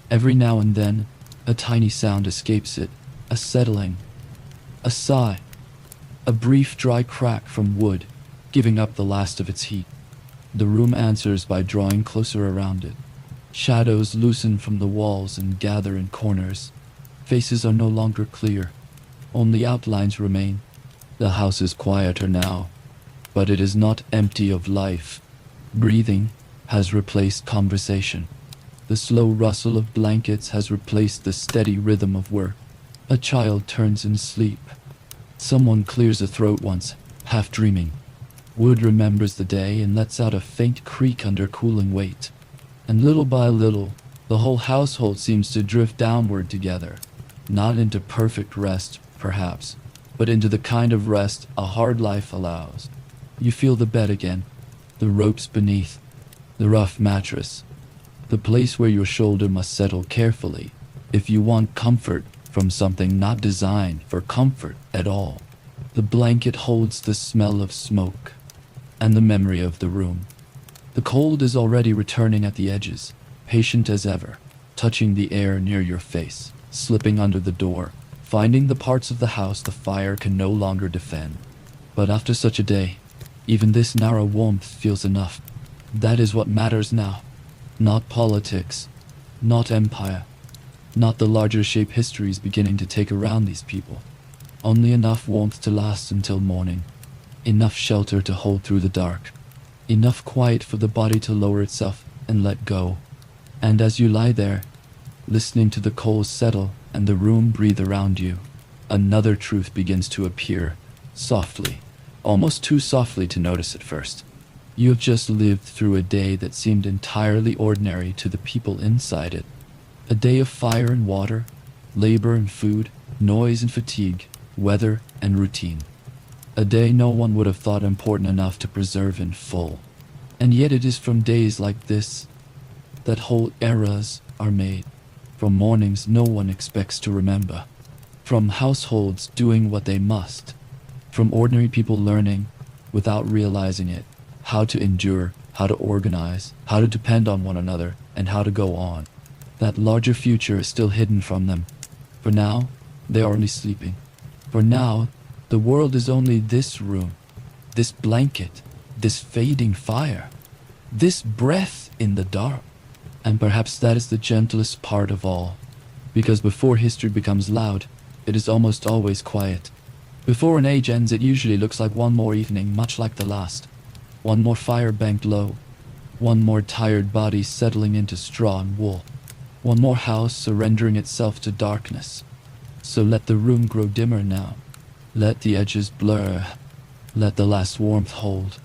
Every now and then, a tiny sound escapes it, a settling, a sigh, a brief dry crack from wood, giving up the last of its heat. The room answers by drawing closer around it. Shadows loosen from the walls and gather in corners. Faces are no longer clear. Only outlines remain. The house is quieter now, but it is not empty of life. Breathing has replaced conversation. The slow rustle of blankets has replaced the steady rhythm of work. A child turns in sleep. Someone clears a throat once, half dreaming. Wood remembers the day and lets out a faint creak under cooling weight. And little by little, the whole household seems to drift downward together. Not into perfect rest, perhaps, but into the kind of rest a hard life allows. You feel the bed again, the ropes beneath, the rough mattress, the place where your shoulder must settle carefully if you want comfort from something not designed for comfort at all. The blanket holds the smell of smoke and the memory of the room. The cold is already returning at the edges, patient as ever, touching the air near your face, slipping under the door, finding the parts of the house the fire can no longer defend. But after such a day, even this narrow warmth feels enough. That is what matters now. Not politics, not empire, not the larger shape histories beginning to take around these people. Only enough warmth to last until morning. Enough shelter to hold through the dark. Enough quiet for the body to lower itself and let go. And as you lie there, listening to the coals settle and the room breathe around you, another truth begins to appear, softly, almost too softly to notice at first. You have just lived through a day that seemed entirely ordinary to the people inside it. A day of fire and water, labor and food, noise and fatigue, weather and routine. A day no one would have thought important enough to preserve in full. And yet it is from days like this that whole eras are made. From mornings no one expects to remember. From households doing what they must. From ordinary people learning, without realizing it, how to endure, how to organize, how to depend on one another, and how to go on. That larger future is still hidden from them. For now, they are only sleeping. For now, the world is only this room, this blanket, this fading fire, this breath in the dark. And perhaps that is the gentlest part of all, because before history becomes loud, it is almost always quiet. Before an age ends, it usually looks like one more evening, much like the last. One more fire banked low, one more tired body settling into straw and wool, one more house surrendering itself to darkness. So let the room grow dimmer now. Let the edges blur. Let the last warmth hold.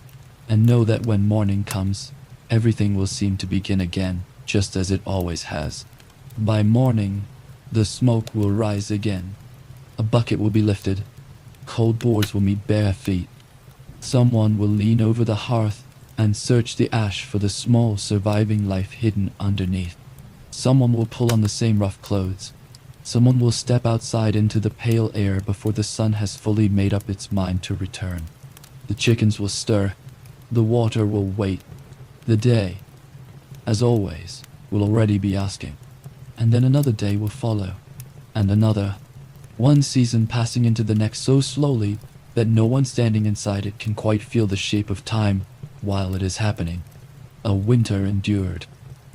And know that when morning comes, everything will seem to begin again, just as it always has. By morning, the smoke will rise again. A bucket will be lifted. Cold boards will meet bare feet. Someone will lean over the hearth and search the ash for the small surviving life hidden underneath. Someone will pull on the same rough clothes. Someone will step outside into the pale air before the sun has fully made up its mind to return. The chickens will stir. The water will wait. The day, as always, will already be asking. And then another day will follow. And another. One season passing into the next so slowly that no one standing inside it can quite feel the shape of time while it is happening. A winter endured.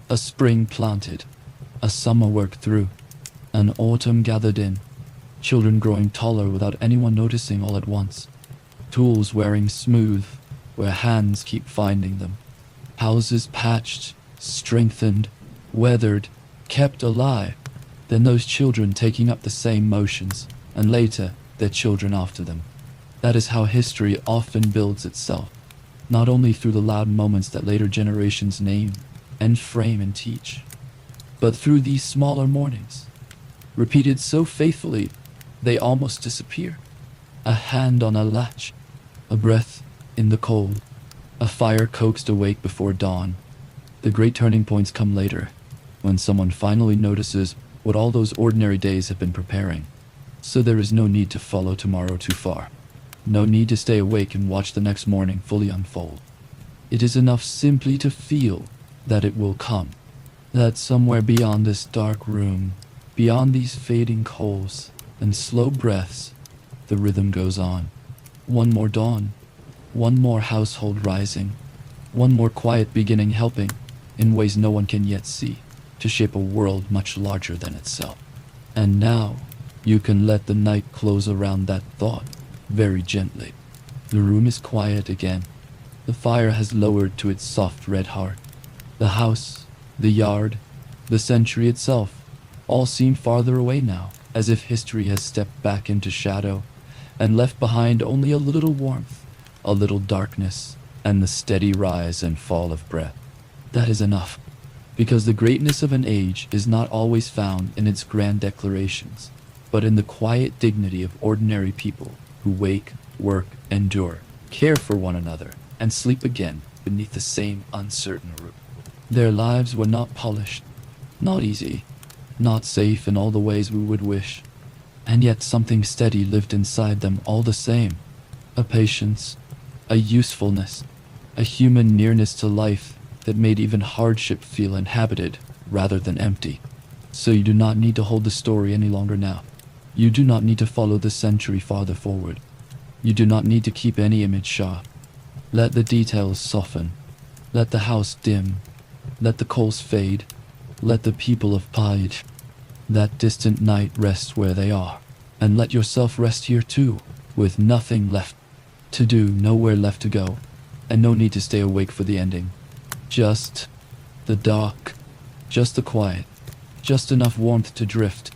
A spring planted. A summer worked through. An autumn gathered in. Children growing taller without anyone noticing all at once. Tools wearing smooth where hands keep finding them. Houses patched, strengthened, weathered, kept alive. Then those children taking up the same motions, and later their children after them. That is how history often builds itself, not only through the loud moments that later generations name and frame and teach, but through these smaller mornings, repeated so faithfully they almost disappear. A hand on a latch, a breath in the cold, a fire coaxed awake before dawn. The great turning points come later, when someone finally notices what all those ordinary days have been preparing. So there is no need to follow tomorrow too far. No need to stay awake and watch the next morning fully unfold. It is enough simply to feel that it will come. That somewhere beyond this dark room, beyond these fading coals and slow breaths, the rhythm goes on. One more dawn, one more household rising, one more quiet beginning helping, in ways no one can yet see, to shape a world much larger than itself. And now, you can let the night close around that thought, very gently. The room is quiet again. The fire has lowered to its soft red heart. The house, the yard, the century itself, all seem farther away now, as if history has stepped back into shadow, and left behind only a little warmth, a little darkness, and the steady rise and fall of breath. That is enough, because the greatness of an age is not always found in its grand declarations, but in the quiet dignity of ordinary people who wake, work, endure, care for one another, and sleep again beneath the same uncertain roof. Their lives were not polished, not easy, not safe in all the ways we would wish, and yet something steady lived inside them all the same. A patience, a usefulness, a human nearness to life that made even hardship feel inhabited rather than empty. So you do not need to hold the story any longer now. You do not need to follow the century farther forward. You do not need to keep any image sharp. Let the details soften. Let the house dim. Let the coals fade. Let the people of Porridge, that distant night, rest where they are. And let yourself rest here too, with nothing left to do, nowhere left to go, and no need to stay awake for the ending. Just the dark, just the quiet, just enough warmth to drift